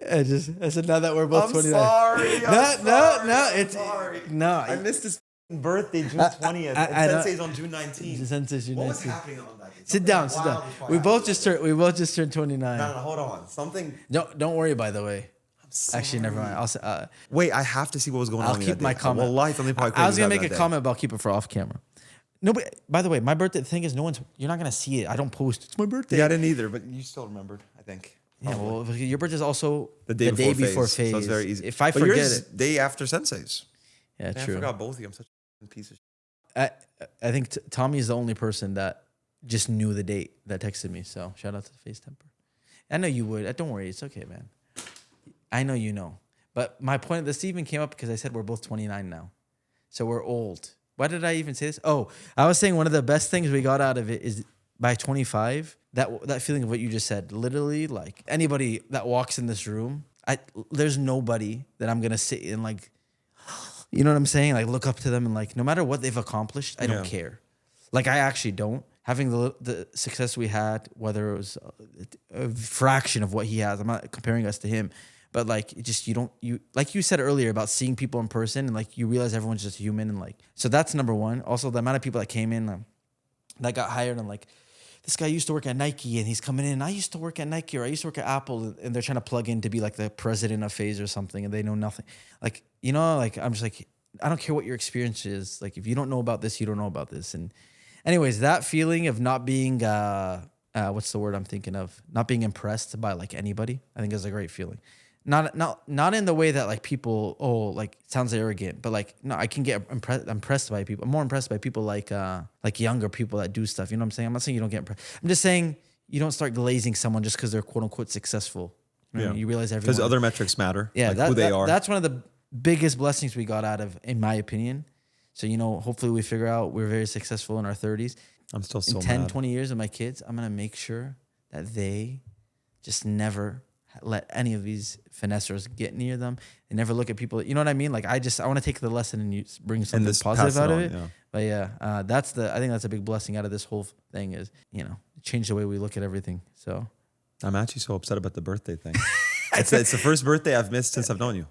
I said now that we're both 29. Sorry. No, it's sorry. no. I missed his birthday, June 20th. And Sensei's on June 19th. Sensei's June 19th. What was happening on that day? Sit down. We both just turned 29. No, hold on. Something. Don't worry. By the way, Sorry. actually, never mind. I'll Wait, I have to see what was going on. I'll keep my comment. Well, something probably I was gonna crazy make a that comment, but I'll keep it for off camera. No, but by the way, my birthday. The thing is, you're not gonna see it. I don't post. It's my birthday. day. Yeah, I didn't either, but you still remembered, I think. Yeah, well, your birthday is also The day before FaZe. So it's FaZe. very easy. If I but forget yours it, day after Sensei's. yeah, Man, true. I forgot both of you. I'm such a piece of shit. I think Tommy is the only person that just knew the date that texted me. So shout out to FaZe Temper. I know you would. Don't worry. It's okay, man. I know you know. But my point, this even came up because I said we're both 29 now. So we're old. Why did I even say this? Oh, I was saying one of the best things we got out of it is by 25, that feeling of what you just said. Literally, like anybody that walks in this room, there's nobody that I'm going to sit in like, you know what I'm saying? Like look up to them and like, no matter what they've accomplished, I don't care. Like I actually don't. Having the success we had, whether it was a fraction of what he has, I'm not comparing us to him. But like, you like you said earlier about seeing people in person and like you realize everyone's just human and like, so that's number one. Also, the amount of people that came in that got hired and like, this guy used to work at Nike and he's coming in. I used to work at Nike or I used to work at Apple and they're trying to plug in to be like the president of FaZe or something and they know nothing. Like, you know, like I'm just like, I don't care what your experience is. Like, if you don't know about this, you don't know about this. And anyways, that feeling of not being, what's the word I'm thinking of? Not being impressed by like anybody, I think is a great feeling. Not in the way that like people, like it sounds arrogant, but like, no, I can get impressed by people. I'm more impressed by people like younger people that do stuff. You know what I'm saying? I'm not saying you don't get impressed. I'm just saying you don't start glazing someone just because they're quote unquote successful. You know what I mean? You realize everyone. Because other metrics matter. Yeah, like who they are. That's one of the biggest blessings we got out of, in my opinion. So, you know, hopefully we figure out we're very successful in our 30s. I'm still so in 10, mad. 20 years of my kids, I'm going to make sure that they just never let any of these finessers get near them and never look at people. You know what I mean? Like I want to take the lesson and bring something positive out of it. Yeah. But yeah, I think that's a big blessing out of this whole thing is, you know, change the way we look at everything. So I'm actually so upset about the birthday thing. It's the first birthday I've missed since I've known you.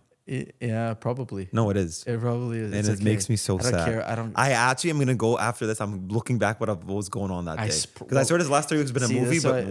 Yeah, probably. No, it is. It probably is. And it makes me so sad. I don't care. I actually am going to go after this. I'm looking back what was going on that day. Because I swear this last 3 weeks has been a movie, but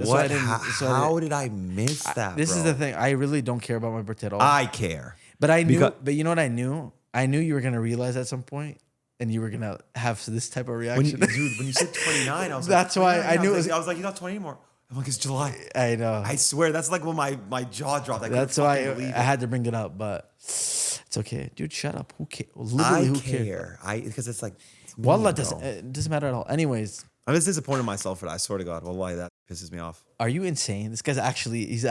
how did I miss that, This is the thing. I really don't care about my birthday at all. I care. But I knew, but you know what I knew? I knew you were going to realize at some point and you were going to have this type of reaction. When you said 29, I was that's like, why I knew I was like, you're not 20 anymore. I'm like, it's July. I know. I swear. That's like when my jaw dropped. That's why I had to bring it up, but it's okay. Dude, shut up. Who cares? Literally, who cares? Because it's like, Wallah, it doesn't matter at all. Anyways. I'm just disappointed in myself for that. I swear to God. Wallahi, that pisses me off. Are you insane? This guy's actually, he's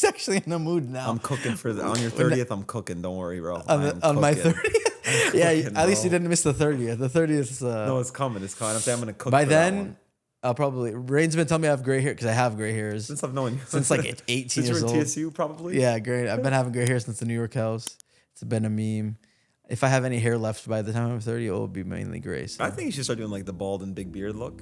actually in the mood now. I'm cooking on your 30th. I'm cooking. Don't worry, bro. On my 30th? Yeah, at least you didn't miss the 30th. The 30th is... no, it's coming. It's coming. I'm saying I'm going to cook by then... I'll probably... Rain's been telling me I have gray hair because I have gray hairs. Since I've known you. Since like 18 years old. Since you were in TSU, probably? Yeah, great. I've been having gray hair since the New York house. It's been a meme. If I have any hair left by the time I'm 30, it will be mainly gray. So. I think you should start doing like the bald and big beard look.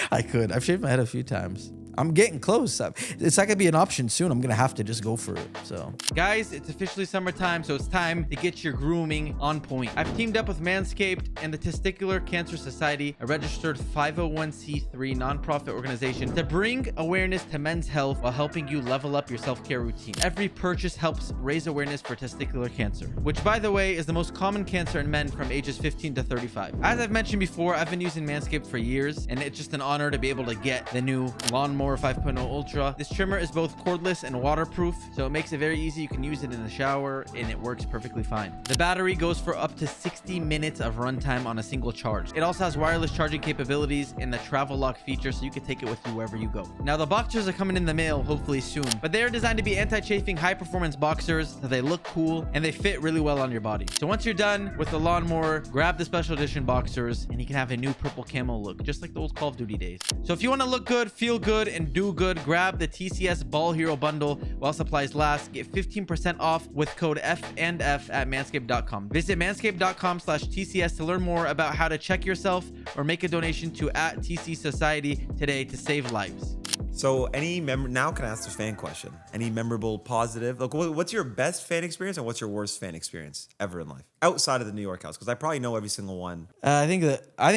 I could. I've shaved my head a few times. I'm getting close. It's not going to be an option soon. I'm going to have to just go for it. So, guys, it's officially summertime, so it's time to get your grooming on point. I've teamed up with Manscaped and the Testicular Cancer Society, a registered 501c3 nonprofit organization, to bring awareness to men's health while helping you level up your self-care routine. Every purchase helps raise awareness for testicular cancer, which, by the way, is the most common cancer in men from ages 15 to 35. As I've mentioned before, I've been using Manscaped for years, and it's just an honor to be able to get the new Lawnmower 5.0 Ultra. This trimmer is both cordless and waterproof, so it makes it very easy. You can use it in the shower and it works perfectly fine. The battery goes for up to 60 minutes of runtime on a single charge. It also has wireless charging capabilities and the travel lock feature, so you can take it with you wherever you go. Now, the boxers are coming in the mail hopefully soon, but they are designed to be anti-chafing, high-performance boxers, so they look cool and they fit really well on your body. So once you're done with the lawnmower, grab the special edition boxers and you can have a new purple camo look, just like the old Call of Duty days. So if you want to look good, feel good, and do good, grab the TCS Ball Hero bundle while supplies last. Get 15% off with code FNF at manscaped.com. Visit manscaped.com/TCS to learn more about how to check yourself or make a donation to @TC Society today to save lives. So now can I ask the fan question? Any memorable positive? Like, what's your best fan experience and what's your worst fan experience ever in life outside of the New York house? Because I probably know every single one. I think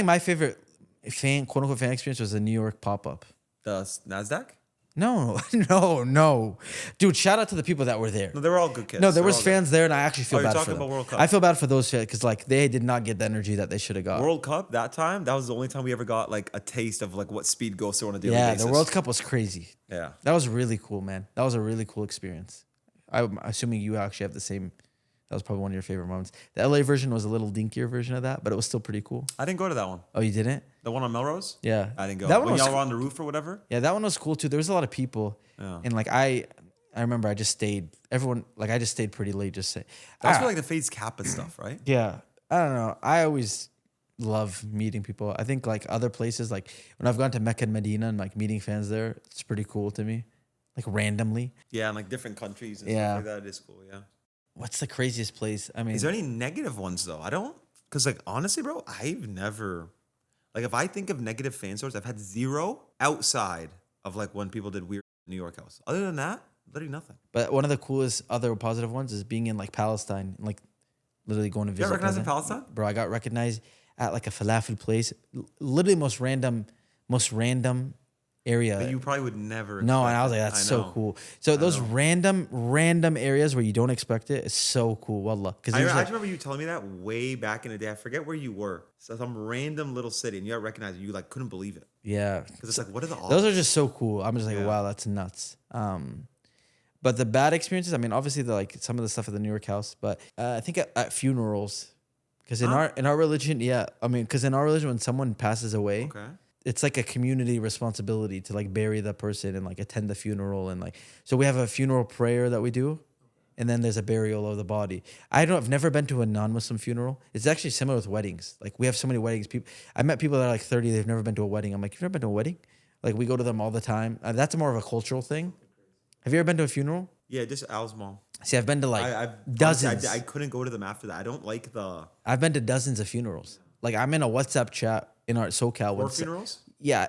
my favorite quote unquote fan experience was the New York pop up. The NASDAQ? No, no, dude. Shout out to the people that were there. No, they were all good kids. No, there was fans there, and I actually feel you're bad for talking them. about World Cup. I feel bad for those fans because like they did not get the energy that they should have got. World Cup that time, that was the only time we ever got like a taste of like what speed goes through on a daily basis. The World Cup was crazy. Yeah, that was really cool, man. That was a really cool experience. I'm assuming you actually have the same. That was probably one of your favorite moments. The LA version was a little dinkier version of that, but it was still pretty cool. I didn't go to that one. Oh, you didn't? The one on Melrose? Yeah, I didn't go. That when one y'all was were on the roof or whatever? Yeah, that one was cool too. There was a lot of people, and like I remember I just stayed. Everyone I just stayed pretty late. Just say that's for like the FaZe Kappa stuff, right? Yeah, I don't know. I always love meeting people. I think like other places, like when I've gone to Mecca and Medina and like meeting fans there, it's pretty cool to me. Like randomly. Yeah, and like different countries and stuff like that. It is cool. Yeah. What's the craziest place? I mean, is there any negative ones though? I don't, because like honestly, bro, I've never, like if I think of negative fan stories, I've had zero outside of like when people did weird New York house. Other than that, literally nothing. But one of the coolest other positive ones is being in like Palestine, and, like literally going to visit. You got recognized in Palestine? Bro, I got recognized at like a falafel place, literally most random area. But you probably would never. No, and I was like, that's so cool. So those random areas where you don't expect it is so cool. Wallah. I remember you telling me that way back in the day. I forget where you were. So some random little city, and you got recognized, and you like couldn't believe it. Yeah, because it's like, what are the odds? Those are just so cool. I'm just like, wow, that's nuts. But the bad experiences, I mean, obviously like some of the stuff at the New York house, but I think at funerals, because in our religion, because in our religion, when someone passes away. Okay. It's like a community responsibility to like bury the person and like attend the funeral, and like so we have a funeral prayer that we do, and then there's a burial of the body. I've never been to a non-Muslim funeral. It's actually similar with weddings. Like we have so many weddings. I met people that are like 30, they've never been to a wedding. I'm like, you've never been to a wedding? Like we go to them all the time. That's more of a cultural thing. Have you ever been to a funeral? Yeah, just Al's mom. See, I've been to like dozens. I couldn't go to them after that. I don't like the. I've been to dozens of funerals. Like I'm in a WhatsApp chat in our SoCal. Or funerals? Yeah,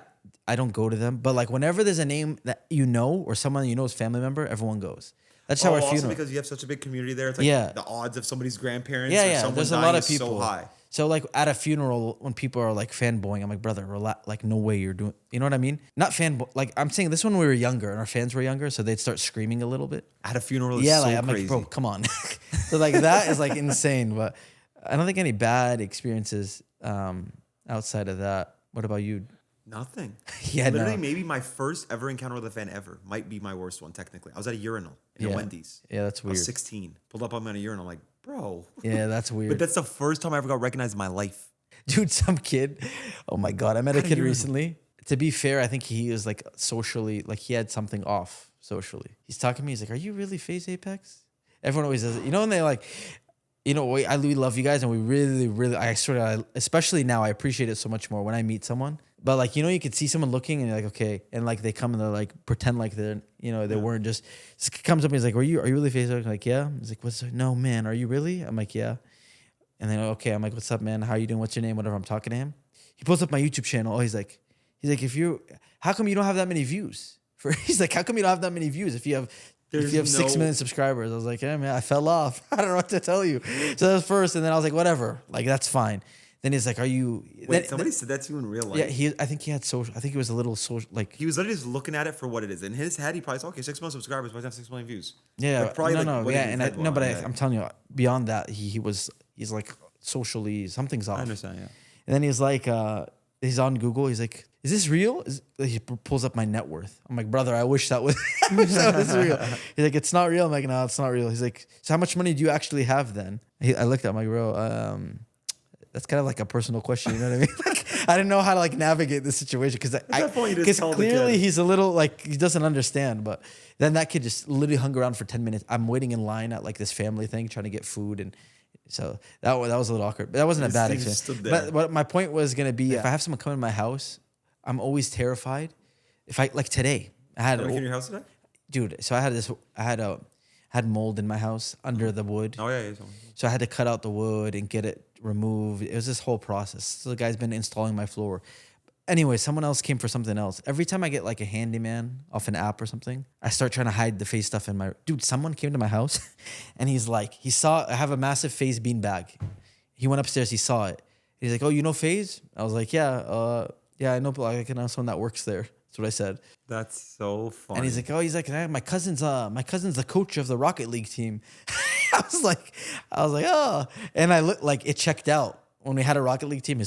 I don't go to them. But like whenever there's a name that you know or someone you know is family member, everyone goes. That's how our funeral. Also because you have such a big community there, it's like the odds of somebody's grandparents or someone there's dying a lot of people. So high. So like at a funeral, when people are like fanboying, I'm like, brother, relax. Like no way you're doing. You know what I mean? Not fanboy. Like I'm saying this when we were younger and our fans were younger, so they'd start screaming a little bit. At a funeral, yeah, is like so I'm crazy. like, bro, come on. So like that is like insane. But I don't think any bad experiences outside of that. What about you? Nothing. Yeah, literally, maybe my first ever encounter with a fan ever might be my worst one. Technically, I was at a urinal in a Wendy's. Yeah, that's weird. I was 16. Pulled up on me at a urinal. I'm like, bro. Yeah, that's weird. But that's the first time I ever got recognized in my life. Dude, some kid. Oh my god, I met a kid recently. To be fair, I think he was like socially, like he had something off socially. He's talking to me. He's like, "Are you really FaZe Apex?" Everyone always does it. You know, and they like. You know, we love you guys, and we really, I sort of, especially now, I appreciate it so much more when I meet someone. But like, you know, you could see someone looking, and you're like, okay, and like they come and they're like, pretend like they're, you know, they weren't just. Comes up and he's like, are you really Facebook? I'm like, yeah. He's like, what's? No, man, are you really? I'm like, yeah. And then okay, I'm like, what's up, man? How you doing? What's your name? Whatever. I'm talking to him. He pulls up my YouTube channel. Oh, he's like, how come you don't have that many views? He's like, how come you don't have that many views if you have 6 million subscribers? I was like, yeah, man, I fell off. I don't know what to tell you. So that was first, and then I was like, whatever, like that's fine. Then he's like, are you? Wait, somebody said that to you in real life? Yeah, I think he had social. I think he was a little social. Like he was literally just looking at it for what it is. In his head, he probably said, okay, 6 million subscribers, but I have 6 million views. Yeah, like, probably I'm telling you, beyond that, he's like socially something's off. I understand. Yeah. And then he's like, he's on Google. He's like, is this real? He pulls up my net worth. I'm like, brother, I wish that was real. He's like, it's not real. I'm like, no, it's not real. He's like, so how much money do you actually have then? I looked at him, like, bro, that's kind of like a personal question. You know what I mean? Like, I didn't know how to like navigate this situation because clearly he's a little like, he doesn't understand. But then that kid just literally hung around for 10 minutes. I'm waiting in line at like this family thing, trying to get food. And so that was a little awkward, but that wasn't a bad experience. But what my point was going to be, if I have someone come in my house, I'm always terrified. If I like today, I had in your house today, dude. So I had mold in my house under the wood. Oh yeah. So I had to cut out the wood and get it removed. It was this whole process. So the guy's been installing my floor. Anyway, someone else came for something else. Every time I get like a handyman off an app or something, I start trying to hide the FaZe stuff in my... Dude, someone came to my house and he's like, he saw, I have a massive FaZe bean bag. He went upstairs, he saw it. He's like, oh, you know FaZe? I was like, yeah, I know, like, I know someone that works there. That's what I said. That's so funny. And he's like, my cousin's the coach of the Rocket League team. I was like, oh. And I looked like it checked out. When we had a Rocket League team,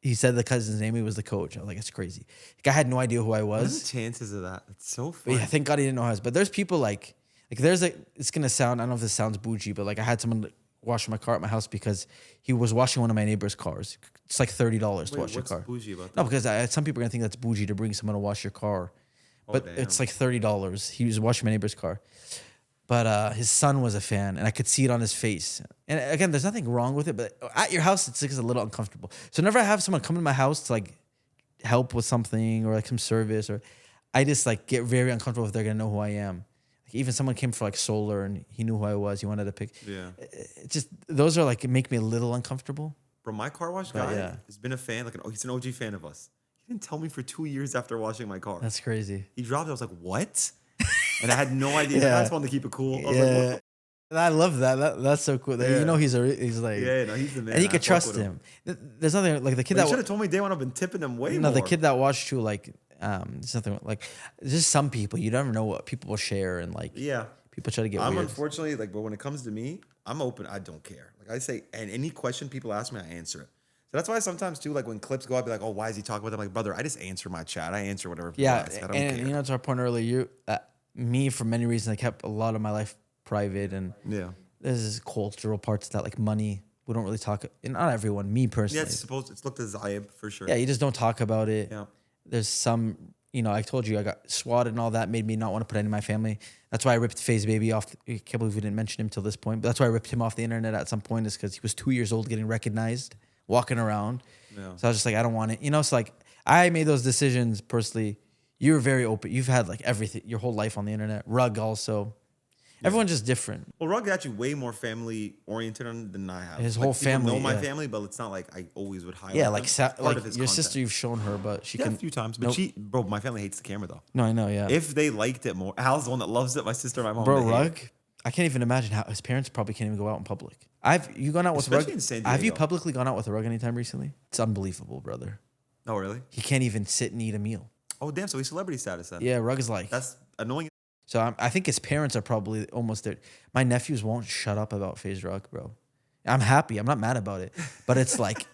he said the cousin's name, he was the coach. I was like, it's crazy. Like, I had no idea who I was. What are the chances of that? It's so funny. But yeah, thank God he didn't know who I was. But there's people like there's it's gonna sound, I don't know if this sounds bougie, but like I had someone wash my car at my house because he was washing one of my neighbor's cars. It's like $30 to wash your car. What's bougie about that? No, because some people are gonna think that's bougie to bring someone to wash your car. But damn. it's like $30. He was washing my neighbor's car. But his son was a fan, and I could see it on his face. And again, there's nothing wrong with it, but at your house, it's like a little uncomfortable. So whenever I have someone come to my house to like help with something or like some service, or I just like get very uncomfortable if they're gonna know who I am. Like even someone came for like solar, and he knew who I was. He wanted to pick. Yeah. It just those are like make me a little uncomfortable. Bro, my car wash guy yeah. has been a fan. He's an OG fan of us. He didn't tell me for 2 years after washing my car. That's crazy. He dropped it. I was like, what? And I had no idea. Yeah. I just wanted to keep it cool. I was Yeah. like, what? And I love that. That's so cool. Yeah. You know he's like Yeah, no, he's the man. and you I could fuck trust with him. There's nothing like the kid But that you should have told me day one. I've been tipping him way more. no the kid that watched you like there's nothing like there's just some people you never know what people will share and like Yeah. people try to get I'm weird. unfortunately like, but when it comes to me, I'm open. I don't care. Like I say, and any question people ask me, I answer it. So that's why sometimes too, like when clips go, I'll be like, oh, why is he talking about that? I'm like, brother, I just answer my chat. I answer whatever people Yeah, ask. I don't and care. you know to our point earlier, me for many reasons I kept a lot of my life private and Yeah. there's cultural parts that like money we don't really talk. And not everyone, me Yeah, personally. it's looked as Zayeb for sure. Yeah, you just don't talk about it. Yeah. There's some, you know, I told you I got swatted and all that made me not want to put any of my family. That's why I ripped FaZe Baby off. I can't believe we didn't mention him till this point. But that's why I ripped him off the internet at some point is because he was 2 years old getting recognized, walking around. Yeah. So I was just like, I don't want it. You know, it's like I made those decisions personally. You were very open. You've had like everything, your whole life on the internet. Rug also. Everyone's just different. Well, Rug actually way more family oriented than I have. His Like, whole people family, know my yeah. family, but it's not like I always would highlight. Yeah, them. like It's part like of his your content. sister, you've shown her, but she Yeah, can a few times, but Nope. bro, my family hates the camera though. No, I know, yeah. If they liked it more, Al's the one that loves it. My sister, and my mom. Bro, they hate Rug, it. I can't even imagine how his parents probably can't even go out in public. You gone out with Especially Rug? in San Have you Diego. publicly gone out with Rug anytime recently? It's unbelievable, brother. Oh, really? He can't even sit and eat a meal. Oh, damn. So he's celebrity status then. Yeah, Rug is like. That's annoying. So I think his parents are probably almost there. My nephews won't shut up about FaZe Rug, bro. I'm happy. I'm not mad about it. But it's like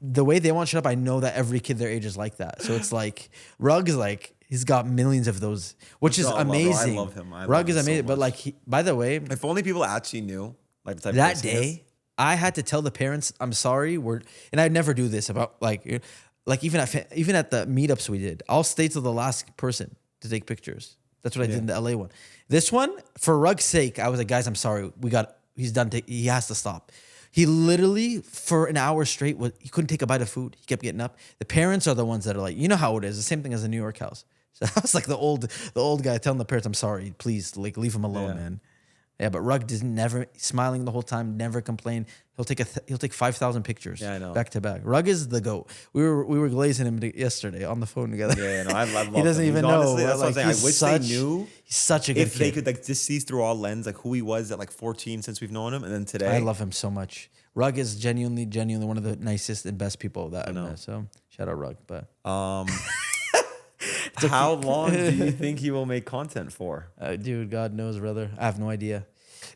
the way they won't shut up, I know that every kid their age is like that. So it's like Rug is like he's got millions of those, which is Oh, bro, amazing. I love him. I Rug love is him so amazing. But much. like by the way, If only people actually knew like the type that of person he is. day I had to tell the parents, I'm sorry. And I never do this about like even at the meetups we did, I'll stay till the last person to take pictures. That's what I did in the LA one. This one, for Rug's sake, I was like, guys, I'm sorry. He's done. He has to stop. He literally, for an hour straight, he couldn't take a bite of food. He kept getting up. The parents are the ones that are like, you know how it is. The same thing as a New York house. So I was like the old guy telling the parents, I'm sorry, please, like leave him alone, man. Yeah, but Rug doesn't never smiling the whole time, never complain. He'll take 5,000 pictures. Yeah, I know. Back to back. Rug is the GOAT. We were glazing him yesterday on the phone together. Yeah, no, I love He doesn't him. even He's know. honestly, that's what I'm saying. I wish they knew. He's such a good If they kid. could like just see through all lens like who he was at like 14 since we've known him, and then today. I love him so much. Rug is genuinely one of the nicest and best people that I know. So shout out Rug. But how long do you think he will make content for? dude, God knows, brother. I have no idea.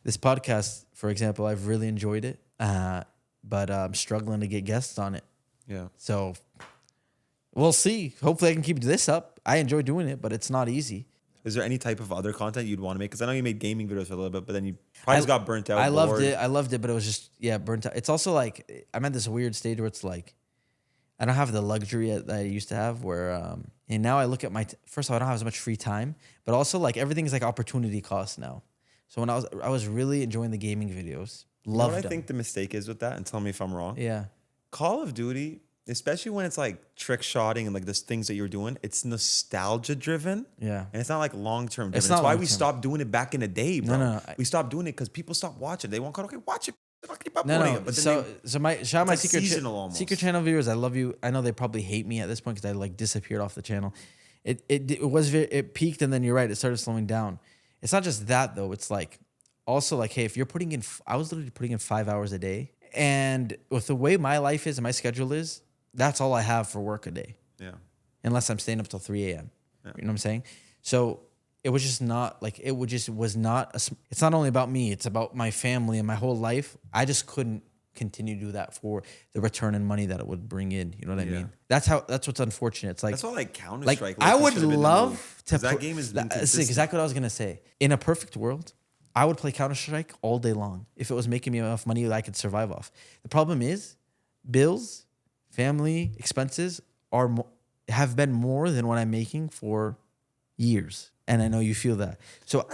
This podcast, for example, I've really enjoyed it, but I'm struggling to get guests on it. Yeah. So we'll see. Hopefully, I can keep this up. I enjoy doing it, but it's not easy. Is there any type of other content you'd want to make? Because I know you made gaming videos for a little bit, but then you probably just got burnt out. I loved bored. it. I loved it, but it was just burnt out. It's also like I'm at this weird stage where it's like I don't have the luxury that I used to have. Where and now I look at first of all, I don't have as much free time, but also like everything's like opportunity cost now. So when I was really enjoying the gaming videos. You know Loved what I them. think the mistake is with that, and tell me if I'm wrong. Yeah. Call of Duty, especially when it's like trick shotting and like this things that you're doing, it's nostalgia driven. Yeah. And it's not like long term driven. It's That's not why we long-term. stopped doing it back in the day, bro. No. We stopped doing it because people stopped watching. They want to okay, watch it. No. So my shout out my like secret seasonal almost. secret channel viewers. I love you. I know they probably hate me at this point because I like disappeared off the channel. It peaked and then you're right. It started slowing down. It's not just that though. It's like also like, hey, if you're putting in, I was literally putting in 5 hours a day, and with the way my life is and my schedule is, that's all I have for work a day. Yeah. Unless I'm staying up till 3 a.m. Yeah. You know what I'm saying? So it was just not like, was not, it's not only about me, it's about my family and my whole life. I just couldn't continue to do that for the return in money that it would bring in. You know what I mean? That's what's unfortunate. It's like, that's why like Counter-Strike. Like I would love to, that game is that's exactly what I was going to say. In a perfect world, I would play Counter-Strike all day long if it was making me enough money that I could survive off. The problem is bills, family, expenses have been more than what I'm making for years. And I know you feel that. So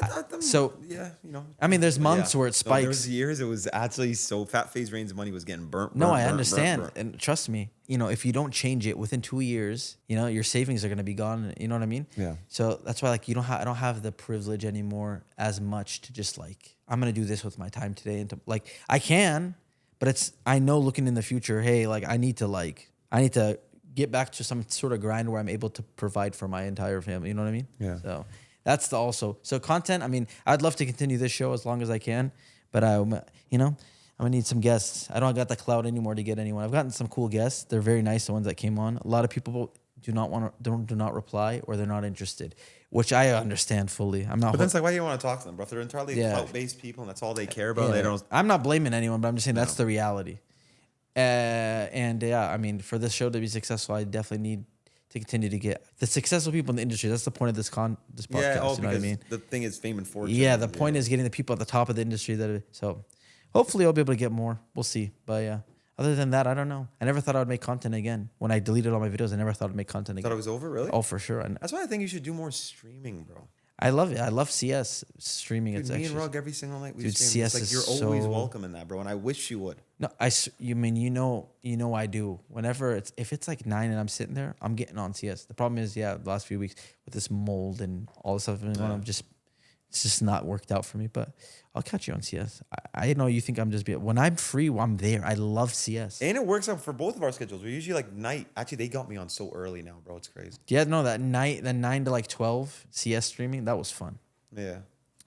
yeah, you know. I mean, there's months where it spikes. No, there was years it was actually so fat. FaZe Rain's money was getting burnt. No, I understand. And trust me, you know, if you don't change it within 2 years, you know, your savings are going to be gone. You know what I mean? Yeah. So that's why like I don't have the privilege anymore as much to just like, I'm going to do this with my time today. And to, like, I can, but I know looking in the future, hey, like I need to get back to some sort of grind where I'm able to provide for my entire family. You know what I mean? Yeah. So that's so content. I mean, I'd love to continue this show as long as I can, but I'm gonna need some guests. I don't got the clout anymore to get anyone. I've gotten some cool guests. They're very nice. The ones that came on. A lot of people do not reply or they're not interested, which I understand fully. I'm not. But then it's like, why do you want to talk to them, bro? If they're entirely clout-based people and that's all they care about, they don't. I'm not blaming anyone, but I'm just saying that's the reality. And yeah, I mean, for this show to be successful, I definitely need to continue to get the successful people in the industry. That's the point of this podcast. Yeah, you know what I mean? The thing is fame and fortune. Yeah, the point is getting the people at the top of the industry. So hopefully I'll be able to get more. We'll see. But yeah, other than that, I don't know. I never thought I would make content again. When I deleted all my videos, I never thought I'd make content again. Thought it was over, really? Oh, for sure. That's why I think you should do more streaming, bro. I love it. I love CS streaming. Dude, it's me actually, and Rug every single night. We dude, stream. CS it's like is you're always so welcome in that, bro. And I wish you would. No, you mean you know I do. Whenever if it's like 9 and I'm sitting there, I'm getting on CS. The problem is, the last few weeks with this mold and all this stuff going on, it's just not worked out for me. But I'll catch you on CS. I know you think I'm just when I'm free, I'm there. I love CS. And it works out for both of our schedules. We're usually like night. Actually, they got me on so early now, bro. It's crazy. Yeah, no, that night, the 9 to like 12 CS streaming, that was fun. Yeah.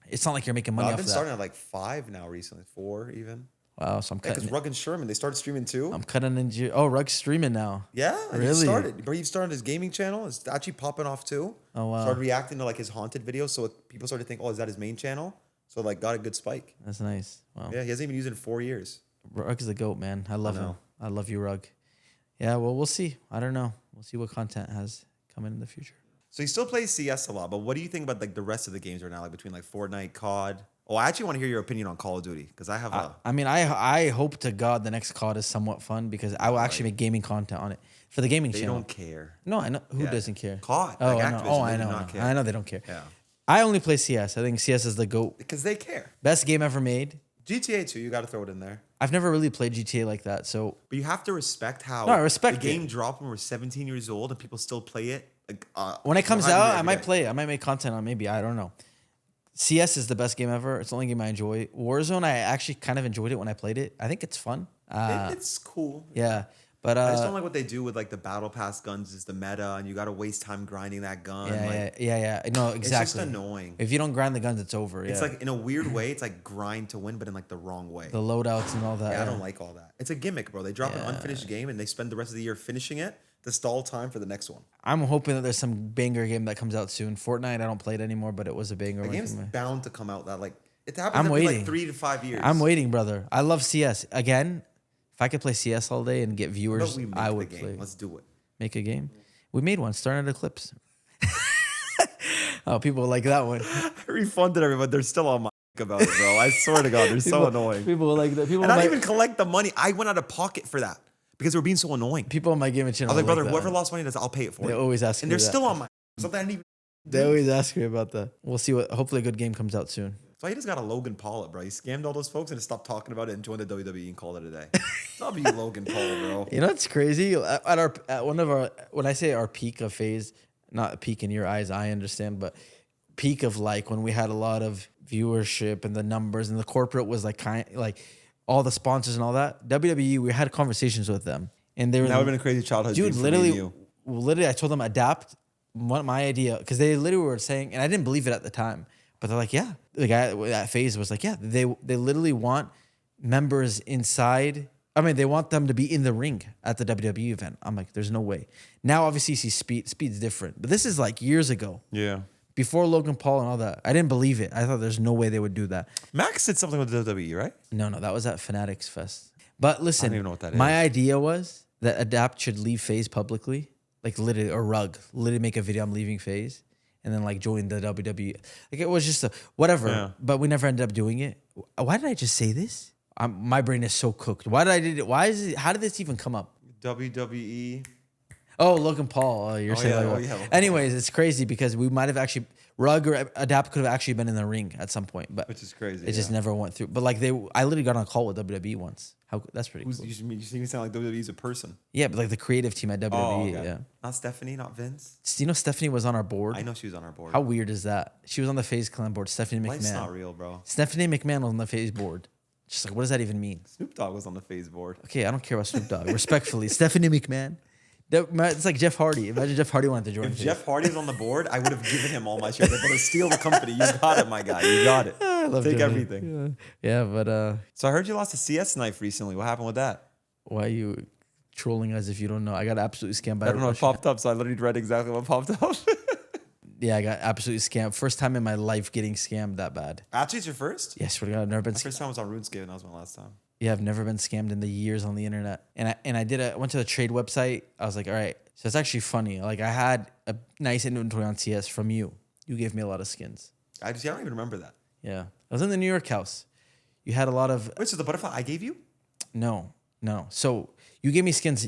It's not like you're making money off I've been that. starting at like 5 now recently, 4 even. Wow, so I'm cutting. Because Rug and Sherman, they started streaming too. I'm cutting into. Oh, Rug's streaming now. Yeah, really? He started. Bro, he started his gaming channel. It's actually popping off too. Oh wow. Started reacting to like his haunted videos, so people started to think, oh, is that his main channel? So like got a good spike. That's nice. Wow. Yeah, he hasn't even used it in 4 years. Rug is the GOAT, man. I love him. I love you, Rug. Yeah, well, we'll see. I don't know. We'll see what content has coming in the future. So he still plays CS a lot, but what do you think about like the rest of the games right now, like between like Fortnite, COD? Oh, I actually want to hear your opinion on Call of Duty because I have I mean, I hope to God the next COD is somewhat fun because I will actually make gaming content on it for the gaming channel. They don't care. No, I know who doesn't care. COD. Oh, like I know. Activision, Oh, they I do know. not care. I know they don't care. Yeah. I only play CS. I think CS is the GOAT. Because they care. Best game ever made. GTA 2, you got to throw it in there. I've never really played GTA like that, so. But you have to respect how I respect the game dropped when we're 17 years old and people still play it. Like, when it comes out, I might play it. I might make content on maybe. I don't know. CS is the best game ever. It's the only game I enjoy. Warzone, I actually kind of enjoyed it when I played it. I think it's fun. It's cool. Yeah. But I just don't like what they do with like the battle pass guns is the meta and you got to waste time grinding that gun. Yeah. No, exactly. It's just annoying. If you don't grind the guns, it's over. It's like in a weird way, it's like grind to win, but in like the wrong way. The loadouts and all that. Yeah, I don't like all that. It's a gimmick, bro. They drop an unfinished game and they spend the rest of the year finishing it to stall time for the next one. I'm hoping that there's some banger game that comes out soon. Fortnite, I don't play it anymore, but it was a banger. The game's bound to come out that like it happens I'm every waiting. like 3 to 5 years. I'm waiting, brother. I love CS. Again, if I could play CS all day and get viewers, I would play. Let's do it. Make a game. We made one. Starting at Eclipse. Oh, people like that one. I refunded everyone. They're still on my about it, bro. I swear to God, they're so annoying. People like that. People and I didn't even collect the money. I went out of pocket for that because they were being so annoying. People on my gaming channel. I was like, brother, whoever lost money, I'll pay it for. They always ask me and they're that. still on my something I didn't even. They always ask me about that. We'll see what. Hopefully, a good game comes out soon. So he just got a Logan Paul, bro. He scammed all those folks and stopped talking about it and joined the WWE and called it a day. Stop you, Logan Paul, bro. You know what's crazy? At one of our, when I say our peak of FaZe, not a peak in your eyes, I understand, but peak of like when we had a lot of viewership and the numbers and the corporate was like all the sponsors and all that. WWE, we had conversations with them, and they were That would have been a crazy childhood. dude. dream for me and Literally, I told them adapt. What my idea, because they literally were saying, and I didn't believe it at the time, but they're like, yeah. The guy at FaZe was like, yeah. They literally want members inside. I mean, they want them to be in the ring at the WWE event. I'm like, there's no way. Now, obviously, you see Speed's different, but this is like years ago. Yeah. Before Logan Paul and all that. I didn't believe it. I thought there's no way they would do that. Max did something with WWE, right? No, that was at Fanatics Fest. But listen, I don't even know what that my is. idea was that Adapt should leave FaZe publicly, like literally, or Rug, literally make a video, I'm leaving FaZe, and then like join the WWE. Like it was just whatever, Yeah. but we never ended up doing it. Why did I just say this? My brain is so cooked. Why did I did it? Why is it? How did this even come up? WWE. Oh, Logan Paul. You're saying. yeah, Logan yeah, Paul. Logan Anyways, it's crazy because we might have actually Rug or Adapt could have actually been in the ring at some point, but Which is crazy. it just never went through. But like I literally got on a call with WWE once. That's pretty Who's, cool. you sound like WWE's a person. Yeah, but like the creative team at WWE. Oh, okay. Yeah. Not Stephanie, not Vince. You know, Stephanie was on our board. I know she was on our board. How weird is that? She was on the FaZe Clan board. Stephanie Life's McMahon. not real, bro. Stephanie McMahon was on the FaZe board. Just like, what does that even mean? Snoop Dogg was on the FaZe board. Okay, I don't care about Snoop Dogg. Respectfully, Stephanie McMahon. It's like Jeff Hardy. Imagine Jeff Hardy wanted to join. If FaZe. Jeff Hardy was on the board, I would have given him all my shares. I'm gonna steal the company. You got it, my guy. You got it. I love Take Jeff. everything. Yeah, but So I heard you lost a CS knife recently. What happened with that? why are you trolling us if you don't know? I got absolutely scammed by I don't know. It Russian. popped up, so I literally read exactly what popped up. Yeah, I got absolutely scammed. First time in my life getting scammed that bad. Actually, it's your first. Yes, swear to God, I've never been My scammed. first time was on RuneScape, and that was my last time. Yeah, I've never been scammed in the years on the internet. And I went to the trade website. I was like, all right. So it's actually funny. Like I had a nice inventory on CS from you. You gave me a lot of skins. I don't even remember that. Yeah. I was in the New York house. You had a lot of Wait, so the butterfly I gave you? no. So you gave me skins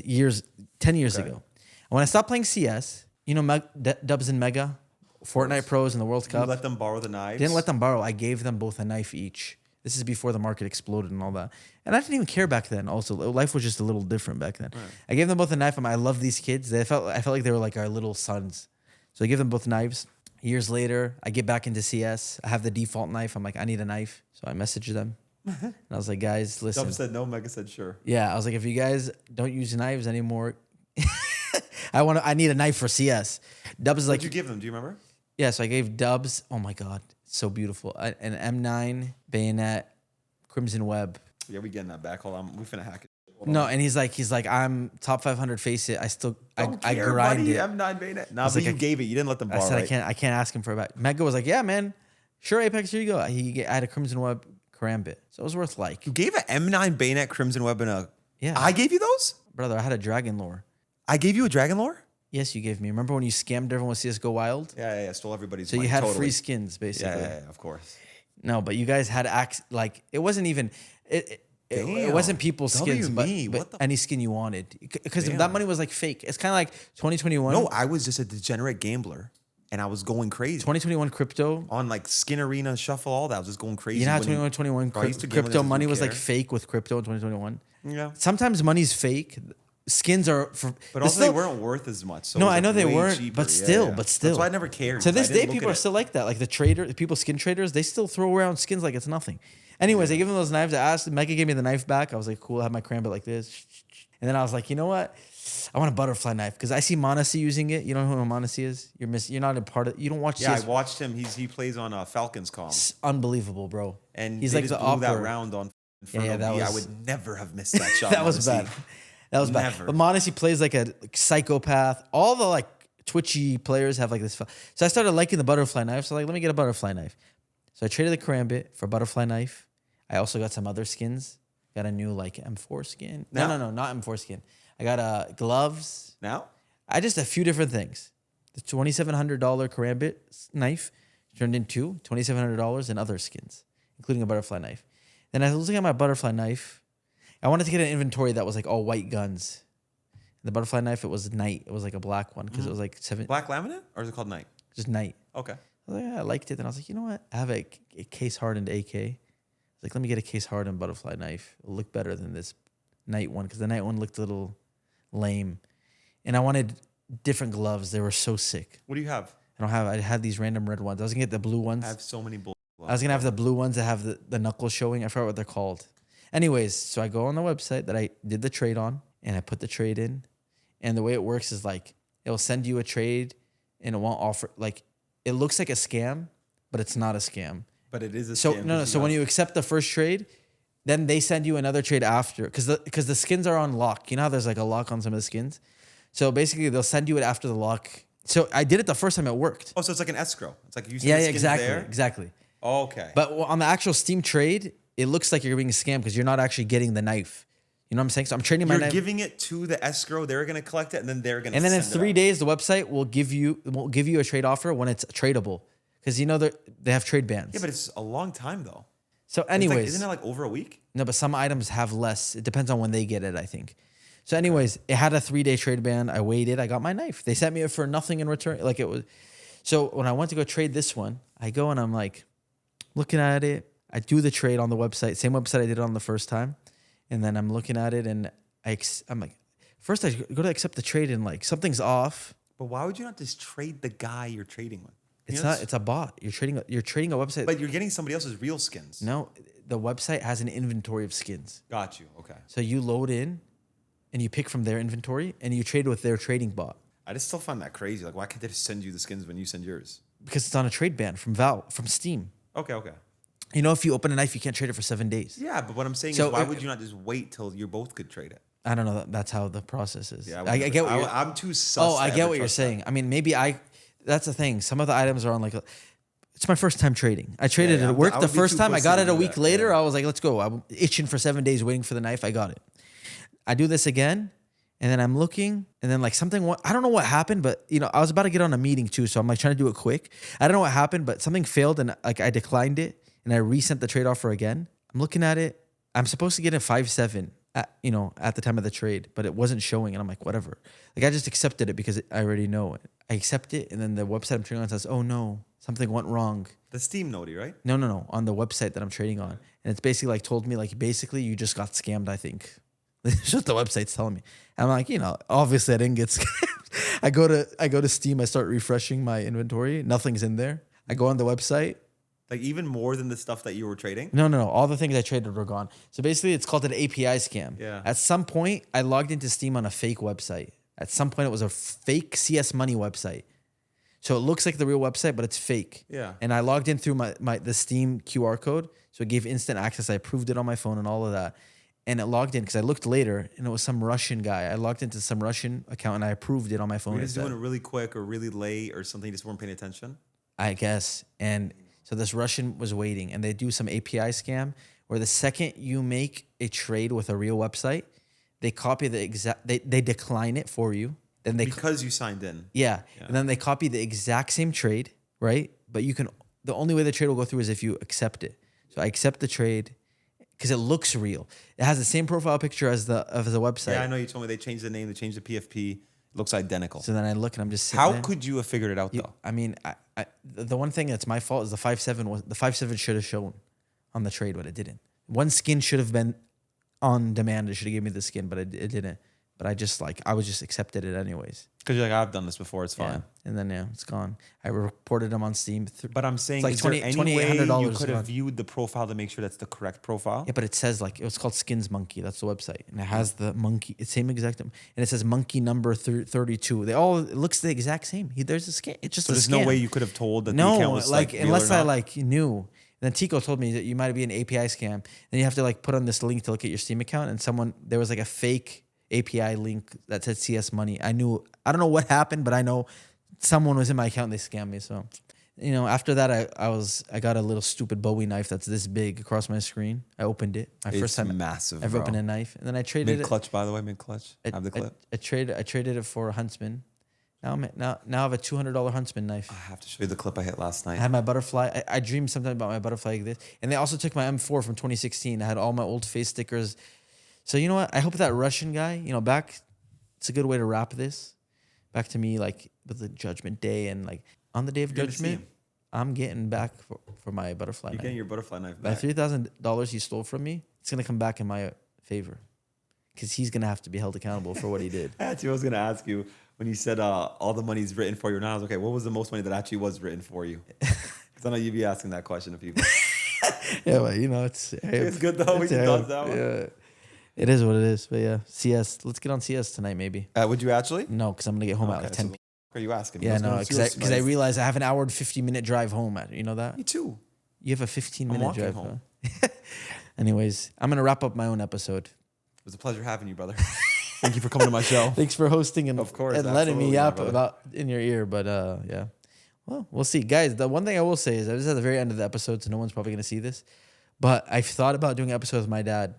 10 years ago. And when I stopped playing CS, you know, Dubs and Mega, Fortnite Pros and the World You Cup. let them borrow the knives. Didn't let them borrow. I gave them both a knife each. This is before the market exploded and all that. And I didn't even care back then. Also, life was just a little different back then. Right. I gave them both a knife. I love these kids. I felt like they were like our little sons. So I gave them both knives. Years later, I get back into CS. I have the default knife. I'm like, I need a knife. So I messaged them. And I was like, guys, listen. Dub said no, Mega said sure. Yeah, I was like, if you guys don't use knives anymore, I need a knife for CS. Dubs is like, What'd you give them? Do you remember? yeah. So I gave Dubs. Oh my God, so beautiful. An M9 bayonet, Crimson Web. Yeah, we getting that back. Hold on, we finna hack it. Hold No, on. and he's like, I'm top 500 face it. I still, I Care, grind buddy. it. M9 bayonet. Nah, was but like, you gave it. You didn't let them I borrow. said Right? I can't ask him for it back. Mega was like, yeah, man, sure, Apex, here you go. I had a Crimson Web Karambit, so it was worth like, You gave an M9 bayonet, Crimson Web, and a. yeah, I gave you those. brother. I had a Dragon Lore. I gave you a Dragon Lore. Yes, you gave me. Remember when you scammed everyone with CS:GO Wild? Yeah. Stole everybody's. So money, you had totally. free skins basically. Yeah, of course. No, but you guys had like it wasn't even it wasn't people's skins, but What the- any skin you wanted because Damn. that money was like fake. It's kind of like 2021. No, I was just a degenerate gambler, and I was going crazy 2021 crypto. on like Skin Arena, Shuffle, all that. I was just going crazy. You know how winning. 2021 Bro, I used to gamble crypto and I money didn't was like care. fake with crypto in 2021. Yeah, Sometimes money's fake. Skins are for, but also they weren't worth as much. So No, it was, I know like, they way weren't, cheaper. but still. That's why I never cared. To this I didn't day, look people at are it. still like that. Like the people skin traders, they still throw around skins like it's nothing. Anyways, I give them those knives. I asked Mega gave me the knife back. I was like, cool. I have my Karambit like this. And then I was like, you know what? I want a butterfly knife because I see Monasi using it. You know who Monasi is? You're not a part of. You don't watch. Yeah, CS. I watched him. He plays on Falcons com, It's unbelievable, bro. and he's they like just the blew that opera. round on. In Yeah, front that of me. I was- would never have missed that shot. That was bad. honestly. That was bad. Never. But Monasi plays like a psychopath. All the like twitchy players have like this. So I started liking the butterfly knife. So like, let me get a butterfly knife. So I traded the Karambit for a butterfly knife. I also got some other skins. Got a new like M4 skin. Now? No, not M4 skin. I got gloves. Now, I just a few different things. The $2,700 Karambit knife turned into $2,700 in other skins, including a butterfly knife. Then I was looking at my butterfly knife. I wanted to get an inventory that was like all white guns. The butterfly knife, it was night. It was like a black one because it was like black laminate, or is it called Night? just night. Okay. I was like, yeah, I liked it. Then I was like, you know what? I have a case hardened AK. I was like, let me get a case hardened butterfly knife. It'll look better than this night one because the night one looked a little lame. And I wanted different gloves. They were so sick. What do you have? I had these random red ones. I was gonna get the blue ones. I have so many bull. I was gonna have the blue ones that have the knuckles showing. I forgot what they're called. Anyways, so I go on the website that I did the trade on, and I put the trade in. And the way it works is like, it will send you a trade and it won't offer, like, it looks like a scam, but it's not a scam. But it is a So, scam. no. So when you accept the first trade, then they send you another trade after, because the skins are on lock. You know how there's like a lock on some of the skins? So basically, they'll send you it after the lock. So I did it the first time it worked. Oh, so it's like an escrow. It's like you see Yeah, the skins exactly. there. Exactly. Oh, okay. But on the actual Steam trade, it looks like you're being scammed because you're not actually getting the knife. You know what I'm saying? So I'm trading my you're knife. giving it to the escrow. They're going to collect it, and then they're going to. And then in send 3 it out. days, the website will give you a trade offer when it's tradable, because you know they have trade bans. Yeah, but it's a long time though. So It's anyways, like, isn't it like over a week? no, but some items have less. It depends on when they get it, I think. So anyways, it had a 3-day trade ban. I waited. I got my knife. They sent me it for nothing in return. Like it was. So when I went to go trade this one, I go and I'm like looking at it. I do the trade on the website, same website I did it on the first time, and then I'm looking at it and I'm like, first I go to accept the trade and like something's off. But why would you not just trade the guy you're trading with? It's not. It's a bot. You're trading a website. But you're getting somebody else's real skins. No, the website has an inventory of skins. Got you. Okay. So you load in, and you pick from their inventory, and you trade with their trading bot. I just still find that crazy. Like, why can't they just send you the skins when you send yours? Because it's on a trade ban from Steam. Okay. You know, if you open a knife, you can't trade it for 7 days. Yeah, but what I'm saying So is, why would you not just wait till you both could trade it? I don't know. That's how the process is. Yeah, I get what I'm too sus. Oh, to I ever get what you're trust saying. I mean, maybe that's the thing. Some of the items are on like, it's my first time trading. I traded Yeah, it at work I the would be first too time. I pussy got to it a do week that. later. Yeah. I was like, let's go. I'm itching for 7 days waiting for the knife. I got it. I do this again. And then I'm looking, and then like I don't know what happened, but you know, I was about to get on a meeting too. So I'm like trying to do it quick. I don't know what happened, but something failed and like I declined it and I resent the trade offer again. I'm looking at it. I'm supposed to get a 5.7 at the time of the trade, but it wasn't showing. And I'm like, whatever. Like I just accepted it because I already know it. I accept it. And then the website I'm trading on says, oh no, something went wrong. The Steam noti, right? No. On the website that I'm trading on. And it's basically like told me like, basically you just got scammed, I think. That's what the website's telling me. And I'm like, you know, obviously I didn't get scammed. I go to Steam, I start refreshing my inventory. Nothing's in there. I go on the website. Like even more than the stuff that you were trading? No. All the things I traded were gone. So basically it's called an API scam. Yeah. At some point, I logged into Steam on a fake website. At some point, it was a fake CS Money website. So it looks like the real website, but it's fake. Yeah. And I logged in through the Steam QR code. So it gave instant access. I approved it on my phone and all of that. And it logged in because I looked later and it was some Russian guy. I logged into some Russian account and I approved it on my phone. You're just instead. doing it really quick or really late or something, you just weren't paying attention? I guess. And so this Russian was waiting and they do some API scam where the second you make a trade with a real website, they copy they decline it for you. Then Because you signed in. Yeah. And then they copy the exact same trade, right? But the only way the trade will go through is if you accept it. So I accept the trade because it looks real. It has the same profile picture as the website. Yeah, I know you told me they changed the name, they changed the PFP. It looks identical. So then I look and I'm just sitting How there. could you have figured it out though? I mean, the one thing that's my fault is the 5.7 should have shown on the trade, but it didn't. One skin should have been on demand. It should have given me the skin, but it didn't. But I was just accepted it anyways. Because you're like, I've done this before, it's fine. Yeah. And then it's gone. I reported them on Steam. But I'm saying, like is there any way $2,800 you could have gone. viewed the profile to make sure that's the correct profile? Yeah, but it says like, it was called Skins Monkey. That's the website. And it has the monkey, it's same exact, and it says monkey number 32. It looks the exact same. There's a skin. It's just So a there's scam. no way you could have told that the account was like real unless or I not? like knew. And then Tico told me that you might be an API scam. Then you have to like put on this link to look at your Steam account. And there was like a fake API link that said CS Money. I don't know what happened, but I know someone was in my account and they scammed me. So, you know, after that, I got a little stupid Bowie knife that's this big across my scrin. I opened it. First time massive. I've bro. opened a knife, and then I traded Mid clutch, by the way, mid clutch. Have the clip. I traded it for a Huntsman. Now I have a $200 Huntsman knife. I have to show you the clip I hit last I night. had my butterfly. I dreamed sometimes about my butterfly like this. And they also took my M4 from 2016. I had all my old FaZe stickers. So you know what? I hope that Russian guy, it's a good way to wrap this. Back to me, like with the Judgment Day and like on the day of You're gonna see Judgment, him. I'm getting back for my butterfly You're knife. getting your butterfly knife That back. $3,000 he stole from me, it's gonna come back in my favor, because he's gonna have to be held accountable for what he did. Actually, I was going to ask you when you said all the money's written for you now. I was okay. What was the most money that actually was written for you? Because I know you'd be asking that question to people. Yeah, but you know, it's good though. He does that one. Yeah, it is what it is. But yeah, CS. Let's get on CS tonight, maybe. Would you actually? No, because I'm gonna get home at like 10 So are you asking? Yeah, no, because I realized I have an hour and 50-minute drive home. You know that? Me too. You have a 15-minute drive home. Huh? Anyways, I'm gonna wrap up my own episode. It was a pleasure having you, brother. Thank you for coming to my show. Thanks for hosting and of course, and letting me yap brother. about in your ear. But yeah, well, we'll see, guys. The one thing I will say is that this is at the very end of the episode, so no one's probably gonna see this. But I've thought about doing an episode with my dad.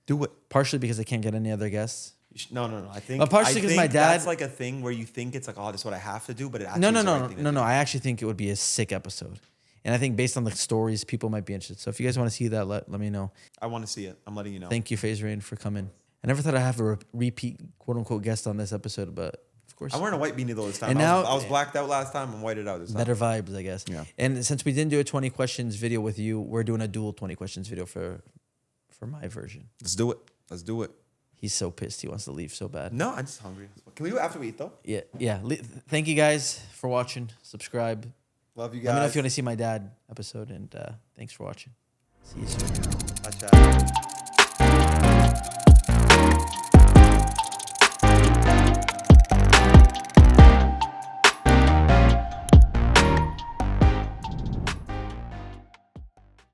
Do it. Partially because I can't get any other guests. No. I think. But partially because my dad. That's like a thing where you think it's like, oh, this is what I have to do, but it actually No. is the right thing to do. I actually think it would be a sick episode, and I think based on the stories, people might be interested. So if you guys want to see that, let me know. I want to see it. I'm letting you know. Thank you, FaZe Rain, for coming. I never thought I'd have a repeat quote unquote guest on this episode, but of course. I'm wearing a white beanie though this time. And I was blacked out last time. I'm whited out this time. Better vibes, I guess. Yeah. And since we didn't do a 20 questions video with you, we're doing a dual 20 questions video for my version. Let's do it. Let's do it. He's so pissed. He wants to leave so bad. No, I'm just hungry. Can we do it after we eat though? Yeah. Thank you guys for watching. Subscribe. Love you guys. Let me know if you want to see my dad episode. And thanks for watching. See you soon. Bye, chat.